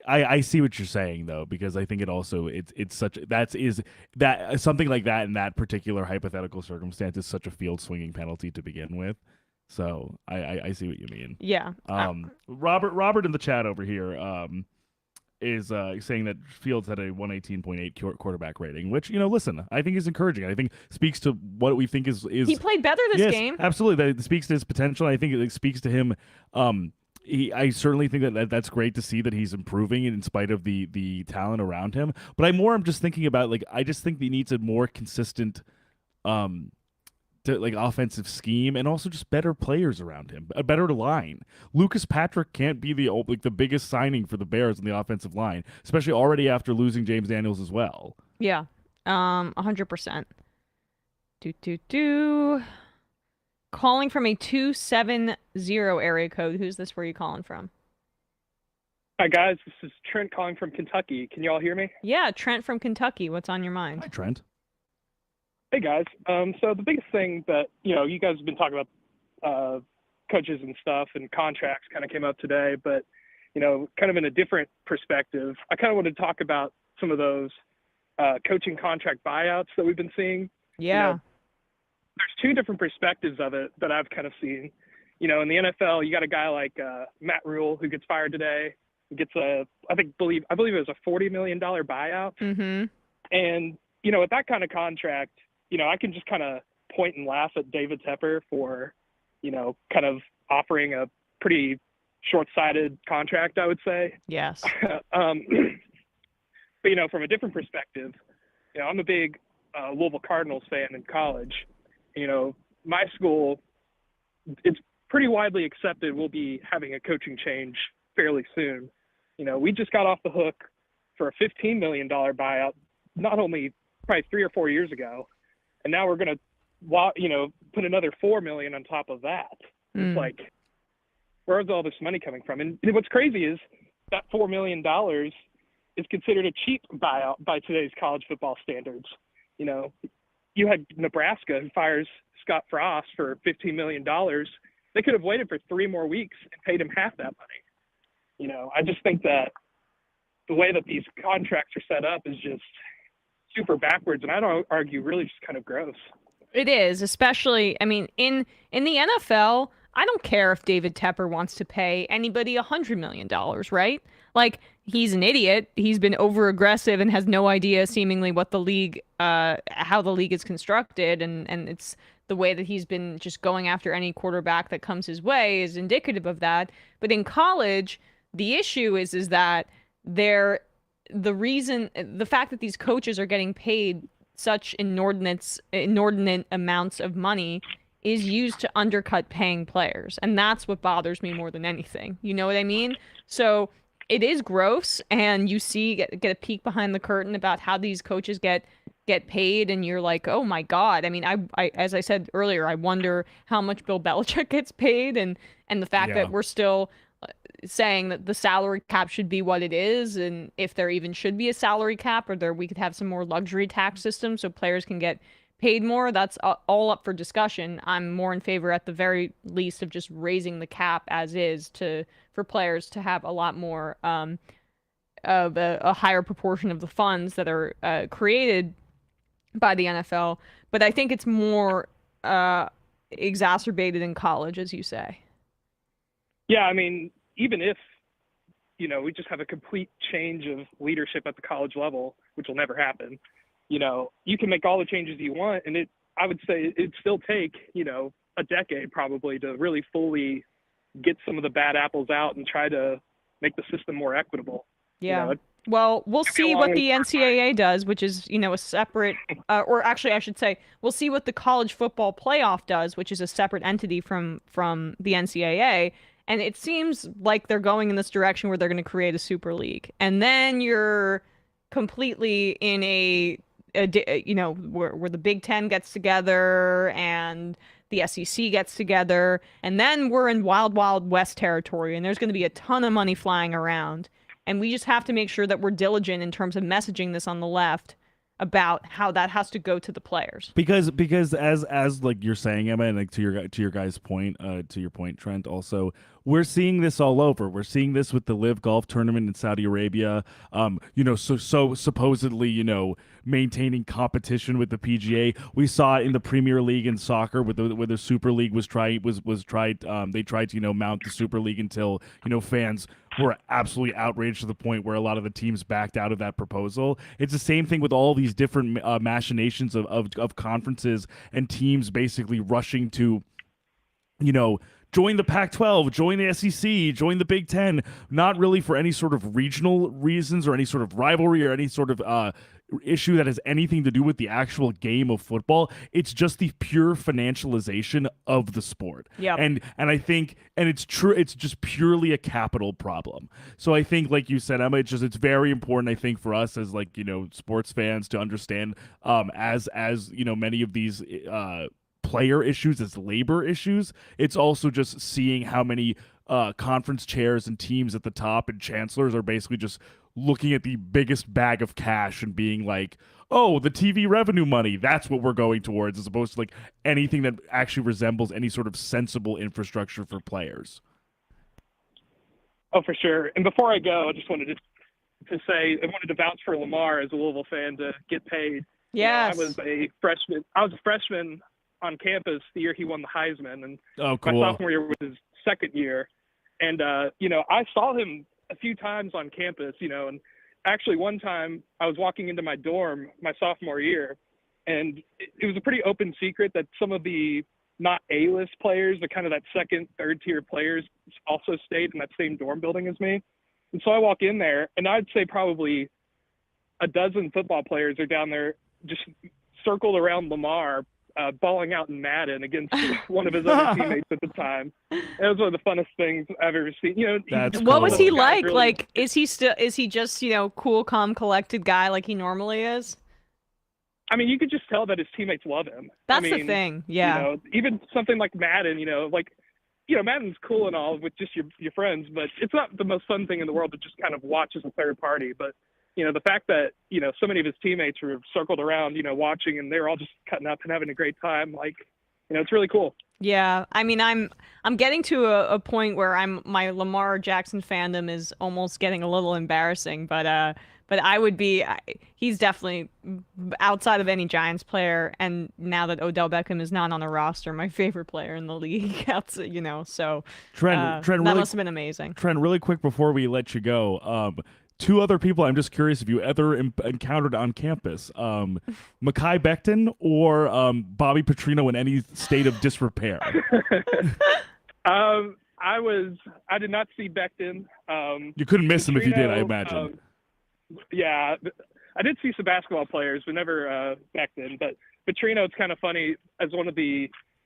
I see what you're saying though, because I think it's such that something like that in that particular hypothetical circumstance is such a field swinging penalty to begin with. So I see what you mean. Yeah. Robert in the chat over here is saying that Fields had a 118.8 quarterback rating, which, listen, I think is encouraging. I think speaks to what we think is he played better this game. Absolutely, that speaks to his potential. I think it speaks to him. I certainly think that's great to see that he's improving in spite of the talent around him. But I'm just thinking about, like, I just think he needs a more consistent offensive scheme, and also just better players around him, a better line. Lucas Patrick can't be the biggest signing for the Bears on the offensive line, especially already after losing James Daniels as well. Yeah, 100%. Calling from a 270 area code. Who's this? Where are you calling from? Hi guys, this is Trent calling from Kentucky. Can you all hear me? Yeah, Trent from Kentucky. What's on your mind? Hi, Trent. Hey guys. So the biggest thing that you guys have been talking about, coaches and stuff and contracts kind of came up today, but kind of in a different perspective, I kind of want to talk about some of those coaching contract buyouts that we've been seeing. Yeah. There's two different perspectives of it that I've kind of seen. In the NFL, you got a guy like Matt Rhule who gets fired today. He gets I believe it was a $40 million buyout. Mm-hmm. And with that kind of contract, I can just kind of point and laugh at David Tepper for, kind of offering a pretty short-sighted contract, I would say. Yes. But, from a different perspective, I'm a big Louisville Cardinals fan in college. My school, it's pretty widely accepted we'll be having a coaching change fairly soon. We just got off the hook for a $15 million buyout, not only probably 3 or 4 years ago, and now we're going to, put another $4 million on top of that. It's like, where's all this money coming from? And what's crazy is that $4 million is considered a cheap buyout by today's college football standards. You had Nebraska who fires Scott Frost for $15 million. They could have waited for 3 more weeks and paid him half that money. I just think that the way that these contracts are set up is just super backwards, and I don't argue really just kind of gross. It is, especially, in the NFL, I don't care if David Tepper wants to pay anybody $100 million, right? Like, he's an idiot. He's been over-aggressive and has no idea, seemingly, what the league, how the league is constructed, and it's the way that he's been just going after any quarterback that comes his way is indicative of that. But in college, the issue is that the fact that these coaches are getting paid such inordinate amounts of money is used to undercut paying players. And that's what bothers me more than anything. You know what I mean? So it is gross, and you get a peek behind the curtain about how these coaches get paid, and you're like, oh my God. I as I said earlier, I wonder how much Bill Belichick gets paid, and the fact that we're still saying that the salary cap should be what it is, and if there even should be a salary cap, or we could have some more luxury tax system so players can get paid more. That's all up for discussion. I'm more in favor, at the very least, of just raising the cap as is for players to have a lot more of a higher proportion of the funds that are created by the NFL. But I think it's more exacerbated in college, as you say. Yeah, even if, we just have a complete change of leadership at the college level, which will never happen, you can make all the changes you want, and I would say it'd still take, a decade probably to really fully get some of the bad apples out and try to make the system more equitable. Yeah. Well, we'll see what the NCAA does, which is, a separate, or actually I should say, we'll see what the college football playoff does, which is a separate entity from the NCAA. And it seems like they're going in this direction where they're going to create a super league. And then you're completely in where the Big Ten gets together and the SEC gets together. And then we're in wild, wild West territory. And there's going to be a ton of money flying around. And we just have to make sure that we're diligent in terms of messaging this on the left about how that has to go to the players. Because as like you're saying, Emma, and like to your guys' point, to your point, Trent, also, we're seeing this all over. We're seeing this with the Live Golf tournament in Saudi Arabia. So supposedly, maintaining competition with the PGA. We saw it in the Premier League in soccer where the Super League was tried. They tried to mount the Super League until fans were absolutely outraged to the point where a lot of the teams backed out of that proposal. It's the same thing with all these different machinations of conferences and teams basically rushing to, join the Pac-12, join the SEC, join the Big Ten, not really for any sort of regional reasons or any sort of rivalry or any sort of issue that has anything to do with the actual game of football. It's just the pure financialization of the sport. Yeah. And I think, and it's true, it's just purely a capital problem. So I think, like you said, Emma, it's very important, I think, for us as sports fans to understand as many of these player issues as labor issues. It's also just seeing how many conference chairs and teams at the top and chancellors are basically just looking at the biggest bag of cash and being like, oh, the TV revenue money, that's what we're going towards, as opposed to anything that actually resembles any sort of sensible infrastructure for players. Oh, for sure. And before I go, I just wanted to say I wanted to vouch for Lamar as a Louisville fan to get paid. Yes. I was a freshman on campus the year he won the Heisman, and oh, cool. my sophomore year was his second year. And, I saw him a few times on campus, and actually one time I was walking into my dorm my sophomore year, and it was a pretty open secret that some of the not A-list players, but kind of that second, third tier players also stayed in that same dorm building as me. And so I walk in there, and I'd say probably a dozen football players are down there just circled around Lamar, balling out in Madden against one of his other teammates at the time. It was one of the funnest things I've ever seen. What was he like? Really, is he just, cool, calm, collected guy like he normally is? I mean, you could just tell that his teammates love him. That's the thing. Yeah. Even something like Madden, Madden's cool and all with just your friends, but it's not the most fun thing in the world to just kind of watch as a third party. But the fact that, so many of his teammates were circled around, watching, and they're all just cutting up and having a great time. It's really cool. Yeah. I mean, I'm getting to a point where my Lamar Jackson fandom is almost getting a little embarrassing, but he's definitely, outside of any Giants player, and now that Odell Beckham is not on the roster, my favorite player in the league. So Trent, that really, must have been amazing. Trent, really quick before we let you go, two other people I'm just curious if you ever encountered on campus, Mekhi Becton or Bobby Petrino in any state of disrepair. I did not see Becton. You couldn't miss him if you did, I Petrino, imagine. Yeah, I did see some basketball players, but never Becton. But Petrino, it's kind of funny, as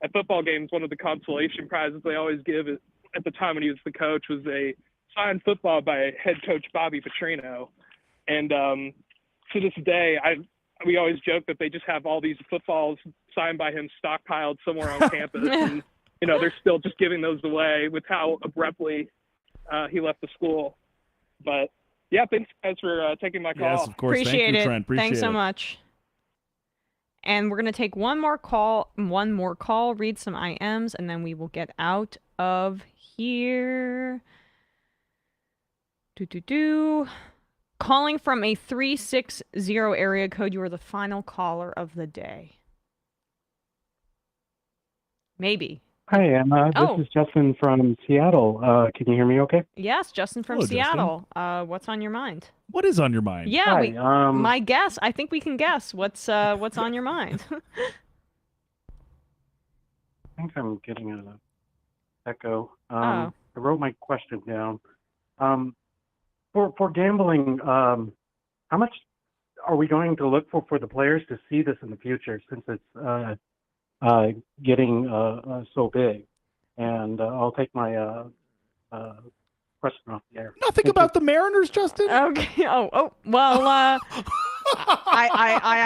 at football games, one of the consolation prizes they always give at the time when he was the coach was a signed football by head coach Bobby Petrino. And to this day, we always joke that they just have all these footballs signed by him stockpiled somewhere on campus. And, they're still just giving those away with how abruptly he left the school. But, yeah, thanks, guys, for taking my call. Yes, of course. Appreciate Thank you, it. Trent. Appreciate Thanks so it. much. And we're going to take one more call, read some IMs, and then we will get out of here. Calling from a 360 area code. You are the final caller of the day. Maybe. Hi, Emma. This is Justin from Seattle. Can you hear me okay? Yes, Justin from Hello, Seattle. What's on your mind? What is on your mind? Yeah, Hi, my guess. I think we can guess what's on your mind. I think I'm getting an echo. Oh. I wrote my question down. For gambling, how much are we going to look for the players to see this in the future, since it's getting so big? And I'll take my question off the air. Nothing about the Mariners, Justin? Okay. Oh, well, I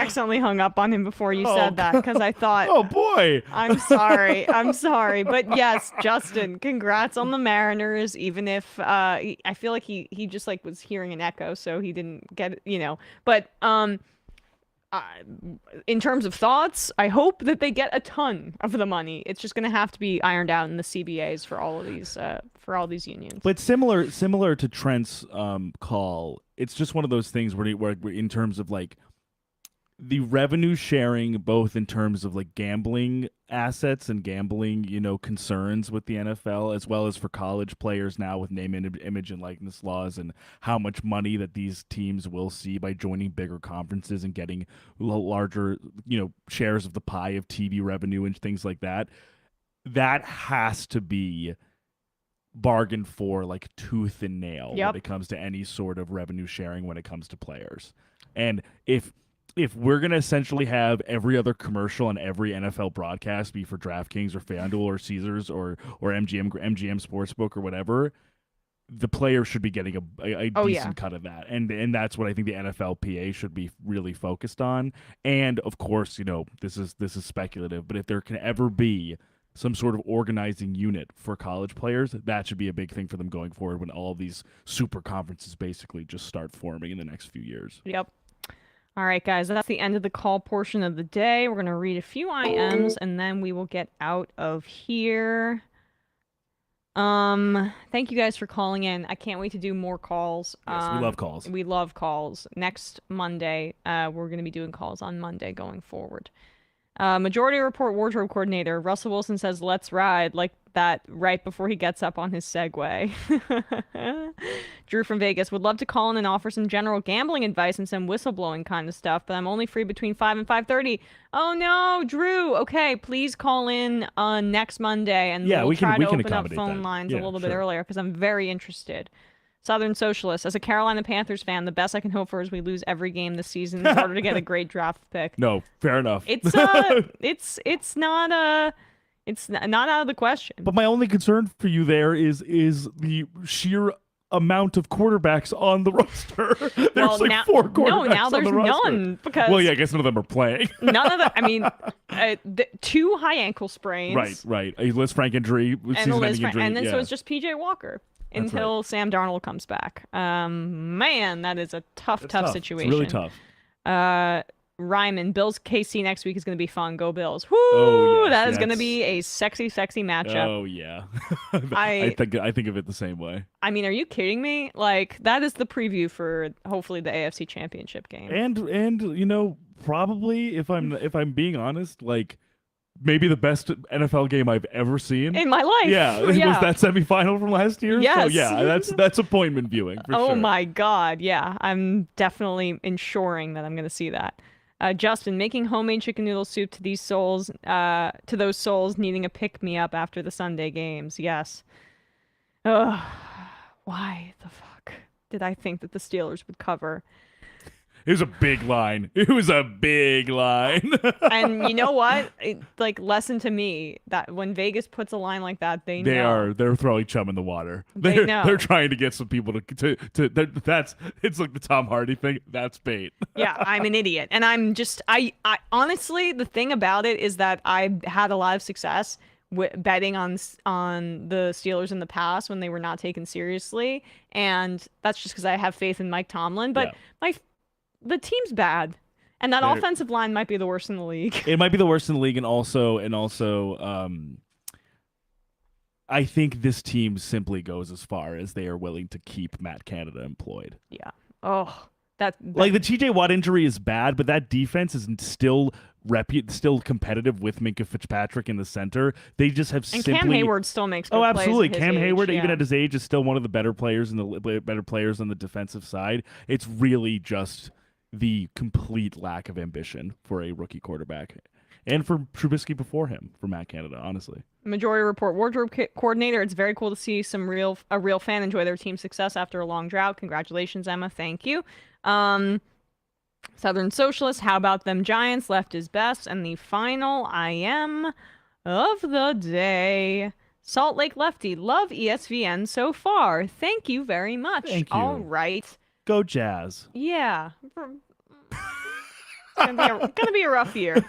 accidentally hung up on him before you said that, because I thought, oh boy, I'm sorry, but yes, Justin, congrats on the Mariners. Even if I feel like he just was hearing an echo, so he didn't get it, but in terms of thoughts, I hope that they get a ton of the money. It's just going to have to be ironed out in the CBAs for all these unions. But similar to Trent's call, it's just one of those things where in terms of like the revenue sharing, both in terms of like gambling assets and gambling, concerns with the NFL, as well as for college players now with name, image, and likeness laws, and how much money that these teams will see by joining bigger conferences and getting larger, shares of the pie of TV revenue and things like that. That has to be bargained for like tooth and nail when it comes to any sort of revenue sharing when it comes to players. And if we're going to essentially have every other commercial on every NFL broadcast be for DraftKings or FanDuel or Caesars or MGM Sportsbook or whatever, the player should be getting a decent cut of that. And that's what I think the NFLPA should be really focused on. And of course, this is speculative, but if there can ever be some sort of organizing unit for college players, that should be a big thing for them going forward when all of these super conferences basically just start forming in the next few years. Yep. All right, guys, that's the end of the call portion of the day. We're going to read a few IMs, and then we will get out of here. Thank you guys for calling in. I can't wait to do more calls. Yes, we love calls. We love calls. Next Monday, we're going to be doing calls on Monday going forward. Majority Report wardrobe coordinator Russell Wilson says, "Let's ride," like that right before he gets up on his Segway. Drew from Vegas would love to call in and offer some general gambling advice and some whistleblowing kind of stuff, but I'm only free between 5 and 5:30. Oh no, Drew. Okay, please call in next Monday, and we'll try to open up phone lines a little bit earlier because I'm very interested. Southern Socialist, as a Carolina Panthers fan, the best I can hope for is we lose every game this season in order to get a great draft pick. No, fair enough. It's not out of the question. But my only concern for you there is the sheer amount of quarterbacks on the roster. There's four quarterbacks. No, now there's on the roster. none because I guess none of them are playing. None of them. I mean, two high ankle sprains. Right. A Liz Frank injury, season-ending injury, and then so it's just PJ Walker until Sam Darnold comes back. Man, that is a tough situation. It's really tough. Ryman, Bills KC next week is going to be fun. Go Bills. Woo! That is going to be a sexy matchup. Oh, yeah. I think of it the same way. I mean, are you kidding me? Like, that is the preview for hopefully the AFC Championship game. And probably, if I'm being honest, like, maybe the best NFL game I've ever seen in my life. Yeah, was that semifinal from last year. Yes. So yeah, that's appointment viewing for sure. Oh my God, yeah, I'm definitely ensuring that I'm going to see that. Justin, making homemade chicken noodle soup to those souls needing a pick-me-up after the Sunday games. Yes. Ugh. Why the fuck did I think that the Steelers would cover? It was a big line. And you know what? Lesson to me that when Vegas puts a line like that, they're throwing chum in the water. They're trying to get some people to it's like the Tom Hardy thing. That's bait. Yeah, I'm an idiot, and I honestly, the thing about it is that I had a lot of success betting on the Steelers in the past when they were not taken seriously, and that's just because I have faith in Mike Tomlin. But the team's bad, and that offensive line might be the worst in the league. It might be the worst in the league, and also, I think this team simply goes as far as they are willing to keep Matt Canada employed. Yeah. Oh, that like the T.J. Watt injury is bad, but that defense is still competitive with Minka Fitzpatrick in the center. They just have Cam Hayward still makes good absolutely. Plays Cam at his Hayward, age, even at his age, is still one of the better players on the defensive side. It's really just the complete lack of ambition for a rookie quarterback, and for Trubisky before him, for Matt Canada, honestly. Majority Report wardrobe coordinator. It's very cool to see a real fan enjoy their team's success after a long drought. Congratulations, Emma. Thank you. Southern Socialist. How about them Giants? Left is best. And the final IM of the day. Salt Lake Lefty. Love ESVN so far. Thank you very much. Thank you. All right. Go Jazz. Yeah. It's gonna be a rough year.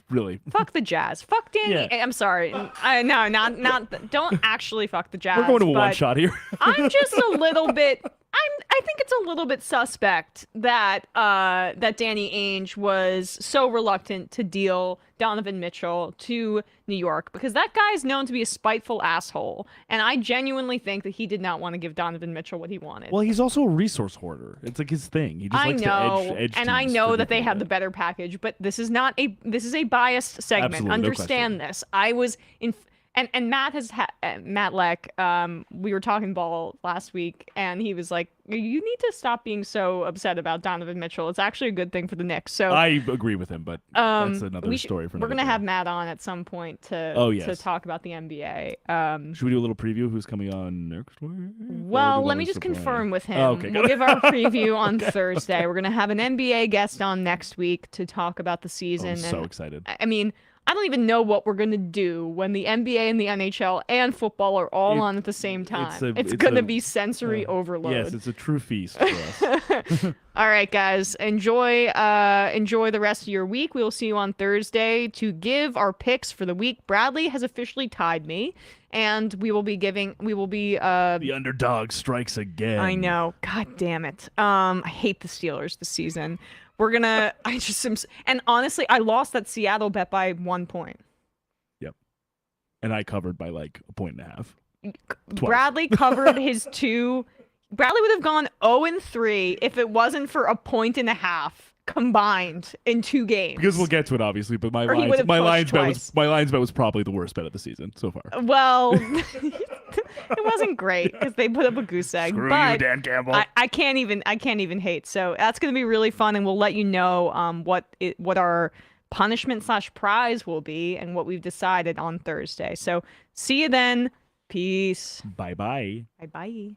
Really. Fuck the Jazz. Fuck Danny. Yeah. I'm sorry. No, not. Don't actually fuck the Jazz. We're going to a one shot here. I'm just a little bit I think it's a little bit suspect that that Danny Ainge was so reluctant to deal Donovan Mitchell to New York, because that guy is known to be a spiteful asshole, and I genuinely think that he did not want to give Donovan Mitchell what he wanted. Well, he's also a resource hoarder. It's like his thing. He just likes to edge and I teams know for that they getting have it. the better package, but this is a biased segment. Absolutely, no Understand question. this. I was in. And Matt Matt Leck, we were talking ball last week, and he was like, "You need to stop being so upset about Donovan Mitchell. It's actually a good thing for the Knicks." So I agree with him, but that's another story for we're another gonna day. have Matt on at some point to to talk about the NBA. Should we do a little preview of who's coming on next week? Well, let me just confirm with him. Oh, okay, We'll good. give our preview on Thursday. We're gonna have an NBA guest on next week to talk about the season. I'm so excited. I mean, I don't even know what we're going to do when the NBA and the NHL and football are all on at the same time. It's going to be sensory overload. Yes, it's a true feast for us. All right, guys, enjoy the rest of your week. We will see you on Thursday to give our picks for the week. Bradley has officially tied me, and we will be the underdog strikes again. I know. God damn it. I hate the Steelers this season. And honestly, I lost that Seattle bet by 1 point. Yep. And I covered by like 1.5 points. Bradley covered his two. Bradley would have gone 0-3 if it wasn't for 1.5 combined in 2 games. Because we'll get to it, obviously, but my Or he would have lines pushed bet was probably the worst bet of the season so far. Well, it wasn't great because they put up a goose egg. Screw but you, Dan Campbell. I can't even hate. So that's gonna be really fun, and we'll let you know what our punishment / prize will be and what we've decided on Thursday. So see you then. Peace. Bye bye. Bye bye.